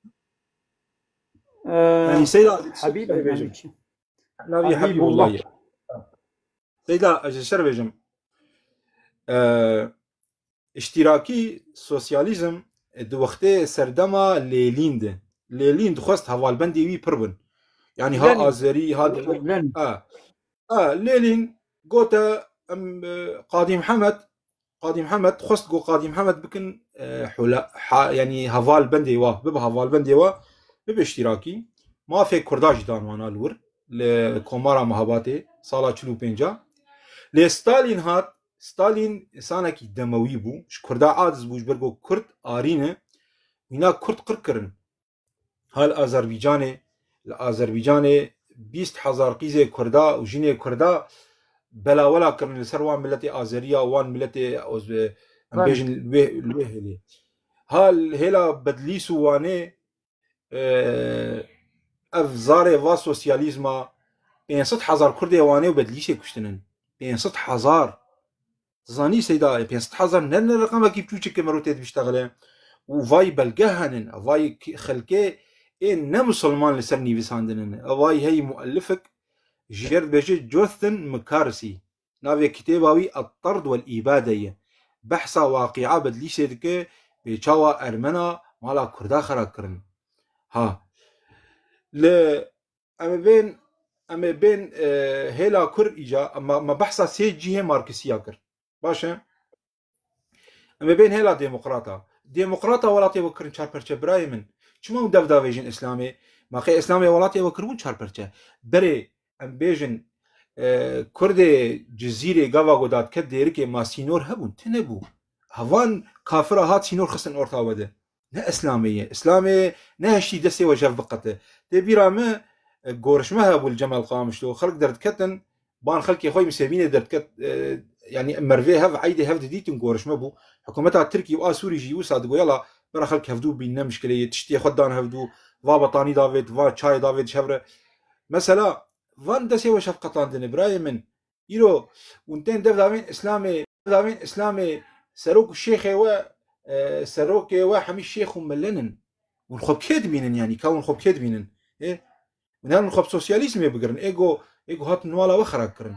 يعني سيدا حبيب بيجم نبي حبيب الله سيدا أجسر بيجم اشتراكي سوسياليزم دو وقته سردما ليلين دخست هوالبندي وي پربن يعني ها آزري ها ليلين قوتا قاضي محمد خست قو قاضي محمد بكن حلا يعني هوال بندي وا ببه هوال بندي وا بب اشتراكي ما في كرداج دان وانا لور لكومارا مهاباتي سالا 45 ستالين انسانه کی دموی بو ش کردا عادز بوش برگو کرد آرینه اینا کرد قرکرن هال آذربایجان 20,000 قیزه کردا و جنه کردا بلاولا کرن لسر وان ملت آذریا وان ملت امبیجن الوهلی هال هلا بدلیسو وانه افزار و سوسیالیزما 500,000 کرده وانه و بدلیسه کشتنن 500,000 زاني سيدا 500,000 نن الرقم كيف توجك مروتات بيشتغله وفاي بلقهنن فاي خلقه ان مسلمان لسرني بساندنن فاي هي مؤلفك جير بيجي جوثن مكارسي نافي كتاباوي الطرد والإبادة بحثا واقعة بدلي سيدك بيشاوا أرمنا مالا كردا خراكرن ها ل اما بين هلا كر إيجا اما بحثا سي جيه ماركسيا كر باشه اما بين هلا ديمقراطا ولاتي وكرن چار پرچه برای من چما داو ویژن اسلامي ما خي اسلامي ولاتي وكرون چار پرچه بري ام بيجن كرد جزيره غاوا غداد كدير كي ما سينور هبون تنبو هوان كافره هات سينور خصن اورتا وده نه اسلامي نه هشي دسي وجف بقته دبيرامه غورشمه ابو الجمال قامشلو خلق درد كتن بان خلقي خوي مسابينه درد كت يعني مرفي هف عيدي هف ديتن غورشمه بو حكومتها تركي واسوري جيو صادقوا يلا برا خلق هفدو بينا مشكله تشتي خدان هفدو وا بطاني دافيد وا چاي دافيد شفره مثلا وان دسي وشف قطان دن ابراهيم يرو ونتين دافين اسلامي سروك الشيخ و سروك و حمي الشيخ ملنن ونخب كدبينن يعني كون خب كدبينن ايه ونحن نخب سوسياليزم يبقرن ايجو هات نوالا وخراكرن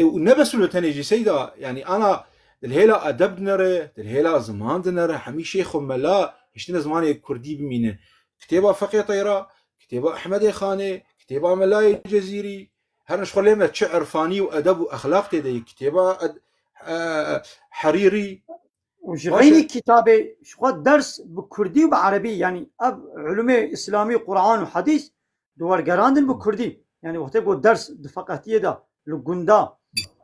ونبسلو تنيجي سيدا يعني انا الهيلا ادب نره الهيلا زمان نره حمي شيخ ملا اشتنا زمان كردي بمينه كتابه فقيه طيره كتابه احمد خانه كتابه ملاي الجزيري هرنش خلينا شعر فاني وادب واخلاق تدي كتابه حريري وجغيني كتابه شو درس بكردي وبعربي يعني اب علوم اسلامي قران وحديث دوار جراندن بكردي يعني وقت يقول درس دفقاتيه ده لقندا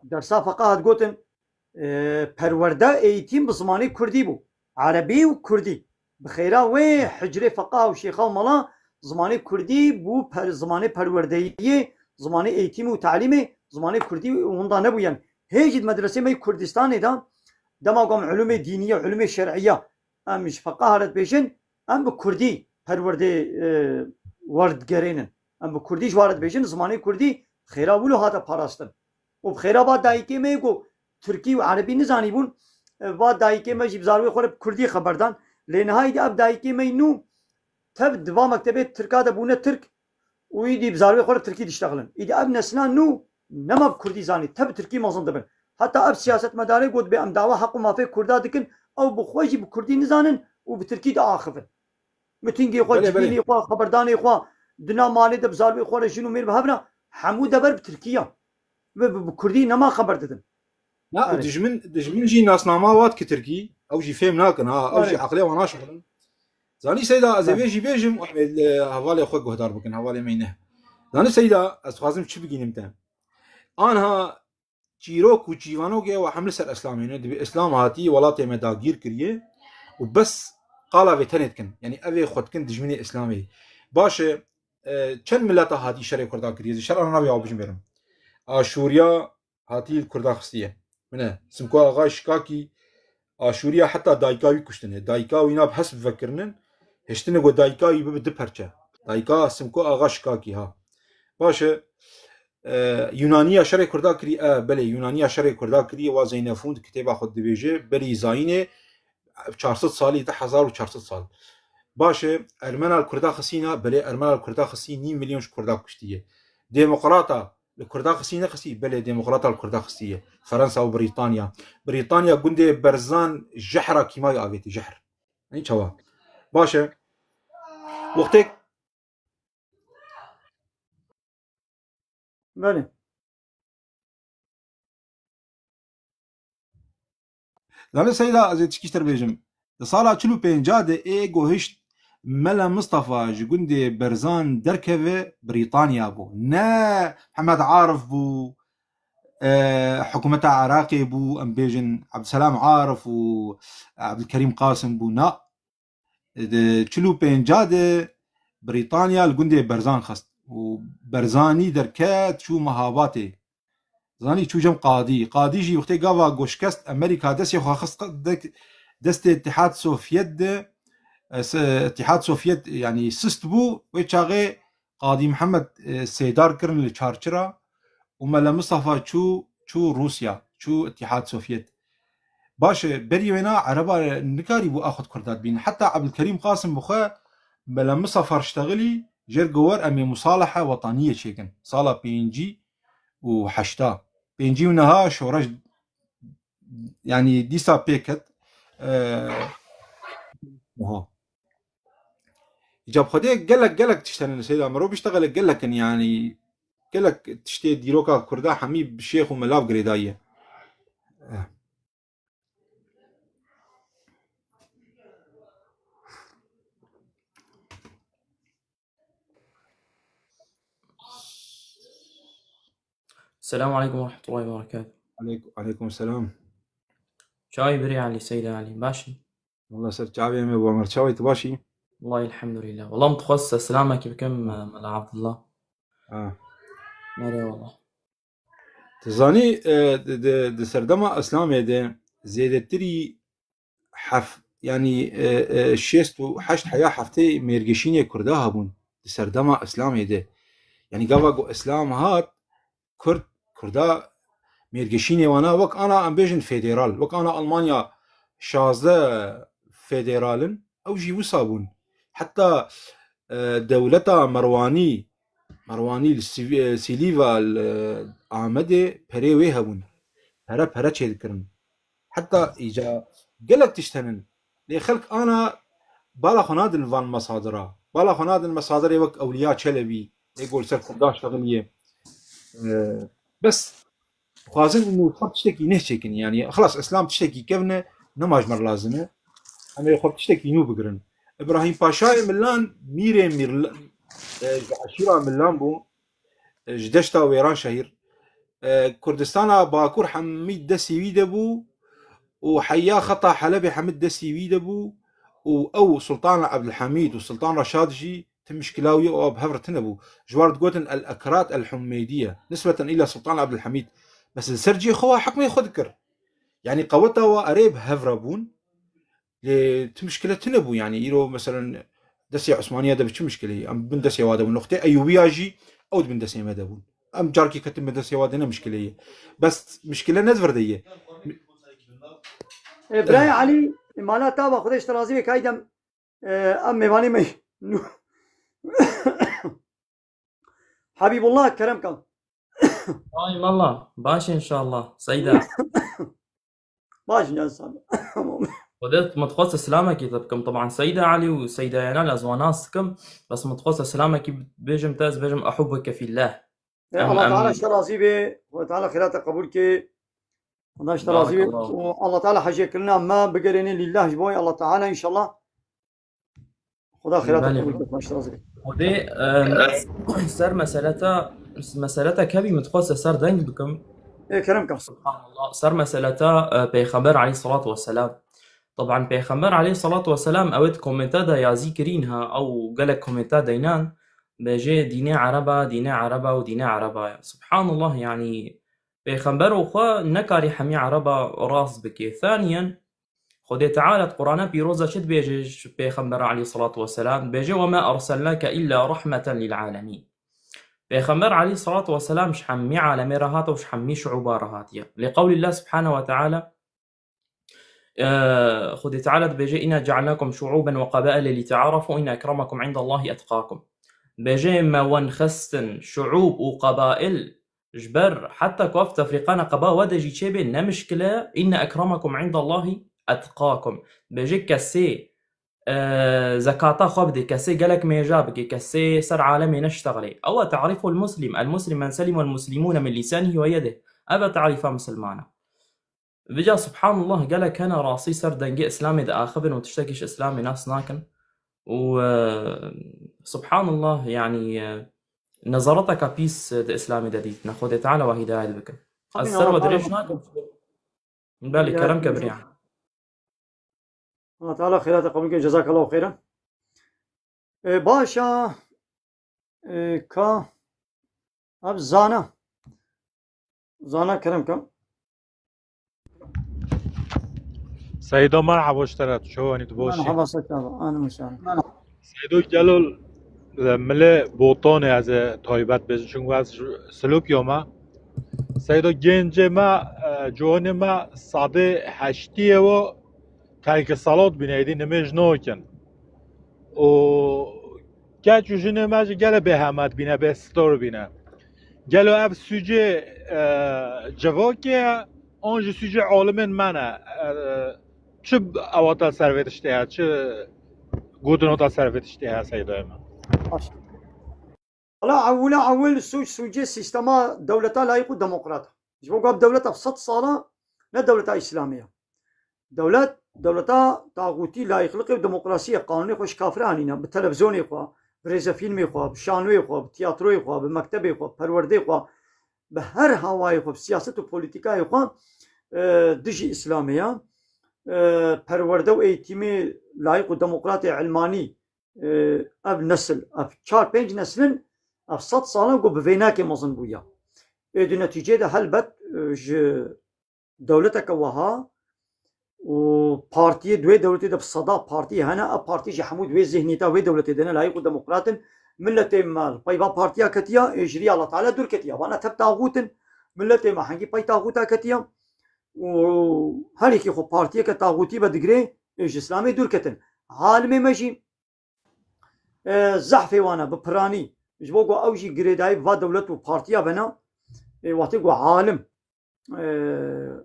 درسا فقاهت قوتن پرورده ايتيم بزماني كردي بو عربي وكردي بخيرا و حجري فقاه وشيخه وملا زماني كردي بو زماني پروردهيه زماني ايتيم وتعليمي زماني كردي وندا نبو يعني هيجد مدرسه مي كردستان ده دما قام علوم دينيه وعلوم شرعيه ام مش فقاهه بيجن ام بكردي پرورده ورد گرينن ام بكرديش وارد بيجن زماني كردي خيرا ولو هذا پاراستن وبخيرا بعد دايكي ميگو تركي وعربي نزاني بون بعد دايكي ما جيب زاروي خور كردي خبردان لنهايه اب دايكي مينو تب دوا مكتبه تركا ده بونه ترك ويدي بزاروي خور تركي ديشتغلن ايدي اب نسنا نو نما بكردي زاني تب تركي مازن دبن حتى اب سياست مداري قد بام دعوه حق ما في كردا دكن او بخوجي بكردي نزانن وبتركي ده اخفن متينجي خو جبيني خو خبرداني خو دنا مالي ده بزاروي خور شنو مير بهبنا حمود دبر بتركيا بكردي نما خبر ددن لا دجمن جي ناس ناماوات كتركي او جي فهم ناكن ها او جي عقليه وانا شغل زاني سيدا ازي بيجي بيجم هوالي خو قهدار بكن هوالي مينه زاني سيدا از خازم چي بگينم تام انها چيروك و جيوانو گه و حمله سر اسلامي نه اسلام هاتي ولات مداگير كريه وبس قالا وتنتكن يعني ابي خدكن دجمني اسلامي باشه چند ملت هاتي شرع كردا كريه شرع انا بيا بجم برم اشوريا هاتي كردا خستيه منه سمكو اغا شكاكي اشوريا حتى دايكاوي كشتنه دايكاوي ناب حسب فكرنن هشتنه گو دايكاوي بده پرچه دايكا سمكو اغا شكاكي ها باشه يونانيا شرع كردا كري بله يونانيا شرع كردا كري و زينفوند كتابه خود دبيجه بري زاينه 400 سالي ده 1400 سال باشه ارمنا الكردا خسينا بلي ارمنا الكردا خسي 2 مليون كردا كشتيه ديمقراطه الكردا خسينا خسي بلي ديمقراطه الكردا خسيه فرنسا وبريطانيا قندي برزان جحره كيما يابيتي جحر يعني شوا باشه وقتك بله لا سيدا از تشكيشتر بيجم صالا چلو پنجاده ايگو هشت ملا مصطفى جگوندي برزان دركبه بريطانيا بو نا محمد عارف بو حكومة عراقي بو ام بيجن عبد السلام عارف وعبد الكريم قاسم بو نا چلو پنجاده بريطانيا الجندي برزان خست وبرزاني دركات شو مهاباتي زاني شو جم قاضي جي وقتي قاوا گوشكست امريكا دس يخو خست دست اتحاد سوفيت يعني سست بو ويتشاغي قاضي محمد سيدار كرن لچارچرا وملا مصطفى شو روسيا شو اتحاد سوفيت باش بري وينا عربا نكاري بو اخذ كردات بين حتى عبد الكريم قاسم بخا ملا مصطفى اشتغلي جر جوار امي مصالحه وطنيه شيكن صاله بينجي وحشتا بينجي ونها شورج يعني ديسا بيكت جاب خدي قالك تشتغل سيدا مرو بيشتغل قالك يعني قالك تشتي ديروكا كردا حميد بالشيخ وملاف قريدايه السلام عليكم ورحمة الله وبركاته. عليكم السلام. شاي بري علي سيدة علي باشي. والله سر شعبي يا ابو عمر شاوي تباشي. والله الحمد لله والله متخصص سلامك بكم ملا عبد الله. مالي والله. تزاني د سردما اسلامي ده زيادتري يعني شيستو حشت حياه حفتي ميرجشيني كردها بون د سردما اسلامي ده يعني قاوا اسلام هات كردا ميرجشيني وانا وك انا ام بيجن فيدرال وك انا المانيا شازده فيدرالن او جي وصابون حتى دولتا مرواني سيليفا عامده بريوي هبون هرا تشيدكرن حتى ايجا قلت تشتنن لي خلق انا بالا خناد الفان مصادره بالا خناد المصادر وك اولياء شلبي يقول سر كرداش تغنيه بس خوازن انه خط تشتكي نهشكن يعني خلاص اسلام تشتكي كبنه نماج مر لازمه اما يخط تشتكي نو بقرن ابراهيم باشاي ملان مير عشيره ملان بو جدشتا ويران شهير كردستان باكور حميد دسي ويدبو وحيا خطا حلبي حمد دسي ويدبو او سلطان عبد الحميد وسلطان رشاد جي مشكلاوي او بهفرتنبو جوارد جوتن الاكرات الحميديه نسبه الى سلطان عبد الحميد بس السرجي خوا حكم يخذكر يعني قوتها وقريب هفربون لتمشكله تنبو يعني يرو مثلا دسي عثمانيه ده بش مشكله ام بن دسي وادا نقطه ايوبيا جي او بن دسي مدبون ام جاركي كتم دسي وادا مشكله بس مشكله نزفرديه ابراهيم علي مالا تابا خدش ترازي كايدم ام ميواني مي حبيب الله كرم كان طيب والله باشا ان شاء الله سيدة باشا يا سلام وديت متخصص سلامك يطبكم طبعا سيدة علي وسيدة ينال ازواناسكم بس متخصص سلامك بيجم تاز بيجم احبك في الله الله تعالى اشترى به وتعالى خيرات قبولك الله اشترى به والله تعالى حاجيك لنا ما بقريني لله جبوي الله تعالى ان شاء الله خدا خيرات قبولك ما اشترى به ودي سر مسألة كبي متخصص سر دنج بكم ايه كرمكم سبحان الله سر مسألة بيخبر عليه الصلاة والسلام طبعا بيخبر عليه الصلاة والسلام اويت كومنتا يا ذكرينها او قالك كومنتا دينان بيجي ديني عربة وديني عربة سبحان الله يعني بيخبر وخا نكاري حمي عربة راس بكي ثانيا خذي تعالى قرآن بيروزا شد بيجي بيخبر عليه الصلاة والسلام بيجي وما أرسلناك إلا رحمة للعالمين بيخبر عليه الصلاة والسلام شحمي عالمي رهات وشحمي شعوبا رهاتيا لقول الله سبحانه وتعالى خدي تعالى بيجي إنا جعلناكم شعوبا وقبائل لتعارفوا إن أكرمكم عند الله أتقاكم. بيجي ما ونخستن شعوب وقبائل جبر حتى كوف تفريقانا قبا ودجي تشيبي نمشكلة إن أكرمكم عند الله أتقاكم. بيجي كسي زكاة خبدي كسي قالك ميجابك كسي سر عالمي نشتغلي أو تعرفوا المسلم من سلم المسلمون من لسانه ويده أبا تعرفها مسلمانا. بجا سبحان الله قالك أنا راسي سر دنجي إسلامي دا آخبن وتشتكيش إسلامي ناس ناكن. وسبحان الله يعني نظرتك بيس دا إسلامي دا ديت ناخد تعالى وهداية بك السر ودريش ناكن من بالي كرم كبريع. الله تعالى خيرات قبلك جزاك الله خيرا. باشا كا اب زانا كرم كم سيدو مرحبا اشترت شو اني تبوشي مرحبا سكابا انا مسان سيدو جلال ملي بوطوني از تایبت بزنشون از سلوک یوما سيدو جنج ما جوان ما صاده حشتیه و ترک صلات بینیدی نمیش نوکن و که چوشنه ماج گله به همت بینه به ستور بینه گلو اب سوجه جواکه آنج سوجه عالمین منه چه اواتا سرویتشته هست چه گودنوتا سرویتشته هست سیدای من لا اول سوجه سیستما دولتا لایق و دموکرات جبو قاب دولتا في 100 ساله لا دولتا اسلاميه دولتا طاغوتي لا يخلق ديمقراطيه قانوني خوش كافرانينا بالتلفزيون خو بريزا فيلم خو بشانوي خو بتياترو خو بمكتب خو پروردي خو بهر هواي خو سياسه و بوليتيكا خو دجي اسلاميه پرورده و ايتيمي لايق و ديمقراطي علماني اب نسل اب 4-5 نسلن اب 100 ساله جو بفيناكي مزن بويا دي نتيجه ده هلبت دولتك وها و بارتي دوي دولتي ده بصدا بارتي هنا بارتي جي حمود وي ذهنيتا وي دولتي دنا لايق وديمقراط ملتي مال باي بارتيا كتيا اجري الله تعالى دور كتيا وانا تب طاغوت ملتي ما حنجي باي طاغوتا كتيا و هليكي خو بارتي كطاغوتي بدغري ايش اسلامي دور كتن عالمي ماشي زحفي وانا ببراني جبوغو اوجي غريداي فا دولت و بارتيا بنا واتيغو عالم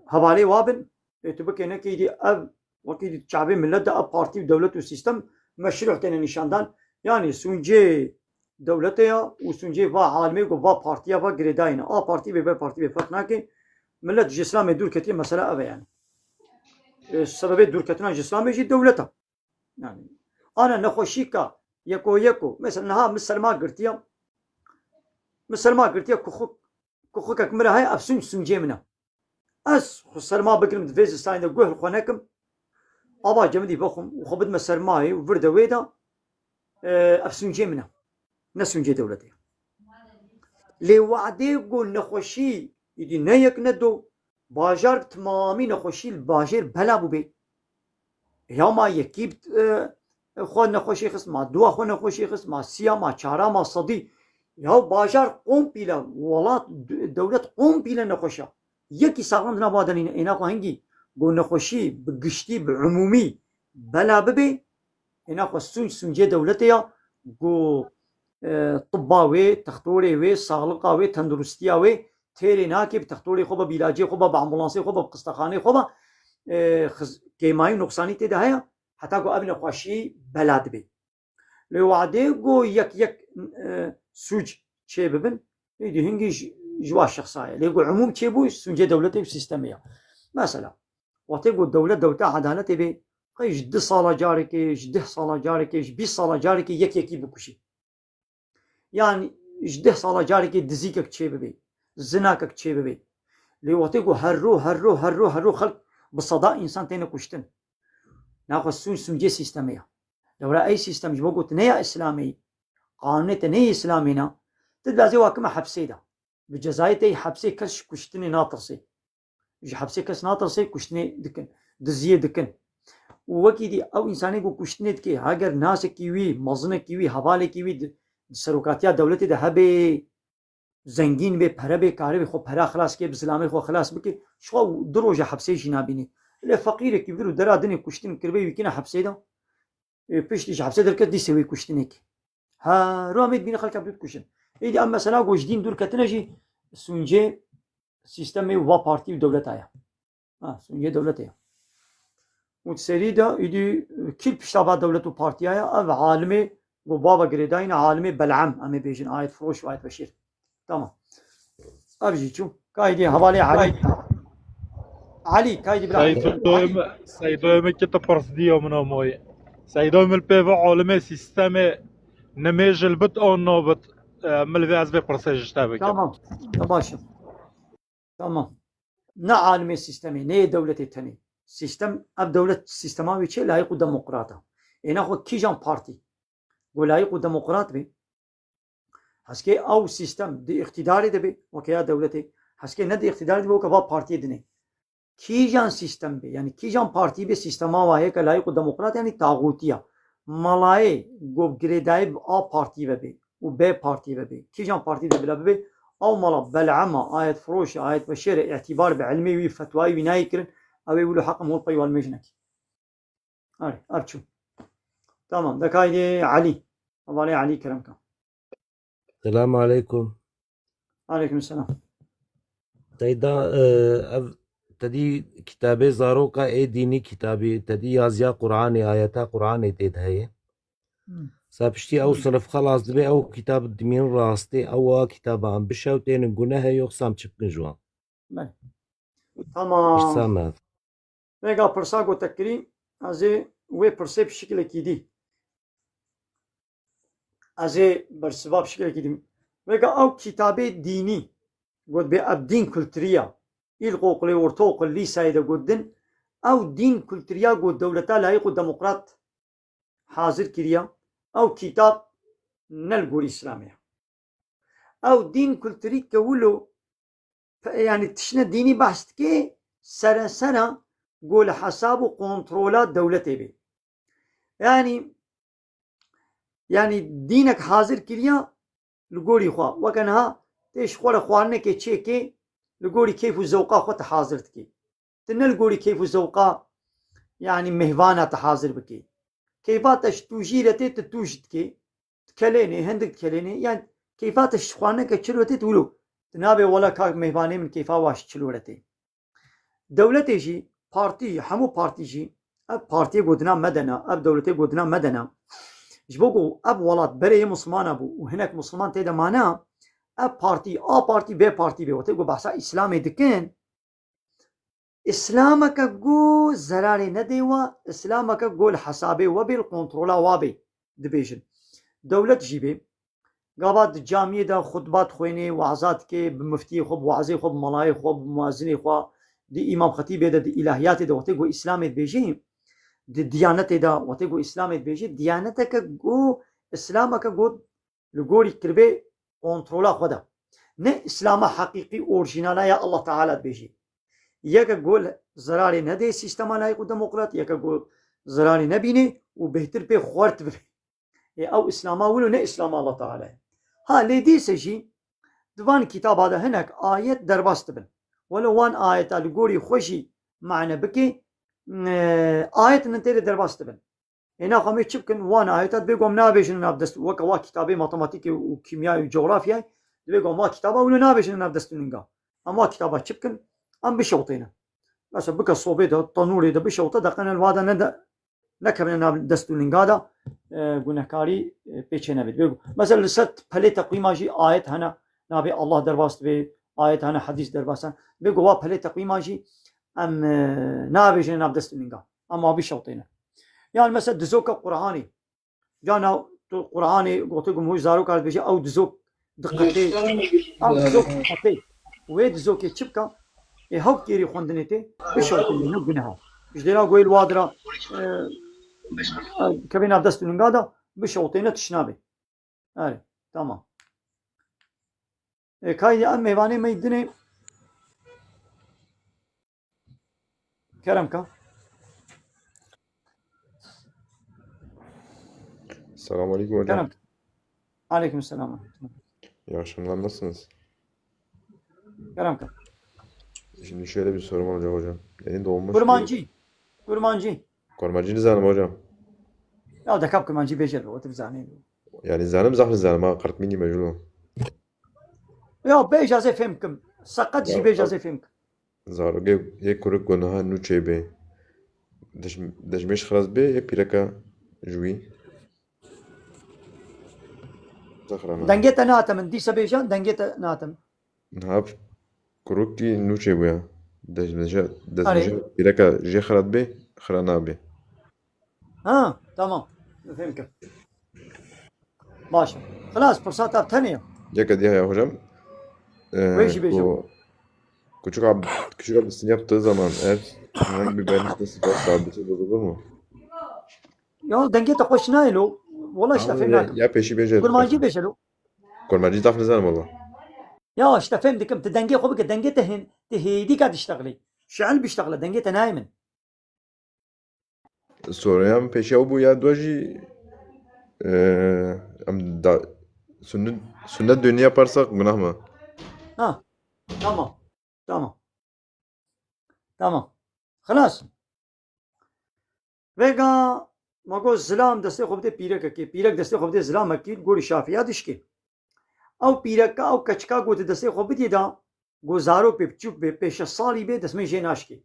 حوالي وابن تبقى هنا كيدي اب وكيدي شعبي ملت اب بارتي ودولة وسيستم مشروع تاني نشاندان يعني سونجي دولتها وسونجي فا عالمي وفا بارتيا فا غريداينا بارتي بي فرقناكي ملت جسلامي دور كتير مسألة ابا يعني السبب دور كتنا جسلامي جي دولتها يعني انا نخوشيكا يكو مثلا ها مسلما قرتيا كوخك مرا هاي افسون سونجي منا سرما بكلم دفيز ستاين الجوه خونكم أبا جمدي بخم وخبد ما سرماي وفرد ويدا أفسونجي منا نسونجي دولتي لي وعدي قول نخوشي يدي نيك ندو باجار تمامي نخوشي الباجر بلا بوبي يا ما يكيب خو نخوشي خص ما دوا خو نخوشي خص ما سيا ما چارا ما صدي يا باجار قوم بلا ولات دولة قوم بلا نخوشا يكي ساغم نبادن اینا خو هنگی گو نخوشی بگشتی بعمومی بلا ببی اینا خو سونجه دولتیا گو طباوی تختوری ساغلقاوی تندرستیاوی تیری ناکی بتختوری خوبا بیلاجی خوبا بامبولانسی خوبا بقسطخانی خوبا کیمایی نقصانی تیده هیا حتی گو ابن خوشی بلا دبی لوعده گو یک سوج چه ببن ایدی هنگی جوا شخصية اللي يقول عموم تشيبوش سونجي دولتي وسيستمية مثلا وتقول دولة عدالة بي قيش 10 صالة جاركي 10 صالة جاركي 20 صالة جاركي يكي بكشي يعني 10 صالة جاركي دزيكك تشيب بي زناكك تشيب بي اللي وتقول هرو خلق بصداء انسان تين كشتن ناخذ سونجي سيستمية دولة اي سيستم جبوكو تنيا اسلامي قانون تنيا اسلامينا تدلازي واكما حبسيدا بجزايتي حبسي كش كشتني ناطرسي يجي حبسي كش ناطرسي كشتني دكن دزيه دكن وكيدي او انساني كو كشتني دكي هاجر ناس كيوي مزنه كيوي حواله كيوي سروكاتيا دولتي ده هبي زنگين به پره به کاری خو پره خلاص کی اسلامي خو خلاص بکی شو دروجه حبسي جنابيني لی فقیره که برو درا دنی کشتن کربه ویکینا حبسه دا پیشتیش حبسه درکت دی سوی کشتنه که ها رو امید بین خلق بدود کشن ایدی ام مثلا گوشدین دور کتنه جی سونجه سیستم و پارتی دولت آیا سونجه دولت آیا متسری دا ایدی کل پشتابات دولت و پارتی آیا او عالم و بابا گریداین عالم بلعم امی بیجن آیت فروش و آیت بشیر تمام ابجی چو کایدی حوالی علي كايدي بلا سيدو كتا برسديو منو موي سيدو مل بيفا عالمي سيستم نميج البت او نوبت مل في ازبي برسيج تابك تمام تماشا تمام نا عالمي سيستمي ني دولتي تاني سيستم اب دولة سيستماوي چه لايق ديمقراطا اينا خو كيجان بارتي ولايق ديمقراط بي هسكي او سيستم دي اقتداري دبي وكيا دولتي هسكي ندي اقتداري دبي وكبا بارتي دني کیجان سیستم به یعنی کیجان پارتی به سیستم آواه که لایق دموکرات یعنی تاغوتیه ملای گوب گریدای آ پارتی به و به پارتی به کیجان پارتی ده بلا به او ملا بلعمه آیت فروش آیت بشیر اعتبار به علمی وی فتوای وی نای کرن او یقولوا حقم هو الطي والمجنك ارچو تمام دكايدي علي الله علي كرمك السلام عليكم. عليكم السلام. تيدا تدي كتابي زاروكا اي ديني كتابي تدي يازيا قرآني آياتا قرآني تيد هاي سابشتي او صرف خلاص دبي او كتاب دمين راستي او كتاب عم بشاو تين نقولها يوخسام تشبكن جوان تمام سامات ميغا برساغو تكريم ازي وي برسي بشكل كيدي ازي برسباب بشكل كيدي ميغا او كتابي ديني قد بي ابدين كولتريا القوق لي ورتوق اللي سايده قدن او دين كولتريا قد دولتا لايق ديمقراط حاضر كريا او كتاب نلقو الاسلامية او دين كولتري كولو يعني تشنا ديني بحث كي سنة قول حساب وكنترولات دولتي بي يعني دينك حاضر كريا لقولي خوا وكانها تيش خوا خوانه كي تشيكي لقولي كيف الزوقا خوا تحاضرت كي تنلقولي كيف الزوقا يعني مهوانا تحاضر بكي كيفاتش توجيرتي تتوجد كي تكليني هندك تكليني يعني كيفاتش خوانه كتشلوتي تقولوا تنابي ولا كاك مهباني من كيفا واش تشلورتي دولتي جي بارتي حمو بارتي جي اب بارتي قدنا مدنا اب دولتي قدنا مدنا جبوكو اب ولات بري مسلمان ابو وهناك مسلمان تيدا معناه اب بارتي بارتي بي بارتي بي وتقول بحثا اسلامي دكين اسلامك جو زراري نديوا اسلامك جو الحسابي وبالكنترولا وابي ديفيجن دولت جيبي قابات جامعه دا خطبات خويني وعظات كي بمفتي خوب وعزي خوب ملاي خوب مؤذني خو دي امام خطيب دا دي الهيات دا وتقول اسلامي بيجي دي ديانت دا وتقول اسلامي بيجي ديانتك جو اسلامك جو لغوري كربي كنترولا خدا نه اسلام حقيقي اورجينال يا الله تعالى بيجي يك قول زراري ندي سيستم لايق ديمقراط يك قول زراري نبيني وبهتر بي خورت بي او اسلاما ولو نه اسلام الله تعالى ها ليدي سجي دوان كتاب هذا هناك آيات دربست بن ولو وان آيات الجوري خوشي معنا بكي آيات ننتهي دربست بن هنا خميس شبكن وان آيات بيقوم نابش نابدست وكوا كتابي ماتماتيكي وكيمياء وجغرافيا بيقوم ما كتابه ولو نابش نابدست نينغا اما كتابات شبكن ام بشوطينا بس بك الصوبيت الطنوري ده بشوطه دقنا الوادا ند نكمل نابدست نينغا گناهکاری پیچه نبید مثلا ست پله تقویم آجی آیت هنه نبی الله درباست به آیت هنه حدیث درباستن بگو وا پله تقویم آجی ام نبیش نبدست منگا اما بیشوطینه يعني مثلا دزوك قرآني جانا قرآني قلت لكم هو زارو كارد بيجي او دزوك دقتي او دزوك دقتي وين دزوك يتشبكا هاو كيري خوندنيتي بشوطينه نو جناها جدينا قوي الوادرة كبين عبدست النقادة بشوطينة تشنابي تمام كاي أم ميواني ما يدني كرمكا Selam aleyküm hocam. كرمكا عليكم السلام. İyi akşamlar, nasılsınız? كرمكا Şimdi şöyle bir sorum olacak hocam. Yeni doğmuş Kurmancı. كرمانجي نزانم هۆژە يا دكاب كرمانجي بيجر وتبزانين یعنی زانم زەحمت زانم قرتمینی مەژوڵە يا بيجازي فهمكم سقط جي بيجازي فهمكم زارۆگەی یەک کورک گۆنەها نوچێ بێ دەژمێش خراس بێ یەک پیرەکە ژووی دنگيتا ناتم ديسا بيجان دنگيتا ناتم هاف کوڕکی نوچێ بووە دەژمێش پیرەکە ژێ خرات بێ خرا نابێ تمام فهمكم باشا خلاص فرصات ثانية یەکە دی هەیە هۆژەم ويش بيجو küçük ablasını yaptığı zaman eğer herhangi bir vermişte sıfır sabiti bozulur mu? يا دنگيتا خوش نايلو والله اشتفهمناك Ya peşi beceri. كرمانجي بيجلو كرمانجي تعرف نزال والله. يا اشتفهمتكم تدنگي خوبك دنگيتا هن تهيدي قاعد تشتغلي شعل بيشتغل دنگيتا نايمن Soruyan peşi bu ya doji sünnet düğünü yaparsak günah mı? تمام خلاص ويغا ماگو زلام دسته خوب دے پیرک کی پیرک دسته خوب دے زلام کی گوڑی شافیا دشکی او پیرک او کچکا گو دسته خوب دی دا گزارو په چوب به پیش سالی به دسمه جناش کی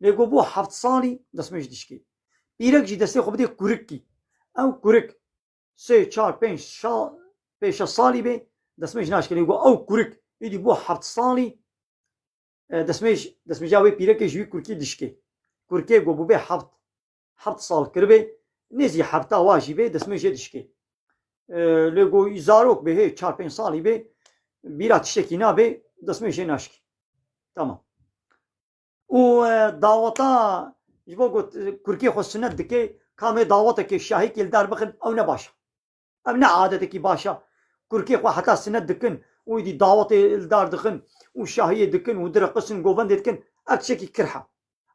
لگو بو 7 سالی دسمه دشکی پیرک جی دسته خوب دے کورک کی او کورک 3 4 5 شال پیش سالی به دسمه جناش کی لگو او کورک ایدی بو 7 سالی دسمه جاوی پیرک جوی کورکی دشکی کورکی گو بو به 7 سال کربه نزی 7 واجی به دسمه دشکی لگو زاروک به 4 5 سالی به بیرا تشکی نه به دسمه ناشکی تمام و دعوتا جبو گوت کورکی خو سنت دکه کامه دعوتا که شاهی کل دار بخن او نه باشه ام نه عادت کی باشه کورکی خو حتی سنت دکن و دی دعوت الدار دخن و شاهی دکن و در قسن گوبند دکن اكشكي كرحه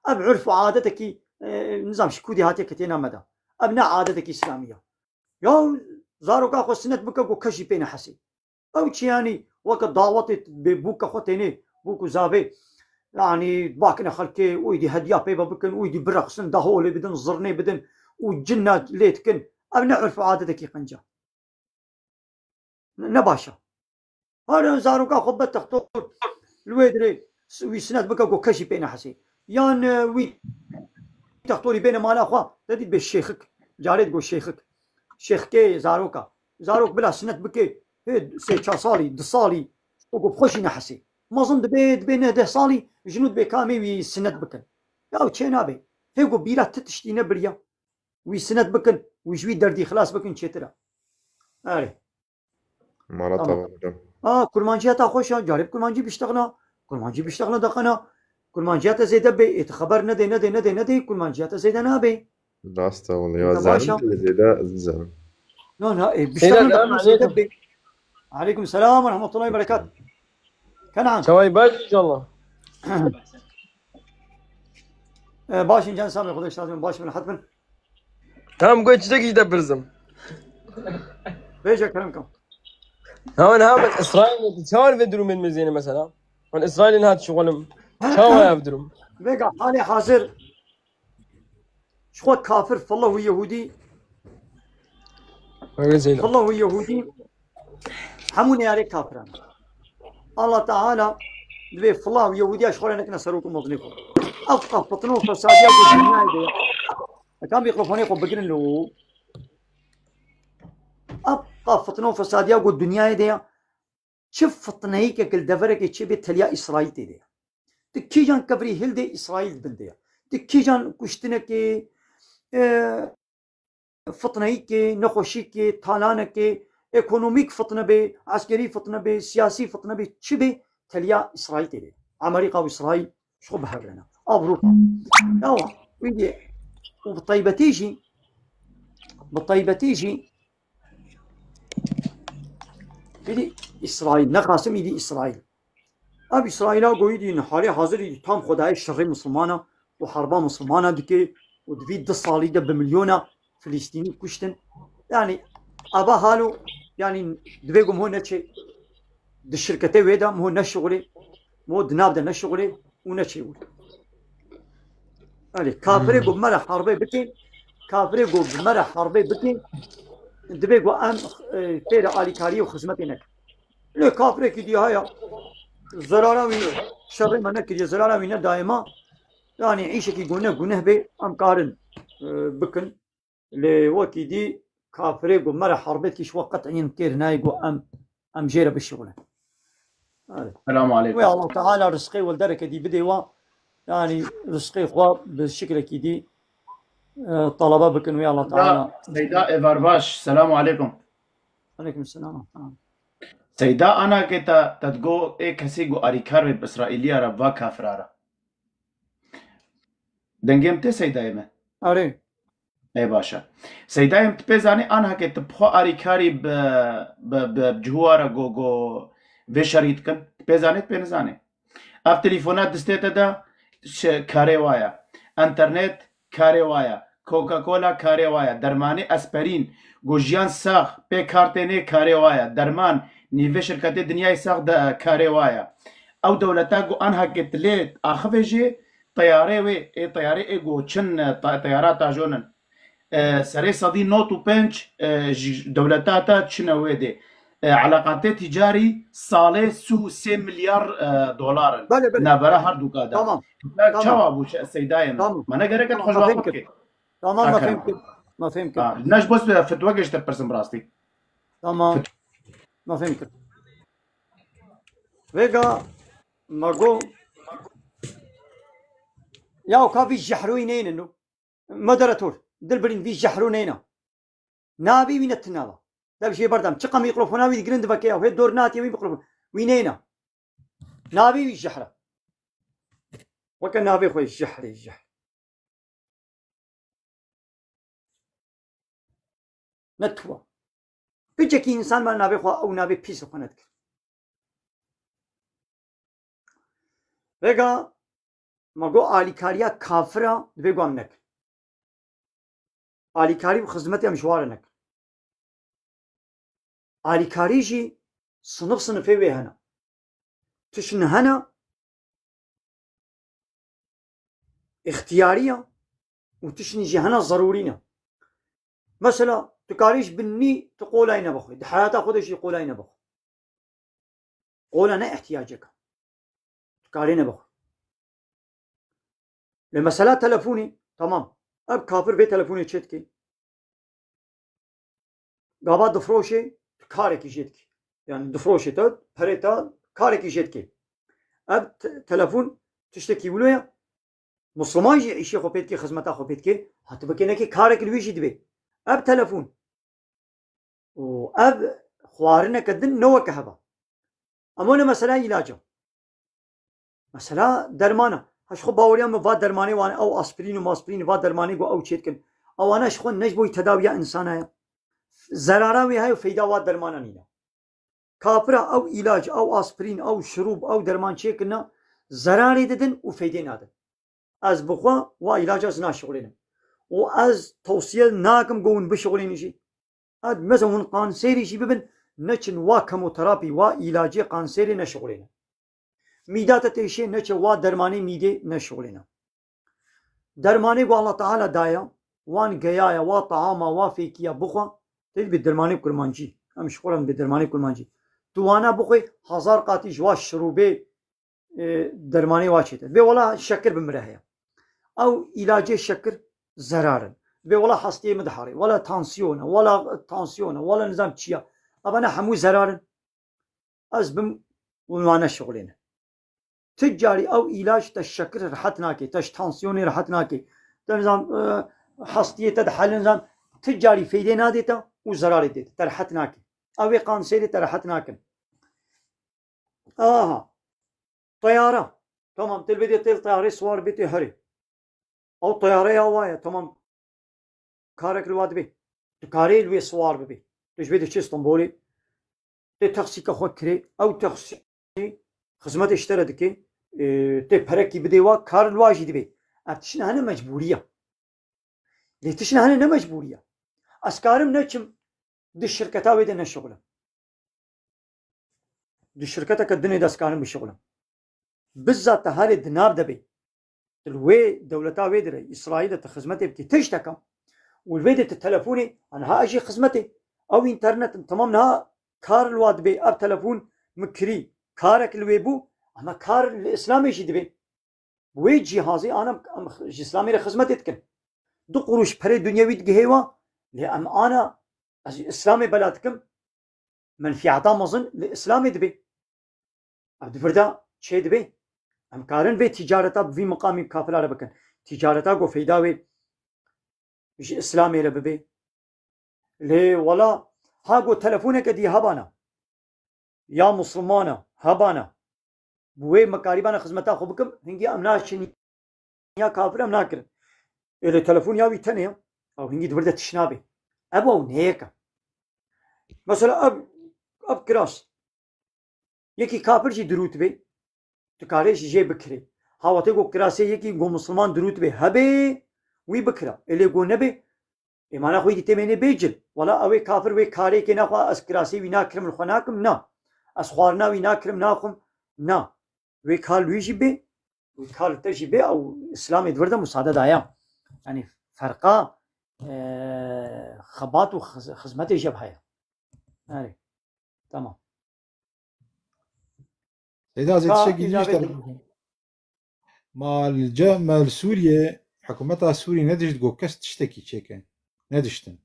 اب عرف وعادتك نظام شكودي هاتي كتينا مدى ابنا عادتك اسلاميه يا زارو كاخو سنت بك كشي بين حسي او تشياني وقت دعوت ببوك خوتيني بوكو زابي يعني باكنا خلكي ويدي هديا بيبا بكن ويدي برقصن دهولي بدن زرني بدن وجنة ليتكن ابنا عرف عادتك قنجه نباشا هذا زارو كاخو بتختو الويدري ويسنات بكا كشي بين حسي يان وي تختوري بين مالا اخوا تدي بالشيخك جاريد قول شيخك شيخ كي زاروك بلا سنت بكي سي 4 صالي 2 صالي وقو بخوشي نحسي ما ظن دبيت بين 10 صالي جنود بكامي وي سنت بكن ياو تشينابي هيقو بيرا تتشتي نبريا وي سنت بكن ويجوي دردي خلاص بكن تشترا اري مالا طبعا كرمانجياتا خوشا جارب كرمانجي بيشتغلنا دقنا كرمانجيات زيادة بي خبر ندي كرمانجيات زيادة نابي راستا والله يا زلمه زيادة زلمه لا بيشتغلنا زيادة بي عليكم السلام ورحمة الله وبركاته كان عن شوي باش ان شاء الله باش انجان سامي خدش لازم باش من حتما تمام قلت تجي دبرزم بيجا كلامكم هون هابط اسرائيل تشاور فيدرو من مزينه مثلا من اسرائيل هاد شغلهم شاور يفدرم بقى حالي حاضر شو كافر فالله ويهودي فالله ويهودي هموني عليك كافران الله تعالى دبي فالله ويهودي اشغل انك نصروكم مظلمكم افقه فطنوا فساديا بالدنيا كان بيقرفوني قب بقرن له ابقى فطنوا فساديا بالدنيا دي شوف فطنيك كل دفرك تشبي تليا اسرائيل دي تكيجان كبري هلدي اسرائيل بنديا تكيجان كشتنك فطنيك نخوشيك طالانك ايكونوميك فطنه بي عسكري فطنه بي سياسي فطنه بي تشبي تليا اسرائيل دي امريكا واسرائيل شو بحر لنا اوروبا يلا ويدي وبالطيبه تيجي يدي اسرائيل نقاسم يدي اسرائيل اب اسرائيل قويدي حالي حاضر يدي تام خداي شر مسلمانه وحربا مسلمانه دكي ودفي 10 صالي دب مليونه فلسطيني كشتن يعني ابا حالو يعني دبيقوم هو نتشي د الشركتي ويدا مو نشغلي مو دناب ده نشغلي ونتشي علي كافري قو مرة حربي بكين كافري قو مرة حربي بكين دبي قو ام تيرا علي كاري وخدمتي نك ليه كافري كدي هيا زرارة وين شر ما نكدي زرارة وين دائما يعني عيشة كي قونه بي ام قارن بكن لوقت دي كافري قو مرة حربي كيش وقت عين كير ناي قو ام جيرة بالشغل السلام عليكم ويا الله تعالى رزقي والدركة دي بدي يعني رزقي خوا بالشكل كدي طلبة بكن ويا الله تعالى سيدا إيفارباش السلام عليكم عليكم السلام سيدا أنا كتا تدقو إيه كسي قو أريكار بإسرائيلية ربا كافرارا دنجمتي سيدا إيمه أري اي باشا سيدا إيمه تبيزاني أنا كتا بخو أريكاري بجهوارا جو في شريطكن تبيزاني تبينزاني اف تليفونات دستيتا دا كاري وايا انترنت كاري وايا كوكا كولا كاري وايا درماني اسبرين گوجيان ساخ بي كارتيني كاري وايا درمان نيفي شركات دنياي ساخ دا كاري وايا او دولتا جو انها كتليت اخفجي طياري وي اي طياري اي جو چن طيارات جونن سري صدي نوتو بنش دولتا تا چنوي دي علاقات تجاري صالح 3 مليار دولار نابرا هر دوكا دا تمام جواب السيدايم ما انا قريت خوش واقفك تمام ما فهمت ناش بس فتوقش تبرسم براستي تمام ما فهمت ويغا ماغو ياو كافي جحروينين انه مدرتور دلبرين في جحرونينا نابي من التنابه ده بشي بردم تقم يقلفونا ويد جرند بكيا وهي دور ناتي وين بيقلفون وينينا نابي الجحرة وكان نابي خوي الجحر نتوا بيجي انسان ما نابي خو او نابي بيس خنتك رجع ما جو آلیکاریا کافرا بگو امنک آلیکاری و خدمتی مشوارنک آلیکاری جی صنفه وی هنا تشن هنا اختيارية وتشني جي هنا ضرورية مثلا تكاريش بني تقول أين بخوي ده حياتها خودش يقول أين بخوي قول أنا احتياجك تكارين بخوي لمسألة تلفوني تمام أب كافر بي تلفوني تشتكي قابا دفروشي كارك يجيتكي يعني دفروشي تاد بريتا كارك يجيتكي أب تلفون تشتكي ولويا مسلمان جي عيشي خو بيتكي خدمتا خو بيتكي هتبكينكي كارك الويجي دبي أب تلفون وأب خوارنا كدن نوى كهبا أمونا مسألة علاجه مسألة درمانة هش خو باوريا مفاد درماني وانا أو أسبرين وماسبرين وفاد درماني جو أو تشيتكن أو أنا شخون نجبوي تداوية إنسانية زراراوي هاي وفيدا واد درمانا نينا كابرا أو علاج أو أسبرين أو شروب أو درمان تشيكنا زراري ددن وفيدي نادن از بخوا وعلاج از ناشغلين وأز توصية ناكم جون بشغلين شيء هاد مثلا قانسيري شيء ببن نشن وكيموثيرابي وعلاجي قانسيري نشغلين ميدات تيشي نش ودرماني ميدي نشغلين درماني والله تعالى دايا وان جيايا وطعاما وفيكيا بخوا تل بالدرماني كرمانجي هم شغلهم بالدرماني كرمانجي توانا بخوي هزار قاتي جوا شروبي درماني واشيت بي والله شكر بمرهيا او علاج الشكر زرارا بي والله حصتي مدحري ولا تانسيون ولا نظام تشيا ابنا حمو زرارا ازبم ومعنا شغلين تجاري او علاج تشكر رحتناكي تش تانسيوني رحتناكي نظام حصتي تدحل نظام تجاري فيدي ناديتا وزراري ديتا ترحتناكي او قانسيري ترحتناكي طيارة تمام تلبدي تيل طيارة سوار بيتي هري أو طيارة هواية تمام كارك الواد بي تكاري الوي سوار بي تجبيد شيء اسطنبولي تخسي كخو كري أو تخسي خدمات اشترى دكي تبركي بديوا كار الواجد بي أتشنا هنا مجبورية ليتشنا هنا مجبورية أسكارم نشم دي الشركة ويدنا الشغلة دي الشركة كدني دا أسكارم بالشغلة بالذات هاري دينار دبي الوي دولتا ويدري إسرائيل تخدمتي بكي تشتكم والفيديو التلفوني أنا ها أجي خدمتي أو إنترنت تمام نها كار الواد بي أب تلفون مكري كارك الويبو أما كار الإسلامي جي دبي وي جهازي أنا إسلامي لخدمتي تكن دو قروش بري دنيوي تجهوا لأن أنا إسلامي بلادكم من في عطا مظن لإسلامي دبي عبد فردا شيء دبي أم كارن في تجارتا في مقامي كافر على بكن تجارتا جو فيداوي مش إسلامي لببي ليه ولا هاجو تلفونك دي هبانا يا مسلمانا هبانا بوي مقاربانا خدمتا خو بكم هنجي أمناشني يا كافر أمناكر إلى تلفون ياوي تانية أو هنجي دبردة تشنابي أبو نيكا مثلا أب كراس يكي كافر جي دروت بي تكاريش جي بكري هاواتي گو كراسي يكي گو مسلمان دروت بي هبي وي بكرا اللي گو نبي إيمانا خوي دي تميني بيجل ولا أوي كافر وي كاري كي ناخوا أس كراسي وي ناكرم الخناكم نا أس خوارنا وي ناكرم ناخم نا وي كال ويجي بي وي كال تجي بي أو إسلامي دورده مساعدة دايا يعني فرقا خبات وخزمتي جبهايا يعني تمام إذا زيد شيء مال سوريا حكومتها سوريا ندشت جو كست تشتكي تشيكن ندشتن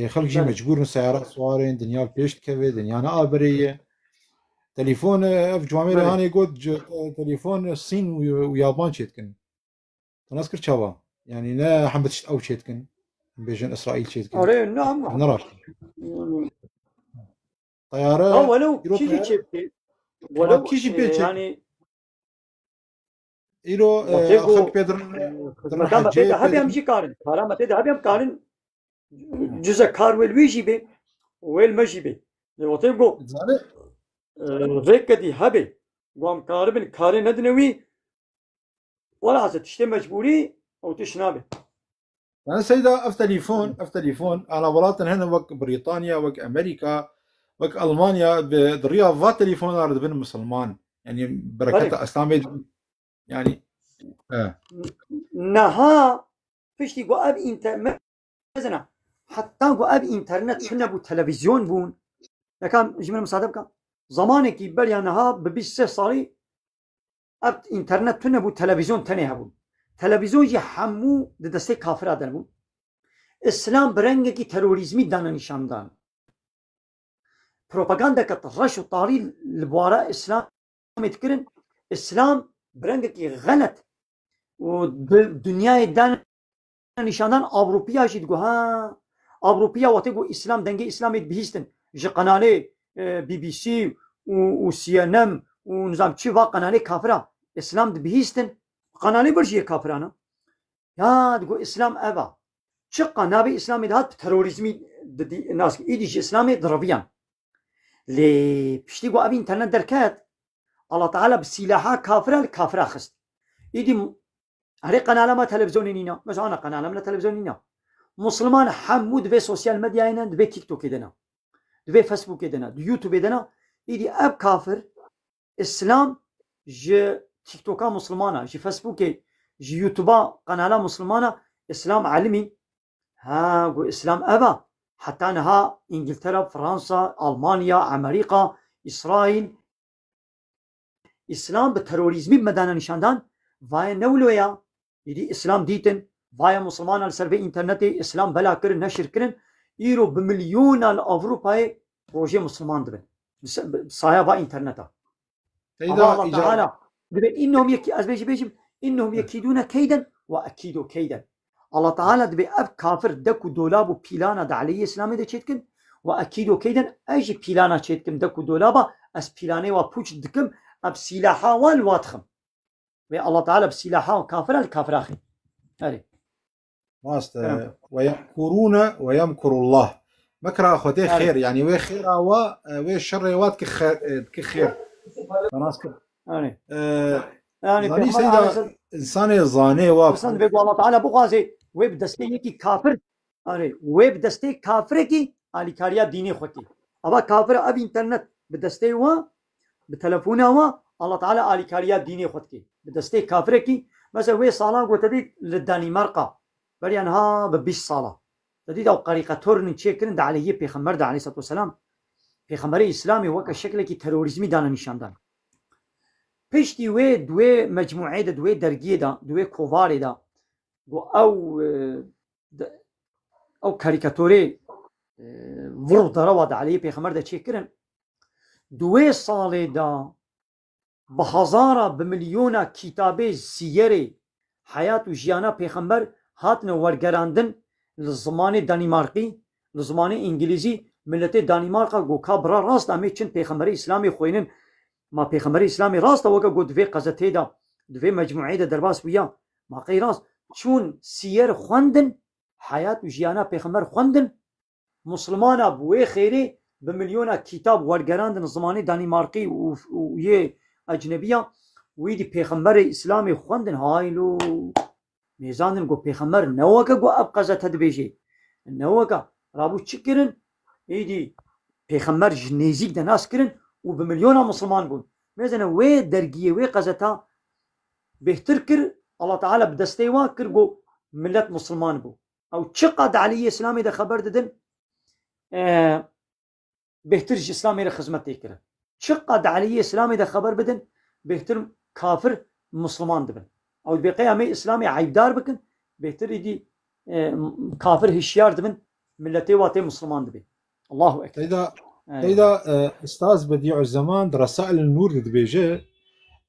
خلق جي مجبور سيارات سوارين دنيا البيش كفي دنيا انا ابريه تليفون اف جوامير هاني قد تليفون الصين ويابان شيتكن تنذكر شابا يعني لا حمبتش او شيتكن بيجن اسرائيل شيتكن اري نعم نراش طياره ولو كيجي شيبتي ولو كيجي يعني إلو خلق بيدر مدام بيدا هبي أمشي كارن كارا بيدا هبي أم كارن جزء كار والويجي بي والمجي بي لوطيب جو ريك دي هبي قام كاربن كارن ندنوي ولا عزت تشتي مجبوري أو تشنابي أنا سيدا أف تليفون على بلاطن هنا وك بريطانيا وك أمريكا وك ألمانيا بالرياض فات تليفون على بين مسلمان يعني بركة إسلامي يعني نها فيش تقول أب إنترنت مثلا حتى قو أب إنترنت شنو بو تلفزيون بون لكن جملة مصادفة زمانك يبل يعني نها ببيس صاري أب إنترنت شنو بو تلفزيون تاني هبون تلفزيون جي حمو دستي كافر آدم بون إسلام برنگه كي تروریزمی دانا نشان دان پروپاگاندا كترش وطاري البوارا إسلام يتكرن إسلام برنگه كي غلط ودنيا دانا نشان دان أوروبيا جي تقول ها أوروبيا واتقو إسلام دنگه إسلام يتبهيستن جي قنالي بي بي سي و سي ان ام ونظام چي وا قنالي كافرا إسلام دبهيستن قنالي برجي كافرانا يا تقول إسلام أبا شقة نابي إسلامي دهات تروريزمي الناس إيديش إسلامي ضربيان لي بشتيقو أبي إنترنت دركات الله تعالى بسلاحة كافرة الكافرة خست إيدي هري قناة ما تلفزيوني نينا مش أنا قناة ما تلفزيوني نينا مسلمان حمود في سوشيال ميديا هنا في تيك توك دنا في فيسبوك دنا في يوتيوب دنا إيدي أب كافر إسلام ج تيك توكا مسلمانة ج فيسبوك ج يوتيوبا قناة مسلمانة إسلام علمي ها قو إسلام أبا حتى أنها إنجلترا فرنسا ألمانيا أمريكا إسرائيل إسلام بالتروريزمي بمدانا نشاندان فايا نولويا يدي إسلام ديتن فايا مسلمان على سربي إنترنتي إسلام بلا كرن نشر كرن يرو بمليون الأوروباي روجي مسلمان دبن بصايا إنترنتا الله تعالى إنهم إنهم يكيدون كيدا وأكيدوا كيدا الله تعالى دبي أب كافر دكو دولابو بيلانا دعلي إسلامي ده چيتكن وأكيدو كيدن أجي بيلانا چيتكم دكو دولابا أس بيلاني وابوش دكم أب سلاحا والواتخم الله تعالى بسلاحا وكافر الكافر أخي هذي راست ويمكرون ويمكر الله مكر أخوتي خير يعني وي خير وي شر وات كخير خلاص كده يعني سيدا إنسان زاني وابسن بيقول الله تعالى بغازي ويب دستي كي كافر أري ويب دستي كافر كي على كاريا ديني خوتي أبا كافر أبي إنترنت بدستي بتلفونه الله تعالى على كاريا ديني خوتي بدستي كافر كي مثلا وي صالان قلت ديك للدنمارك بري انها ببيش صاله تديد او قريقاتور نشيكن ده عليه پیغمبر ده عليه الصلاه والسلام پیغمبر اسلامي وك شكل کی تروریسمی دانه نشاندن پشتی و دوی مجموعه ده دوی درگیه ده دوی کوواری ده او کاریکاتوری ورو دروا ده عليه پیغمبر ده چیکرن دوی ساله ده بهزارا بمليونا كتابي سيري حياة وجيانا پیغمبر هاتن ورگراندن لزمان دانمارقي لزمان انجليزي ملت دانمارقا گو كابرا راست امي چن پیغمبر اسلامي خوينن ما پیغمبر اسلامي راست وگا گو دوی قزته دا دوی مجموعه دا درباس ويا ما قي راست چون سير خوندن حياة وجيانا پیغمبر خوندن مسلمانا بوي خيري بمليونا كتاب ورگراندن زمان دانمارقي ويه اجنبيه ويدي پیغمبر اسلامي خوندن هايلو ميزانن گو پیغمبر نوکا گو اب قزا تدبيجي نوکا رابو چكرن ايدي پیغمبر جنيزيك ده ناس كرن وبمليونا مسلمان بون ميزانا وي درگيه وي قزتا بهتر كر الله تعالى بدستيوا كر گو ملت مسلمان بو او چقد علي اسلامي ده خبر ددن بهتر اسلامي ده خدمت كرن چقد علي اسلامي ده خبر بدن بهتر كافر مسلمان دبن او بقيامي اسلامي عيبدار بكن بهتر يدي كافر هشيار دبن ملتي واتي مسلمان دبن الله اكبر إذا استاذ بديع الزمان رسائل النور دبيجه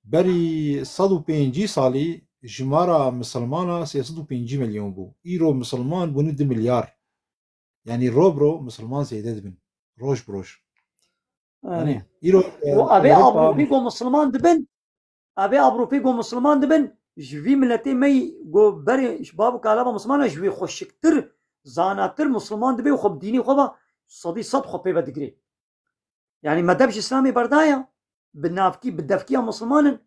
بري 105 سالي جمارة مسلمانة 105 مليون بو ايرو مسلمان بو 2 مليار يعني روبرو مسلمان زيادة دبن روش بروش يعني ايرو ابي ابرو فيكو مسلمان دبن ابي ابرو فيكو مسلمان دبن جوي ملتي مي جو بري شباب كلام مسلمان جوي خوشكتر زاناتر مسلمان دبي وخب ديني خبا صدي صد خب بدغري يعني ما دبش اسلامي بردايا بالنافكي بالدفكيه مسلمان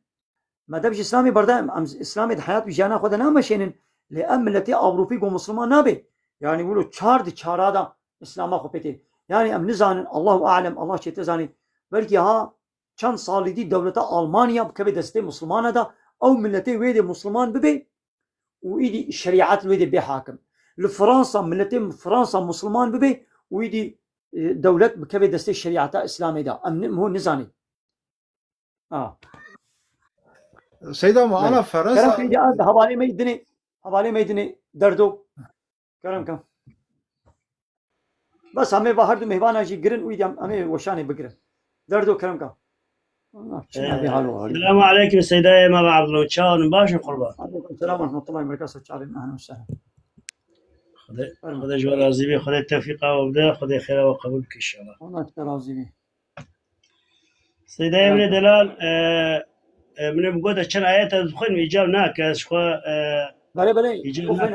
ما دبش اسلامي بردايا اسلامي حياه بجانا خدنا مشينن لان ملتي ابرو فيكو مسلمان نابي يعني يقولوا چار چارادا اسلام خبتي يعني ام نزان الله اعلم الله شي تزاني بلكي ها چند سال دي دولت المانيا بكبي دسته مسلمانه دا او ملتي ويدي مسلمان ببي ويدي شريعات ويدي بحاكم لفرنسا ملتي فرنسا مسلمان ببي ويدي دولت بكبي دسته شريعات اسلامي دا ام هو نزاني سيدا ما انا فرنسا كرم في حوالي ميدني دردو كرم كم بس همه باهر دو مهمان اجي گرن ويدي همه وشاني بگرن دردو كرم كم السلام عليكم سيداي ما بعض لو تشاون باشا قربان عليكم السلام ورحمه الله وبركاته تشارين اهلا وسهلا خذ جوال راضي خذ التوفيق وبدا خذ خير وقبولك ان شاء الله انا راضي سيداي من دلال من بقول كان ايات تدخل ايجاب ناكس خو بلي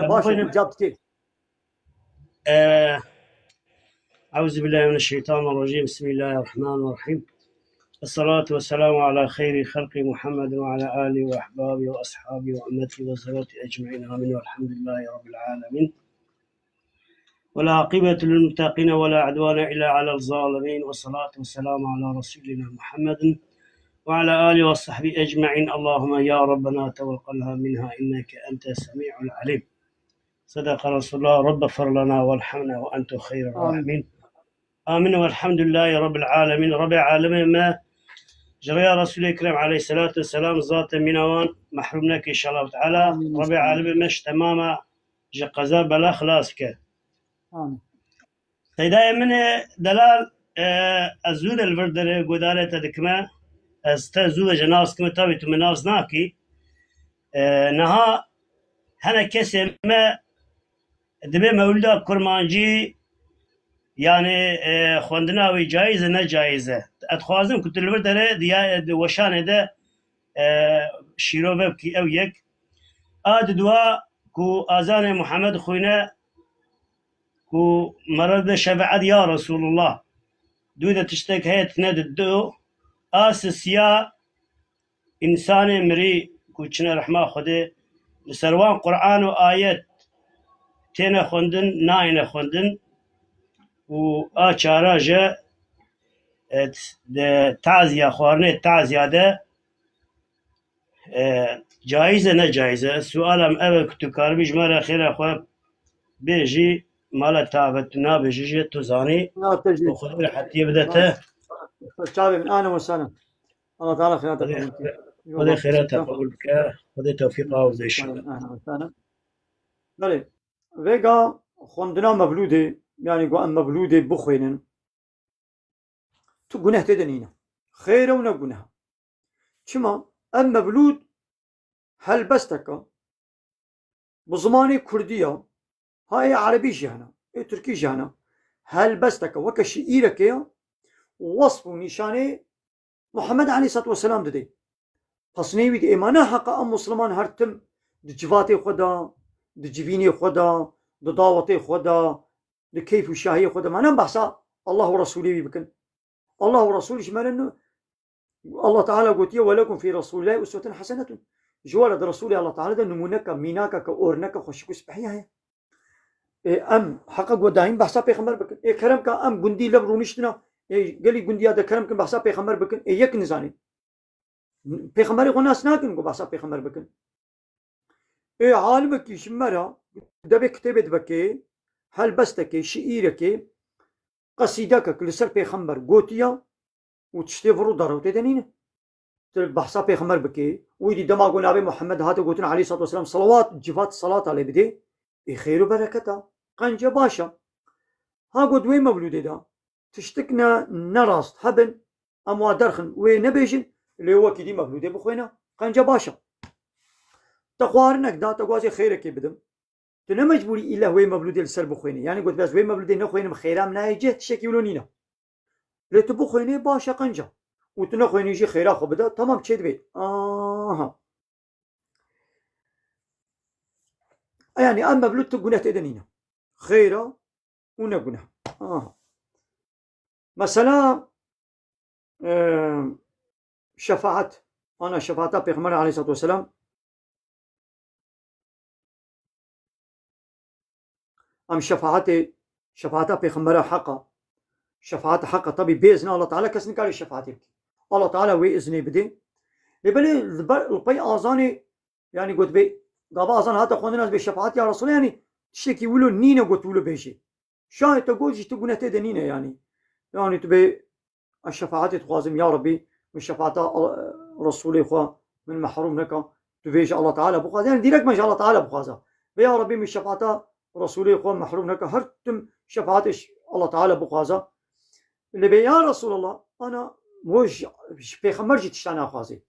باشا اجابتك أعوذ بالله من الشيطان الرجيم بسم الله الرحمن الرحيم الصلاة والسلام على خير خلق محمد وعلى آله وأحبابه وأصحابه وأمته وزوجته أجمعين آمين والحمد لله رب العالمين ولا عقبة للمتقين ولا عدوان إلا على الظالمين والصلاة والسلام على رسولنا محمد وعلى آله وصحبه أجمعين اللهم يا ربنا توكلها منها إنك أنت السميع العليم صدق رسول الله رب اغفر لنا وارحمنا وأنت خير الراحمين آمين والحمد لله رب العالمين رب العالمين ما جرى رسول الكريم عليه الصلاة والسلام ذات منوان محرومناك إن شاء الله تعالى رب العالمين مش تماما جقزا بلا خلاصك سيدا من دلال الزود الفردر قدالة تدكما استزود جناس كما تابت مناس ناكي نها هنا كسي ما دبي مولدا كرمانجي يعني خوندناوي جايزه نجايزه اتخوازم كنت البردره ديا وشانه ده شيرو بكي او يك اد دوا كو اذان محمد خوينا كو مرد شفاعه يا رسول الله دوده تشتك هيت ند دو اساسيا انسان مري كوچنا رحمه خده لسروان قرآن وآيات تينا خوندن ناينا خوندن و آچارا جا تعزية خوارنه تعزية ده جائزة نه جائزة السؤال ام اول كنتو كاربي جمال خير اخوة بيجي مالا تعبتنا بيجي تزاني لا تجي وخذ حتى يبدأ شعبي من انا وسنة الله تعالى خيراتك خذ خيراتك قبولك خذ توفيقه وزي الشغل اهلا وسهلا بله ويجا خوندنا مبلوده يعني قو ام مبلوده بخوينن تو گناه تدنينا خير ونا گناه چما ام مبلود هل بستك بزماني كردية هاي عربي جهنا اي تركي جهنا هل بستك وكشئيرك يا وصف نشانه محمد عليه الصلاة والسلام ددي پسنيوي دي ايمانا حقا ام مسلمان هرتم دي جواتي خدا دي جبيني خدا دي دعوتي خدا دي كيف وشاهي خدا ما نم بحثا الله ورسوله بكن الله ورسوله شمال انه الله تعالى قلت ولكم في رسول الله أسوة حسنة جوال رسول الله تعالى ده نمونك ميناك كأورنك خوشكو سبحيها ام حقا قداهين بحثا پیغمبر بكن اي كرم كا ام گندي لب رومشتنا اي قالي گندي هذا كرم كن بحثا پیغمبر بكن اي يك نزاني پیغمبر غناس ناكن قو بحثا پیغمبر بكن اي عالمك شمرا دبي كتابت بكي هل بستك شئيرك قصيدك لسر پیغمبر قوتيا وتشتي فرو داروت دنينه بحثا پیغمبر بكي ويدي دماغو نبي محمد هذا قوتنا عليه الصلاة والسلام صلوات جفات الصلاة عليه بدي اي خير وبركته قنجة باشا ها قد وين مولودي دا تشتكنا نراست هبن اموا درخن وين نبيجن اللي هو كدي مولودي بخوينا قنجة باشا تقوارنك دا تقوازي خيرك بدم تنا مجبوري الا وين مولودي لسر بخويني يعني قلت بس وين مولودي نخوين خيرام نايجه تشكي ولونينا لتبو خويني باشا قنجة وتنا خويني يجي خيرا خو بدا تمام تشد بي يعني اما بلوت قناه تدنينا خيرا ونا قناه مثلا شفاعة انا شفاعتها بيغمبر عليه الصلاة والسلام ام شفاعتها بيغمبر حقا شفاعة حقا طبي بإذن الله تعالى كسن كاري شفاعتك الله تعالى وي إذني بدي لبلي البي آذاني يعني قلت بي قابا آذان هاتا خوندنا بشفاعت يا رسول يعني تشتكي ولو نينا قلت ولو بيشي شاهد تقول جي تقول نتيدا نينا يعني تبي الشفاعات تخوازم يا ربي من شفاعة رسولي خوا من محروم نكا تبيش الله تعالى بخوازا يعني ديرك ما شاء الله تعالى بخوازا يا ربي من شفاعة رسولي خوا محروم نكا هرتم شفاعة الله تعالى بخوازا اللي بي يا رسول الله انا موش پیغمبر جي تشتانا خوازي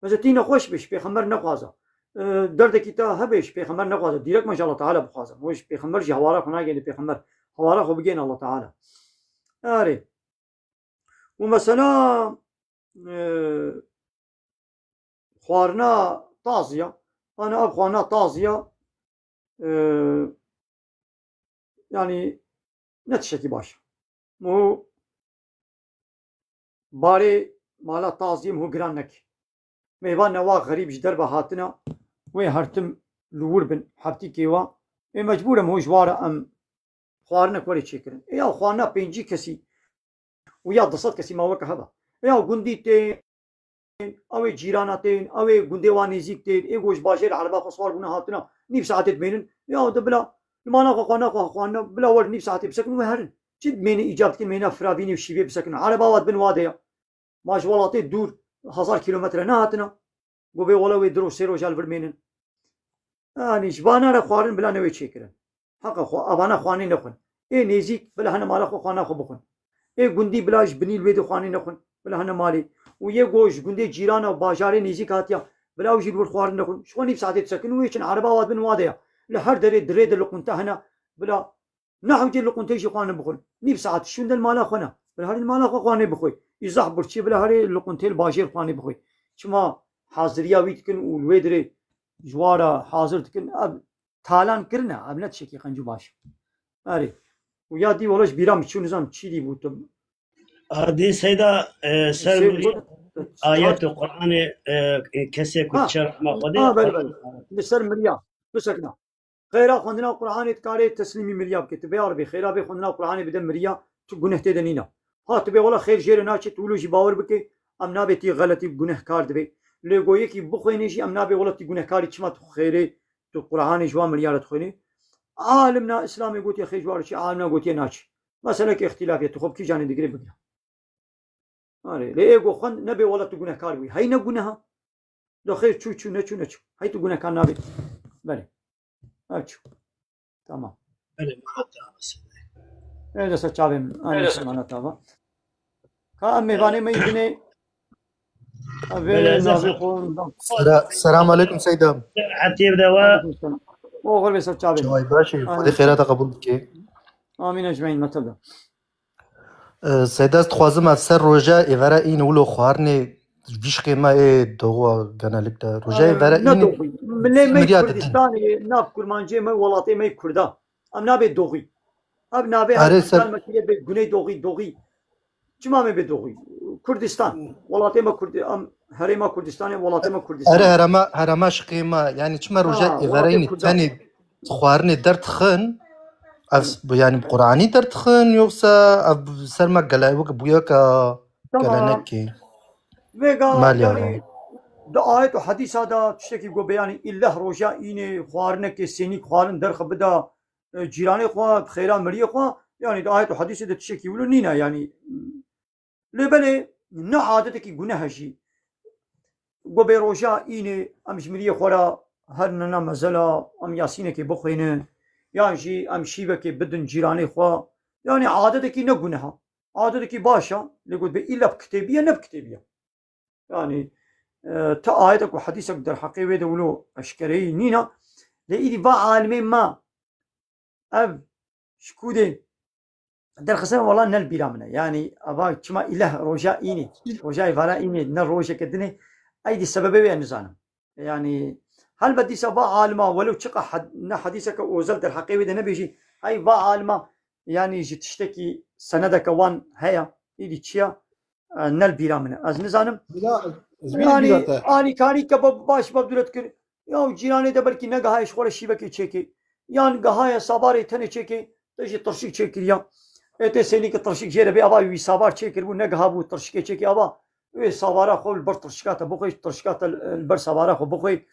مزتين خوش بش پیغمبر نخوازا درد كتا هبش پیغمبر نخوازا ديرك ما شاء الله تعالى بخوازا موش پیغمبر جي حوارا خنا گين پیغمبر حوارا خو بگين الله تعالى اري ومثلا خوارنا طازية انا ابخوانا طازية يعني نتشكي باش مو باري مالا تازيم هو جرانك ميوان نوا غريب جدر بهاتنا وي هرتم لور بن حبتي كيوا اي مجبورة مو جوارا ام خوارنك وري تشكرن يا خوانا بينجي كسي ويا دصت كسي ما وكا هذا يا غندي تين او جيرانا تين او غندي وانيزيك تين اي غوش باشر عربا خصوار بنا هاتنا نيف ساعات بينن يا دبلا المانا خوانا بلا ور نيف ساعات بسكن وهرن جد مين اجابتك مين فرابيني وشيبي بسكن عربا واد بن واديا ماش ولاتي دور 1000 كيلومتر نهاتنا قوبي ولا ويدرو سيرو جال برمينن اني جبانا را خوارن بلا نوي تشكرن حق خو ابانا خواني نخون اي نيزيك بلا هنا مالا خو خوانا خو بخون اي گندي بلاش بني الويد خواني نخون بلا هنا مالي ويه گوش گندي جيران و بازار نيزيك هاتيا بلا وجي دور خوارن نخون شوني بساعات تسكن ويشن عربا واد بن واديا لهر دريد اللقنت هنا بلا نحو جي اللقنت شي خوان بخون نيب ساعات شون المالا خونا بلا هر المالا خو خواني بخوي يزح برشي بلا هر اللقنت الباجير خواني بخوي شما حاضريا ويتكن والويدري جوارا حاضر تكن اب تالان كرنا اب نتشكي قنجو باش اري ويا دي ولش بيرام شو نظام تشي دي بوتم هذه سيدا سر آيات القرآن كسي كتشر ما خده بل بسر مريا بسكنا خيرا خوندنا القرآن اتكاري تسليمي مريا بكتب يا ربي خيرا بي خوندنا القرآن بدم مريا تگنه تدنينا ها تبي والله خير جير ناچ تولو جي باور بكي ام نابتي غلطي گنه کار دبي لێگۆیەکی بخوێنێژی ئەم نابێ وڵەتی گونەکاری چما تو خێرێ تو قورآانی جوان ملیارەت خوێنێ عالم نا ئیسلامی گوتی خێژوارەی عالم نا گوتی ناچی مەسەلەکی اختلافێت تو خۆ کیجانێ دیگرێ بگرە لێ ئێگۆ خوێن نەبێ وڵەتی گونەکار بووی هەی نەگونەها لە خێر چوو نەچوو هەی تو گونەکان نابێت بەێ ئەچوو تەمام دەسە چاوێن ئەمانەتاوە کا ئەم میێوانەی بنێ السلام عليكم سيدام حتى بدوا غربي سر چاوێن جوای باشی خدای خیرات قبول بکێ ئامین ئەجمەعین مەتەلە سيدا دخوازم از سر روژا ایوارا این ولو خواردنێ ویشقێ ما دۆغوە گەنەلکدا ڕۆژای ڤەرە منێ مەی کوردستانی ناف کورمانجێ مە وڵاتی مەی کووردا ئەم نابێت دۆغی ئەم نابێ بێت گونەی دۆغی چمامێ بێت دۆغی کوردستان وڵاتی مە کوردی ئەم هەرێما کوردستانی وڵاتی مە کوردستان ئەرە هەرەما شقێمە یعنی چمە ڕۆژە ئێوارەینی تەنێ خواردنێ دەرتخن يعني بقرآني درتخن يوسا سرما قلا وك بوياكا قلانكي مالي دا آيات وحديث هذا تشتكي جو بياني إلا روجا إني خوارنك سيني خوارن درخ بدا جيراني خوا بخيرا مريا خوا يعني دا آيات وحديث هذا تشتكي ولو نينا يعني لبلي نا عادتك جناها شيء جو بروجا إني أمش مريا خورا هرنا مزلا أم ياسينك بخينه يعني جي أم شيبك بدن جيراني خوا يعني عادتك نجنها عادتك باشا لقول بإلا بكتابية نبكتابية يعني تا آياتك وحديثك در حقيقة دولو أشكري نينا لإيدي با عالمين ما أب شكودي در خسر والله نل بيرامنا يعني أبا كما إله رجاء إني رجاء فلا إني نل رجاء كدني أيدي السبب بأنزانا يعني هل بدي سبا عالمة ولو تشقى حديثك وزل در حقيقة ده نبيجي هاي با عالمة يعني جي تشتكي سندك وان هيا إيدي تشيا نل بيرامنا از نزانم يعني آني كاري كباب باش بابدولت كر يا جيراني ده بلكي نجاهاي شغل الشبكة تشيكي يعني جاهاي صباري تاني تشيكي تجي ترشيك تشيكي يا إنت سينيك ترشيك جيرة بي أبا يوي صبار تشيكي بو نجاها بو ترشيك تشيكي أبا وي صبارة خو البر ترشيكات بخوي ترشيكات البر صبارة خو بخوي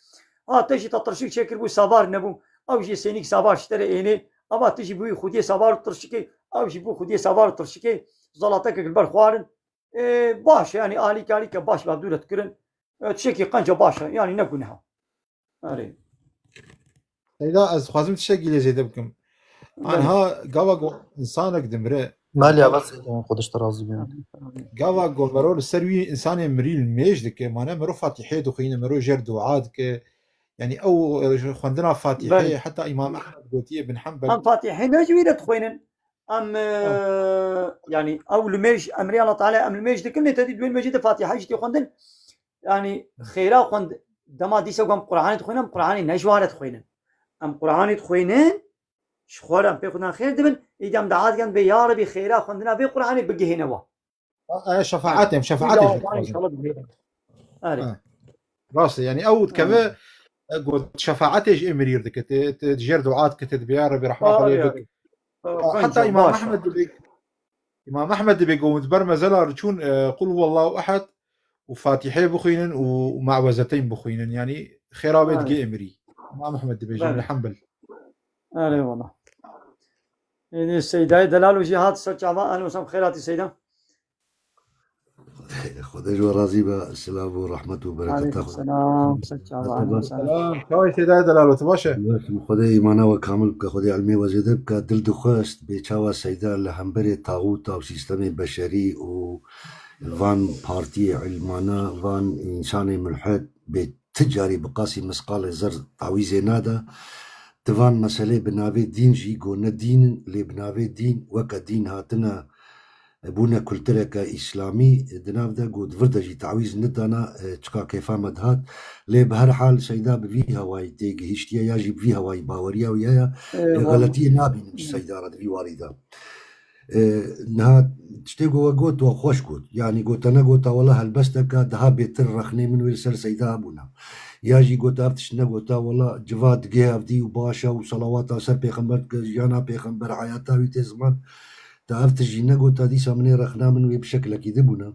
تجي ترشيك تشيكي بو صبار نبو أو جي سينيك صبار اشتري إني أبا تجي بو خدي صبار ترشيكي أو جي بو خدي صبار ترشيكي زلاتك البر خوارن باش يعني آلي كاري كباش بابدولة كرن تشكي قنجة باشا يعني نقولها أري إذا از خوازم تشكي لي زيد بكم عنها قاوا إنسانك دمره مالي بس خودش ترازي بيان قاوا قول مرول السروي إنسان مريل ميج دك ما أنا مرو فاتحة دخينا مرو جرد وعاد ك يعني أو خندنا فاتحة حتى إمام أحمد قوتي ابن حنبل أم فاتحة نجويدة تخوينن أم يعني أو الميج أمري الله تعالى أم الميج دكني تدي دوين مجيد فاتحة جتي خندن يعني خيرا خند دما دي سوغم قرآن تخوينن قرآن نجوارة تخوينن أم قرآن تخوينن شخورا بيخدنا خير دبن إدام دعات كان بيا ربي خيرا خندنا بي قرآن بجهنا وا شفاعتهم راسي يعني أو كذا قلت شفاعتش إمرير دك تجر دعات كتد بيا ربي رحمة الله حتى إمام أحمد بيقوم تبرم زلا رجون قل هو الله أحد وفاتحة بخينن ومعوزتين بخينن يعني خرابة جي إمري إمام أحمد بيجي من حنبل أهلا والله يعني السيدة دلال وجهات سجعوا أهلا وسهلا خيرات السيدة خدای جو راضی با السلام و رحمت و برکت السلام سجعوا السلام شوي سيدة دلال وتباشر خدای ایمانا و کامل بکا خدای علمی و زیده بکا دل دخواست به چاوا سیده لهمبر طاغوت و سیستم بشری و وان بارتي علمانا وان انسان ملحد بتجاري بقاسي مسقال زر تعويزي نادا تفان مسألة بناوي دين جي قونا دين اللي بناوي دين وكا دين هاتنا بونا كلترة كإسلامي دناف دا قود فردا جي تعويز ندانا تشكا كيفا مدهات لي بهر حال سيدا بفي هواي تيجي هشتيا ياجي بفي هواي باوريا ويايا غلطية نابين مش سيدا رد في واردة نها تشتيقوا وقوت وخوش قوت يعني قوت أنا قوت والله هلبستك دها بيتر رخني من ويلسر سيدا أبونا ياجي قوت أفتش نقوت والله جفات جهاف دي وباشا وصلوات سر بيخمبر جانا بيخمبر حياتا ويتزمان تعرفت جينا قوت هذه سامني رخنا من ويا بشكل كذا بنا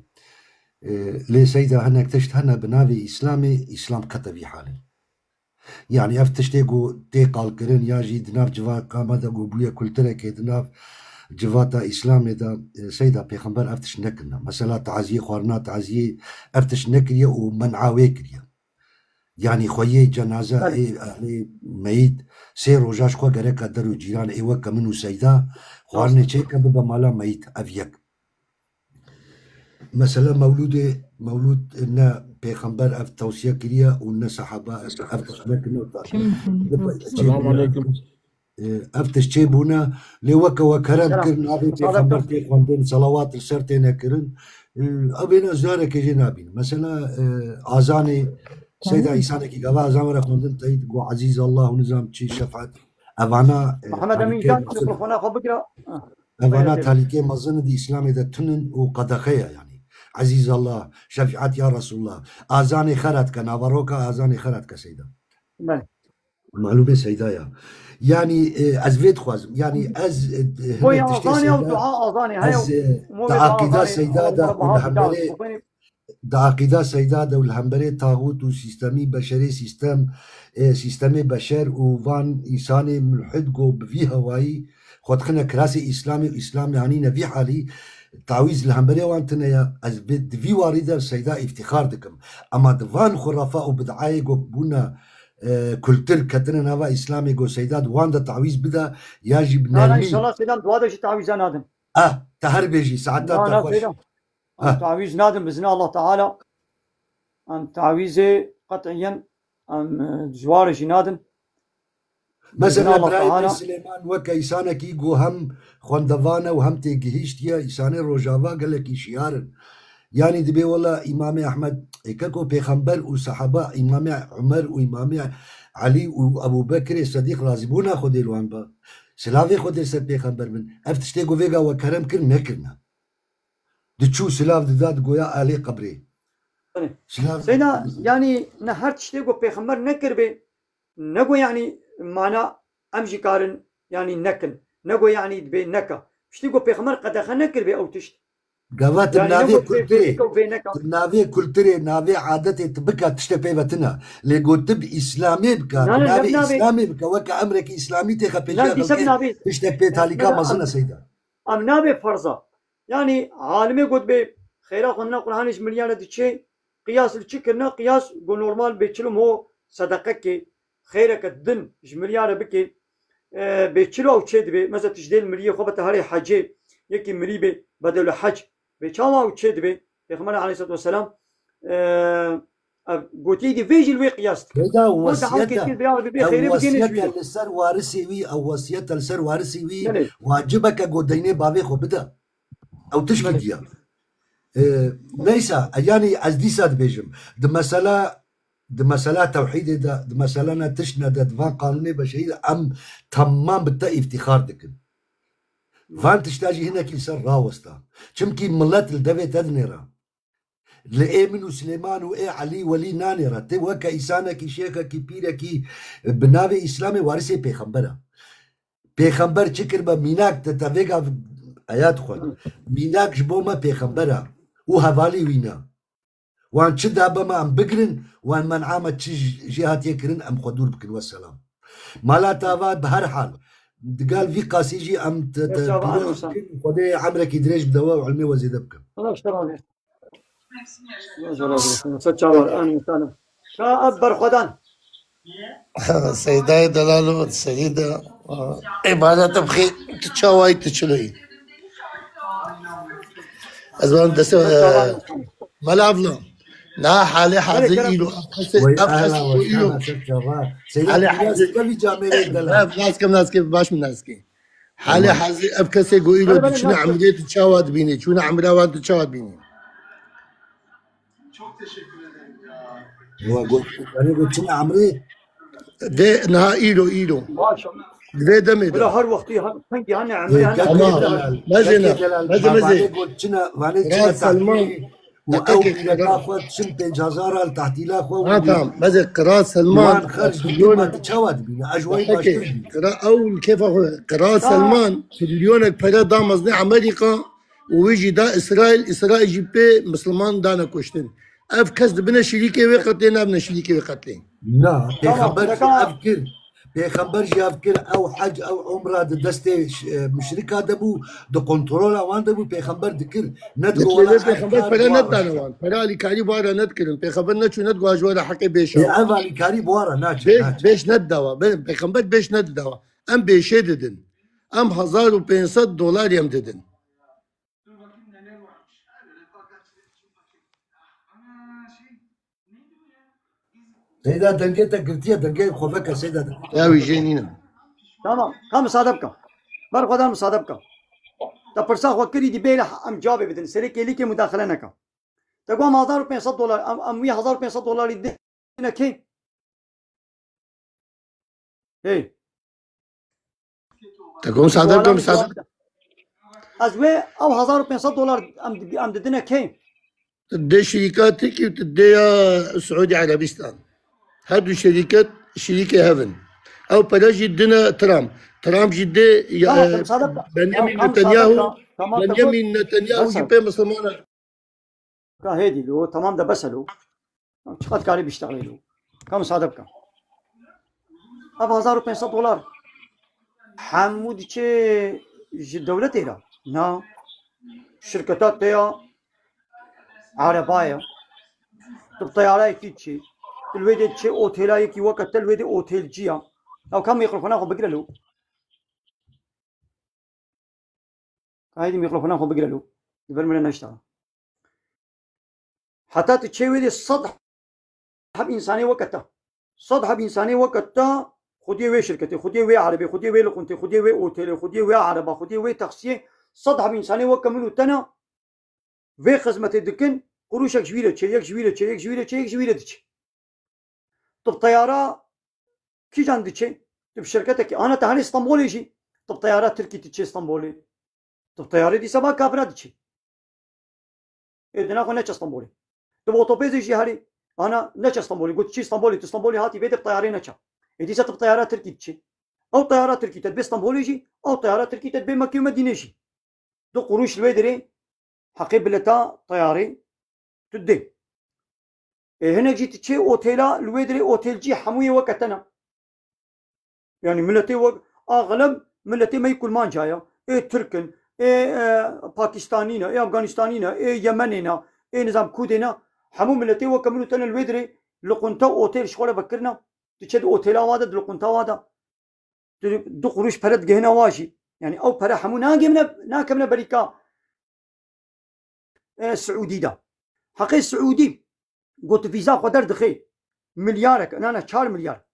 لي سيدا هناك تشتهنا بنافي إسلامي إسلام كتبي حالي يعني افتشتيقو تيقال كرين ياجي دناف جوا قامدا بويا كل ترك دناف جواتا إسلامي دا سيدا بيخنبر افتش نكنا مثلا تعزيه خوارنا تعزيه افتش نكريا ومنعاوي كريا يعني خويه جنازة أهلي ميت سير روجاش خوا غريكا درو جيران ايوا كمنو سيدا خوارني تشيكا ببا مالا ميت افيك مثلا مولود إن بيخنبر اف توصية كريا وإن صحابة افتش نكنا السلام عليكم افتش تشيبونا لوكا وكرم كرن ابي بيخنبر تيخوندين صلوات السرتين كرن ابينا زارك جنابين مثلا اذاني سيدة عيسى كي قبا زمر خوندن تايد جو عزيز الله ونظام تشي شفاعت افانا محمد امين جان ميكروفون خو بقرا افانا تاليكي مزن دي اسلام ده تنن وقدخيا يعني عزيز الله شفاعت يا رسول الله اذاني خرت كنا بروكا اذاني خرت كسيدة معلومه سيدايا يعني از فيت خوازم يعني از اذاني او دعاء اذاني هاي تعقيدات سيداده والهمبري تعقيدات سيداده والهمبري طاغوت وسيستمي بشري سيستمي بشر وفان انساني ملحد جو بفي هواي خد خنا كراسي اسلامي يعني نبي حالي تعويز الهمبري وانتنا از فيت في وارده سيدا افتخار دكم اما دفان خرافه وبدعايه جو بونا كلتر كتنا نوا اسلامي جو سيداد واندا تعويز بدا يجب نرمي ان شاء الله سيدان دوادش تعويز نادم تهربجي ساعتها تخوش تعويز نادم باذن الله تعالى ام تعويز قطعيا ام جوارج نادم مثلا برايد سليمان وكيسانا كي جو هم خوندفانا وهم تيجيشتيا إساني روجافا قال لك شيارن يعني دبي والله إمام أحمد كاكو بيخنبر وصحابة إمام عمر وإمام علي وأبو بكر الصديق لازمونا خدي الوان با سلافي خدي سر بيخنبر من افتشتيقو فيغا وكرم كر نكرنا دتشو سلاف داد جويا علي قبري سيدا يعني نهار تشتيقو بيخنبر نكر بي نقو يعني معنا أمجي كارن يعني نكن نقو يعني دبي نكا تشتيقو بيخنبر قد نكر بي أو تشت قوات النافي كولتري نافي عادتي تبكى تشتبي بتنا لقو تب اسلامي بكا نافي اسلامي بكا وكا امريكي اسلامي تخبي تشتبي تاليكا مزنا سيدا ام نافي فرضا يعني عالمي قد بي خيرا خلنا قرانش مليانه دشي قياس الشكرنا قياس جو نورمال بيتشلم هو صدقك خيرك الدن جملياره بكي بيتشلو او تشي دبي مثلا تجديل مليه خبط هاري حاجه يكي مريبه بدل الحج بيتشاوا وتشد بي پیغمبر عليه الصلاه والسلام قوتي دي فيجي الوي قياست هذا وصيته للسر وارثي وي او وصيته للسر وارثي وي واجبك قديني بابي خو بدا او تشكي ليس يعني ازدي ساد بيجم د مساله توحيد د مساله تشنا د قانوني بشري ام تمام بتا افتخار دكن فان تشتاجي هنا كي صار راوستا چمكي ملت الدبي تدنيرا لئي منو سليمان وإي علي ولي نانيرا تي وكا إسانا كي شيخا كي بيرا كي بناوي إسلامي وارسي بيخنبرا بيخنبر چكر با ميناك تتافيقا آيات خوان ميناك جبوما بيخنبرا وهوالي وينا وان چه دابا ما ام بقرن وان من عامة چه جهات يكرن ام خدور بكن والسلام مالا تافاد بهر حال قال في قاسيجي ام خدي عمرك يدريش بدواء وعلمي وزيد بكم الله اشترى ستشاور انا مثلا اكبر خدان سيداي دلالو سيدة عبادة بخير تشاوي تشلوي ازمان دسو ملعبنا لا حالي حازي إلو أبخس إلو حالي حازي ناس كيف باش من ناس كي حالي حازي أبخس إلو شنو عملية تشاوات بيني شنو عملية وانت تشاوات بيني قلت شنو عمري ده نها إلو ده دمي ولا هر وقت هنجي هنا عمري هنا مزنا قلت شنو سلمان وأو شنت جزارة التحتيلات تمام ماذا قراءة سلمان مليون تشاود بينا أجواي قراءة أول كيف قراءة سلمان في مليونك فلا دامزني أمريكا ويجي دا إسرائيل جيبي مسلمان دانا كشتن أف كس دبنا شريكي وقتلين أبنا شريكي وقتلين لا بيخبر أفكر بيخبر جي أفكر أو حج أو عمرة دستي مشركة دبو دو كنترول وان دبو بيخبر ذكر ندقو ولا بيخبر فلا ندانا وان فلا لكاري بوارا ندكر بيخبر نتشو ندقو أجوالا حقي بيشا يا أفا لكاري بوارا ناجح بيش ندوا بيخبر بيش ندوا أم بيشي ددن أم $1500 يم ددن سيدا دنجيتا قلتيها دنجيت خوفك سيدا يا ويجينينا تمام كم مصادبك بر خدا مصادبك تا پرسا خو کری دی بیل ام جواب بدن سری کلی که مداخله نکا تا گو $1500 ام $1500 دینا کی هی تقوم صادقكم از وی او $1500 ام ددنا کی تدي شركات هيك وتديها سعودي عربستان هادو شركات شركة هافن او بلاش يدنا ترامب جدي بنيامين نتنياهو جيبي مسلمان هادي له تمام ده بسلو شقد كاري بيشتغل له كم صادبك اب $1500 حمود چه دولتي را نا شركات تيا عربايا طب طيارة كيتشي الويد تشي اوتيلا يكي وقت الويد اوتيل جيا او كم ميكروفون اخو بقرا له هايدي ميكروفون اخو بقرا له قبل ما نشتغل حتى تشي ويد الصدح حب انساني وقتها صدح بانساني وقتها خدي وي شركتي خدي وي عربي خدي وي لقنتي خدي وي اوتيل خدي وي عربه خدي وي تخصيه صدح بانساني وكملوا تنا في خدمتي دكن قروشك جويله تشيك جويله تشي طب طياره كي جان تشي طب شركتك انا تهاني اسطنبول يجي طب طيارات تركي تشي اسطنبولي طب طياره دي سبا كافرات تشي ادنا خو نتش اسطنبولي طب اوتوبيز يجي هاري انا نتش اسطنبولي قلت شي اسطنبولي هاتي بيت بطيارين نتش ادي ست طيارات تركي تشي او طيارات تركي تدبي اسطنبول يجي او طيارات تركي تدبي مكه ومدينه يجي دو قروش الويدري حقي بلتا طياري تدي هنا جيت تشي اوتيلا الويدري اوتيل جي حمويه وقتنا يعني ملتي اغلب ملتي ما يكون مان جايه تركن باكستانيين افغانستانيين يمنيين نظام كودينا حمو ملتي وكملوا تنا الويدري لقنتا اوتيل شغله بكرنا تشد اوتيلا وادا لقنتا وادا دو قروش برد جهنا واجي يعني او برا حمو ناكمنا بريكا سعودي دا حقي السعودي قلت فيزا قدر دخي مليارك انا 4 مليار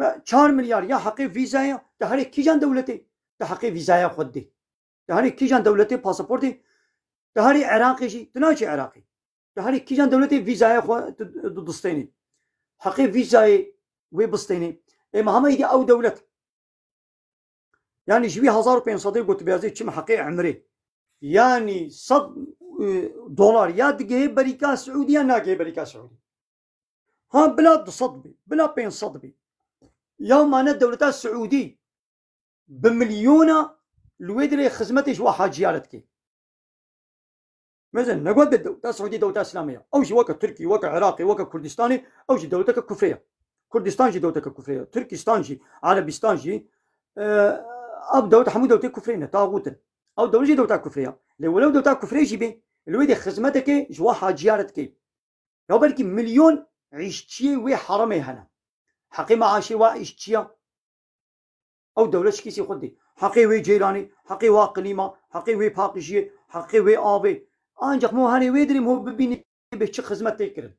4 مليار يا حقي فيزا يا تهري كي جان دولتي تحقي فيزا يا خدي تهري كي جان دولتي باسبورتي تهري عراقي شي تناجي عراقي تهري كي جان دولتي فيزا يا دستيني حقي فيزا وي بستيني ما هم يدي او دولة يعني جوي $1500 قلت بيازي كم حقي عمري يعني $100 يا دقيه بريكا سعودية ناقيه بريكا سعودي ها بلاد صدبي بلا بين صدبي يوم انا الدولة السعودي بمليونة الويدري خزمتي جوا حاجيالتك مثلا نقول بالدولة السعودية دولة اسلامية او جي وقت تركي وقت عراقي وقت كردستاني او جي دولتك الكفرية كردستان جي دولتك الكفرية تركستان جي عربستان جي اب دولة حمود دولتك كفرية طاغوتا او دولة جي دولتك كفرية لو دولتك كفرية جي بي الويدي خزمتك جوا حاجيالتك يا بركي مليون عيشتي وي حرمي هنا حقي معاشي وعيشتي او دولة شكيسي خدي حقي وي جيلاني حقي وا قليمة حقي وي باقشي حقي وي آبي انجق مو هاني ويدري مو ببيني بيش خدمت تكرن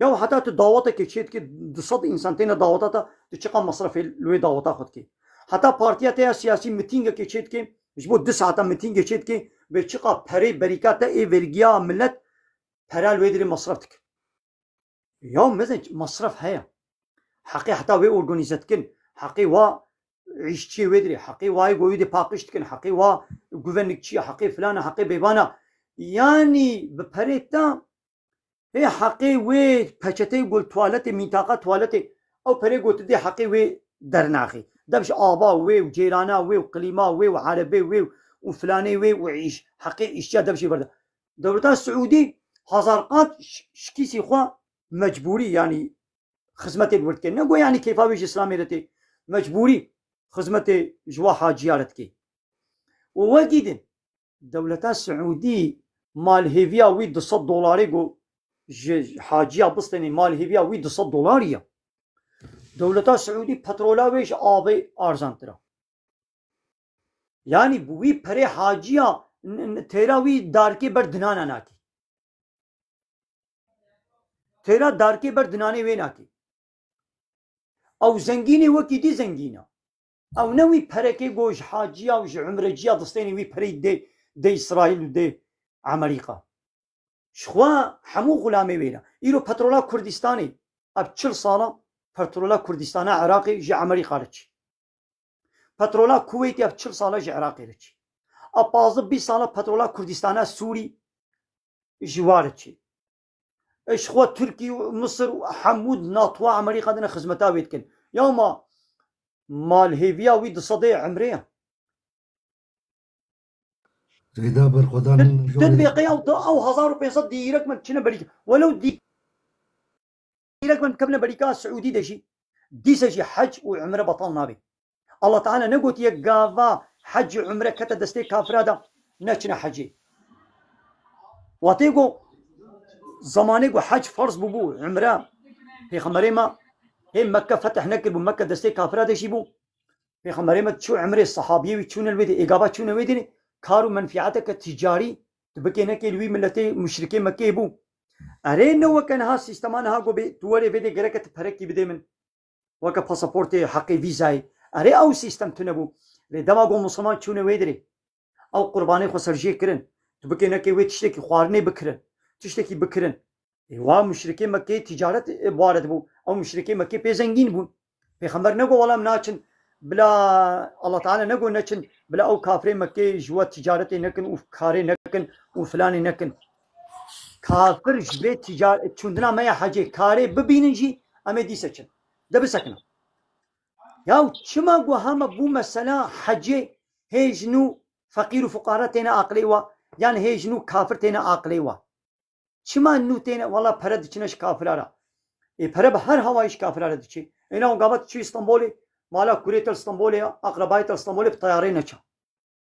يا حتى تداوتك كيشيت كي دصد انسانتين داوتاتا تشقى مصرف الوي داوتا خدكي حتى بارتيات سياسي ميتينغ كيشيت كي جبو 9 ساعه ميتينغ كيشيت كي بيشقى بري بريكاتا اي فيرجيا ملت برال ويدري مصرفتك يوم مثلا مصرف هيا حقي حتى وي اورغانيزاتكن حقي وا عيشتي ويدري حقي واي قويدي باقشتكن حقي وا غوفرنكشي حقي فلانه حقي بيبانا يعني ببريتا هي حقي وي بچتي قول توالتي منطقه توالتي او بري قلت دي حقي وي درناخي دبش ابا وي وجيرانا وي وقليما وي وعربي وي وفلاني وي وعيش حقي اشياء دبشي برده دولتها السعودي هزارقات شكيسي خوا مجبوري يعني خدمتي بورتكي نقو يعني كيف ويجي اسلامي رتي مجبوري خدمتي جوا حاجيارتكي ووجدن دولتها السعودي مال هيفيا وي $200 جو حاجية بسطني مال هيفيا وي $200 دولتها السعودي بترولا ويش آبي أرزان ترى يعني بوي بري حاجية تيراوي داركي بردنانا ناكي تيرا داركي بردناني ويناكي او زنگيني وكي دي زنگينا او نوي بركي گوش حاجية وش عمرجية دستيني وي بري دي إسرائيل ودي أمريكا شخوا حمو غلامي وينا إيرو بترولا كردستاني اب 40 سالة بترولا كردستانا عراقي جي أمريكا رچي بترولا كويتي اب 40 سالة جي عراقي رچي اب 20 سالة بترولا كردستانا سوري جوارچي اشخوا تركي ومصر وحمود ناطوا أمريكا دنا خدمتها ويتكن يوم مال هيفيا ويد صدي عمريه زيدا برخدان تطبيقي او 1500 ديرك من كنا بريكا ولو ديرك من كبنا بريكا السعودي دشي ديسجي حج وعمره بطل نابي الله تعالى نقول يا قافا حج وعمره كتا دستي كافرادا نشنا حجي واتيقو زماني قو حج فرض ببو عمره في خمريما هي مكة فتح نكر بمكة دستي كافرادا شيبو في خمريما تشو عمري الصحابي وتشون الويدي إجابات تشون الويدي كارو منفعتك التجاري تبكي نكي لوي ملتي مشركين مكة بو أرين نو كان ها سيستمان ها قو بتوري فيدي جركة تفرقي بدي من وكا باسبورتي حقي فيزاي أري أو سيستم تنبو لدما قو مسلمان تشون الويدي أو قرباني خو سرجي كرن تبكي نكي وي تشتكي خوارني بكرن تشتكي بكرن ايوا مشركين مكة تجارت بوارد بو او مشركين مكة بيزنجين بو پیغمبر نگو ولا مناچن بلا الله تعالى نگو نچن بلا او كافرين مكة جوا تجارتي نكن و كاري نكن و فلاني نكن كافر جبه تجارت چوندنا ما حاجه كاري ببينجي امي دي سچن ده بسكنا ياو چما گو هم بو مثلا حجه هيجنو فقير و فقارتنا عقلي و يعني هيجنو كافرتنا عقلي و چما نوتين والله پرد چنش كافرارا اي پرب هر هوايش كافرارا دچي انا قامت چي اسطنبولي مالا كوريت اسطنبولي اقربايت اسطنبولي بطيارين نچا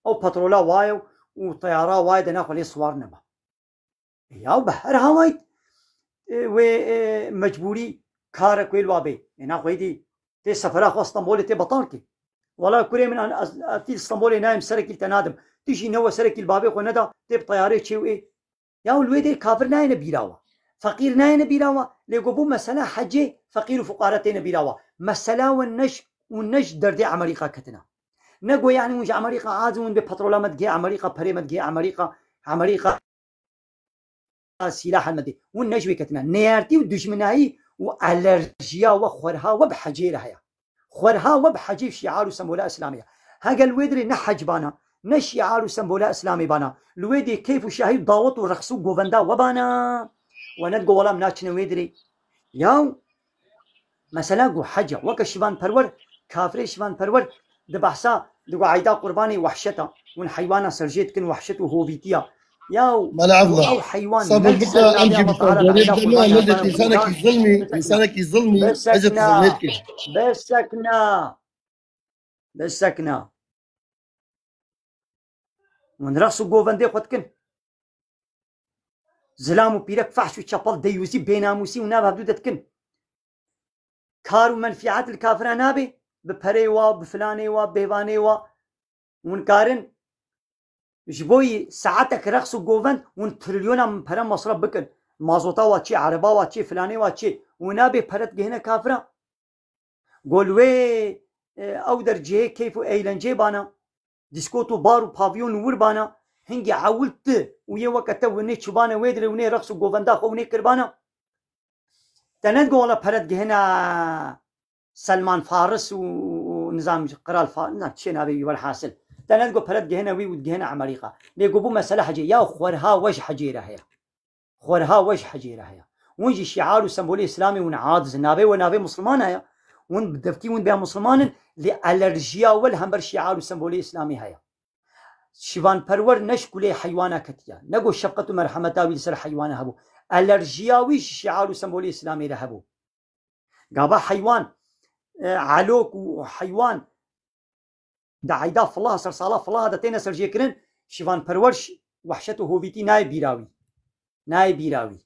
او بترولا وايو وطيارا وايد انا خلي صور نما يا بهر هواي و مجبوري كار كويل وابي انا خويدي تي سفر اخو اسطنبولي تي بطاركي والله كوري من اتي اسطنبولي نايم سركي تنادم تيجي نو سركي البابي خو ندا تي بطياري تشي ايه يا الويدي كافر ناين بيراوا فقير ناين بيراوا ليقبو مسألة حجي فقير وفقارتين بيراوا مسألة والنش دردي أمريكا كتنا نقو يعني وش أمريكا عازمون ببترولامات جي أمريكا بريمات جي أمريكا سلاح المدي والنش كتنا نيارتي ودشمناي وألرجيا وخورها وبحجيرها يا خورها وبحجي شعار سمولا إسلامية هاجا الويدري نحج بانا نشي عارو سمبولا اسلامي بانا لويدي كيف شاهي ضاوت ورخصو غوفندا وبانا وندقو ولا مناچن ويدري ياو مثلا قو حجة وكا شيفان پرور كافري شيفان پرور دبحثا دقو عيدا قرباني وحشتا ون حيوانا سرجيت كن وحشت وهوفيتيا ياو او حيوان صبر بقى امشي بالطريق لسانك يظلمي اجت ظلمتك بسكنا من رأسو غوفندي خودكن زلامو بيرك فحش وشابل ديوزي بيناموسي ونابها بدودتكن كارو منفعات الكافرة نابي ببريوا بفلانيوا بيوانيوا ونكارن جبوي ساعتك رخصو غوفند ون تريليونا من برا مصرف بكن مازوتا واتشي عربا واتشي فلاني واتشي ونابي برت جهنا كافرة قولوي او درجه كيفو ايلنجي بانا ديسكوتو بارو بافيون وربانا هنجي عاولت ويا وقت وني تشبانا ويدري وني رقص غوفندا وني كربانا تناد ولا برد هنا سلمان فارس ونظام قرال فارس نعم شينا بي والحاصل تناد برد هنا وي ودهنا امريكا ليقبو مساله حجي يا خورها وش حجيره هي خورها وش حجيره هي ونجي شعار وسمبولي اسلامي ونعاد نابي ونابي مسلمان هي ون بدفتي ون بها مسلمان لألرجيا والهمبر شعار وسمبولي اسلامي هيا شیوان پرور نشکلی حیوانه کتیا نگو شفقت و مرحمت آوی سر حیوانه هبو الرژیاویش شعار و سمبولی اسلامی را هبو قابا حيوان علوك وحيوان دعيدا فلاها سر صالة فلاها دتينا سر جيكرن شيفان برورش وحشته هوفيتي ناي بيراوي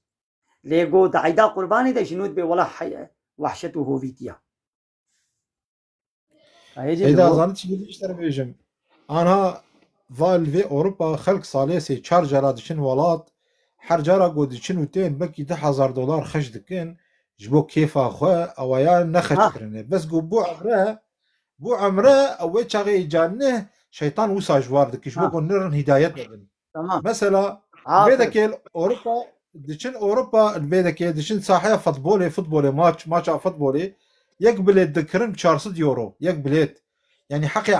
ليغو دعيدا قرباني دا جنود بي ولا وحشته هوفيتيا إذا ظنيت شي اشتري بيجم أنا فالفي أوروبا خلق صالح سي تشارجر دشن ولات حرجارا قودشن وتين بكي $10,000 خش دكين جبو كيف أخوة أويا نخش كرنه بس جو بو عمره أول شغي جانه شيطان وسا جوار دكيش بو نرن هدايتنا بن مثلا بيدك أوروبا دشن أوروبا بيدك دشن صاحية فوتبولي ماتش فوتبولي يقبل الذكرن €400 يقبلت يعني حقي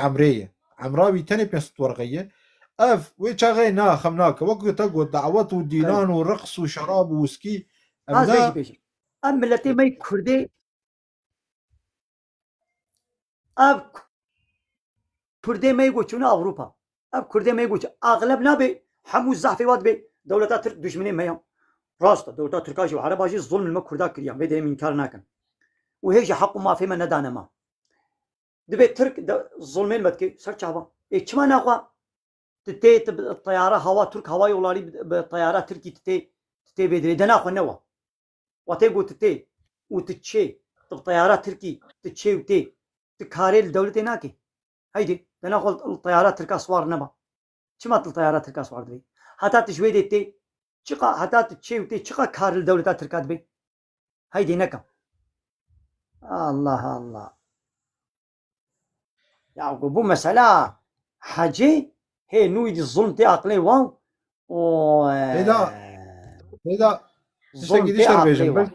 عمراوي تاني بينست ورقية اف ويشغي نا خمناك وقت تقعد دعوات ودينان ورقص وشراب ووسكي ام ملتي ماي كردي اب كردي ما يقولون اوروبا اب كردي ما يقول اغلب نابي حمو الزحفيات بي دولتا ترك دشمنين ما راست دولتا تركاش وعرب اجي الظلم الما كردا كريا بيدي من كار ناكن وهيج حق ما في من ندانا ما دبي ترك الظلمين متكي سر شعبا ايش ما ناقوا تتي الطياره هوا ترك هواي ولاري بالطياره تركي تتي بدري دنا خو نوا وتيقو تتي وتتشي الطيارات تركي تتشي وتي تكاري الدولة ناكي هيدي دنا خو الطيارات تركا سوار نبا شمات الطيارات تركا سوار دبي حتى تشوي ديتي شقا حتى تتشي وتي شقا كار الدولة تركا دبي هيدي نكا الله يعقوب بو مسألة حاجة هي نويد الظلم تي عقلي واو هيدا الظلم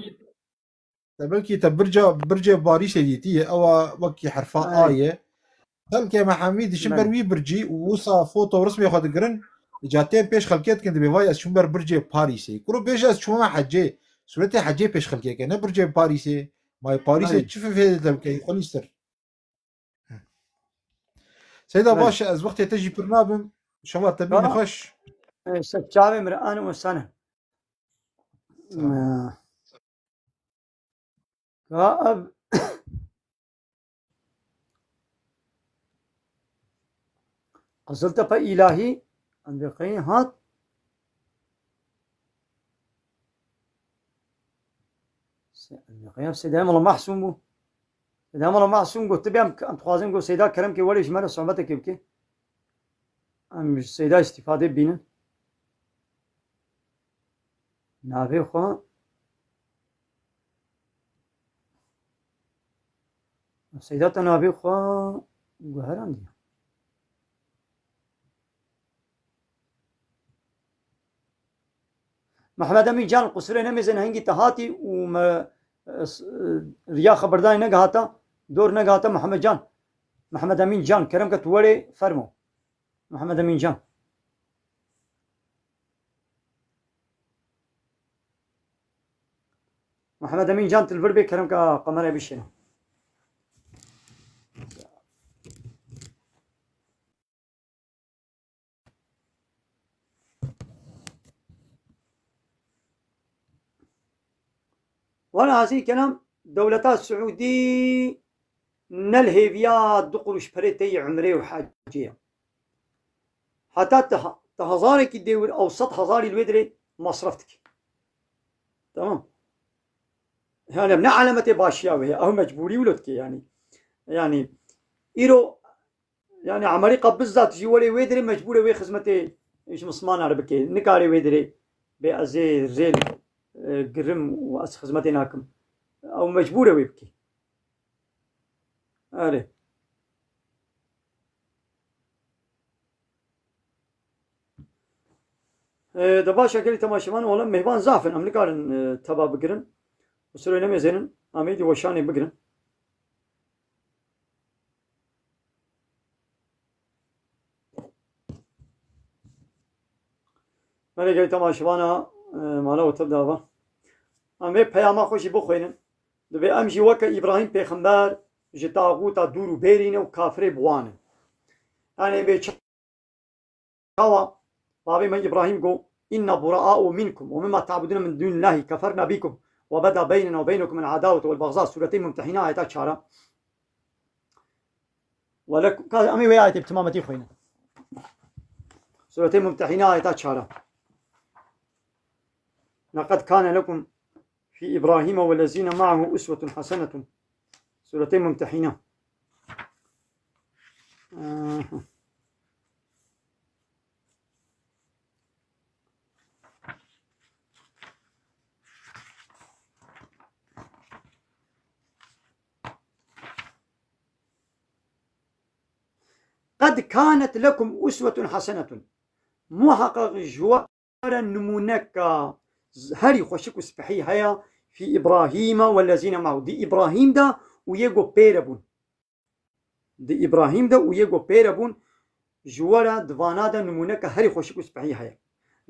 بلكي برجا باريس ديتي او وكي حرفا آية بلكي محمد شمبر وي برجي ووصا فوتو رسمي خد قرن جاتين بيش خلكيت كنت بيواي شمبر برجي باريسي كرو بيش شو حجي سورتي حجي بيش خلكيت انا برجي باريسي ماي باريسي تشوف في دبكي خلي يستر سيدا باشا از وقت تجي برنامج شما تبين خش سجابي مرآن وسنة غائب قصلت فإلهي أن بقين هات سيدام الله محسوم بو سيدام الله محسوم قلت بيام أم تخوازم قل سيدا كرم كي وليش مرة صعوبتك يبكي أم سيدا استفادة بينا نافي خواه سيدات نافي خواه قهران دي محمد أمين جان قصري نميزن هنگي تهاتي وما ريا خبرداني نگهاتا دور نگهاتا محمد أمين جان كرم كتوري فرمو محمد أمين جان محمد أمين جان تلفر بي كرم كقمر بيشنا وانا هذه كلام دولتا السعودي نلهيفيات دقرش بريتي عمري وحاجيه حتى تهزارك الدول او 100,000 الودري مصرفتك تمام يعني من علامة باشياوي او مجبوري ولدك يعني ايرو يعني عمريقه بالذات جوالي ويدري مجبوره وي خدمتي ايش مصمان عربكي نكاري ويدري بأزي زين قرم وأس خدمتي ناكم أو مجبورة ويبكي أري دبا شكلي تماشمان ولا مهبان زافن أمريكان تبا بقرن وسروي نمي زينن أميدي وشاني بقرن مالي قلت تماشمانا مالو تبدا با امي پیاما خوشي بخوينن دبي امشي وكا ابراهيم پیغمبر جي طاغوتا دورو بيرين و كافر بوان يعني بي شاوا بابي من إبراهيم قو إنا براء منكم ومما تعبدون من دون الله كفرنا بكم وبدا بيننا وبينكم العداوة والبغضاء سورتين ممتحنة آيات شارع ولكم أمي وياي بتمامتي خوينا سورتين ممتحنة آيات شارع لقد كان لكم في إبراهيم والذين معه أسوة حسنة سورتين ممتحنة قد كانت لكم أسوة حسنة محقق جوار نمونك هري خوشك سبحي هيا في إبراهيم والذين معه دي إبراهيم دا ويجو بيربون دي إبراهيم دا ويجو بيربون جوارا دوانا دا نمونك هري خوشك سبحي هيا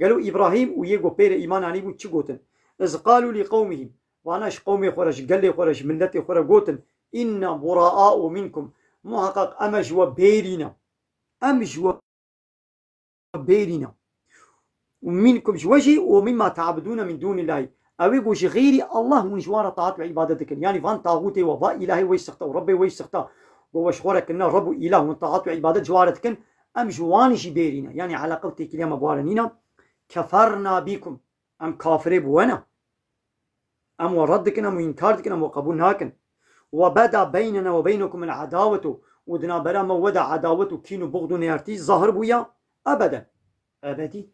قالوا إبراهيم ويجو بير إيمان عليه وتشغوتن إذ قالوا لقومهم واناش قومي خرج قال لي خرج ملتي خرج قوتن إن براء منكم محقق أمج وبيرنا أمج وبيرنا ومنكم جوجي ومما تعبدون من دون الله أو يقول غيري الله من جوار طاعت عبادتك يعني فان طاغوتي وضاء إلهي ويسخته وربي ويسخته وشخورك إن رب إله من طاعت عبادت جوارتك أم جواني جبيرنا يعني على قلتي كلمة بوارنينا كفرنا بكم أم كافر بوانا أم وردكنا أم إنكارتكنا أم وقبولناكن وبدا بيننا وبينكم العداوة ودنا برا مودا عداوة كينو بغض نيارتي ظاهر بويا أبدا أبدي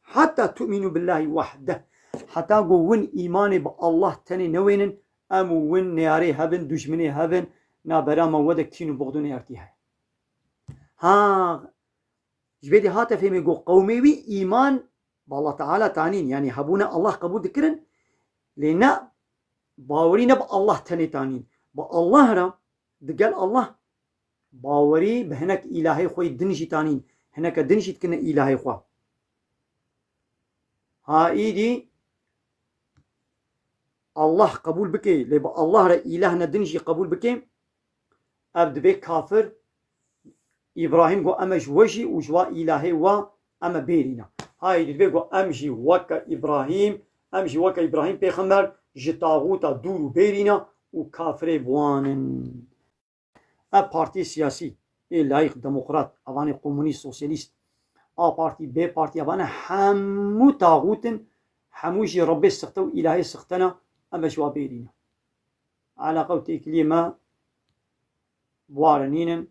حتى تؤمنوا بالله وحده حتى قوون إيماني بالله تاني نوين أمو وين نياري هبن دجمني هبن نابرا مودا كينو بغض نيارتي هاي ها جبيدي هاتا فيمي قو قومي إيمان بالله تعالى تانين يعني هبونا الله قبول ذكرن لنا باورينا بالله تاني تانين بالله را دقال الله باوري بهناك إلهي خوي دنجي تانين هناك دنجي تكن إلهي خوا ها إيدي الله قبول بكي لبا الله را إلهنا دنجي قبول بكي أبد بك كافر إبراهيم قو أمج وجي وجوا إلهي و أما بيرنا هاي دي بيقو أمجي وكا إبراهيم أمجي وكا إبراهيم بيخمر جتاغوتا دورو بيرنا وكافر بوانن بارتي سياسي لايق ديمقراط أواني كومونيست سوسياليست بارتي بي بارتي أوانا حمو تاغوتن حموجي ربي سختو إلهي سختنا أما جوا بيرنا على قوتي كلمة بوارنين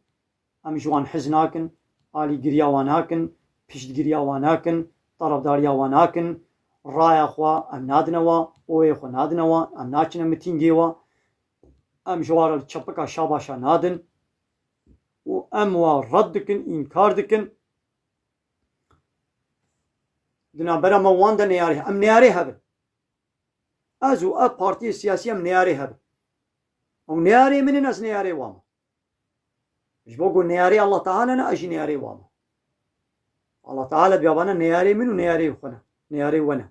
أم جوان حزناكن آلي قرياواناكن بيشت قرياواناكن طرف دارياواناكن رايا خوا أم نادنوا أوي خوا نادنوا أم ناچنا متينجيوا أم جوار الچپكا شاباشا نادن و أم ردكن إنكار دكن دنا برا موان دا نياري أم نياري هبن أزو بارتي السياسية أم نياري هبن أو نياري من الناس نياري واما مش بقول نياري الله تعالى أنا أجي نياري واما الله تعالى بيابانا نياري منو نياري وخنا نياري ونا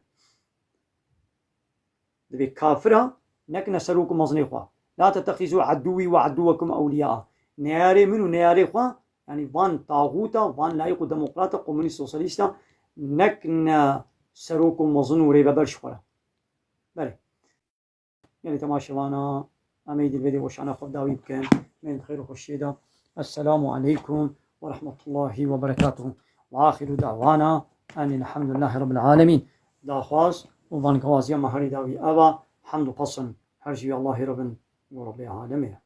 دبي كافرها نكنا سروكم مزني خوا لا تتخذوا عدوي وعدوكم أولياء نياري منو نياري خوا يعني فان طاغوتا فان لايق ديمقراطا كومونيست سوسياليستا نكنا سروكم مزنو ريبا برش خورا بله يعني تماشي وانا أميد الفيديو وشعنا خب داوي بكين من خير وخشيدا السلام عليكم ورحمة الله وبركاته وآخر دعوانا أن الحمد لله رب العالمين دا خواص وفان كوازيا مهاري داوي أبا حمد قصن هرجي الله رب ورب العالمين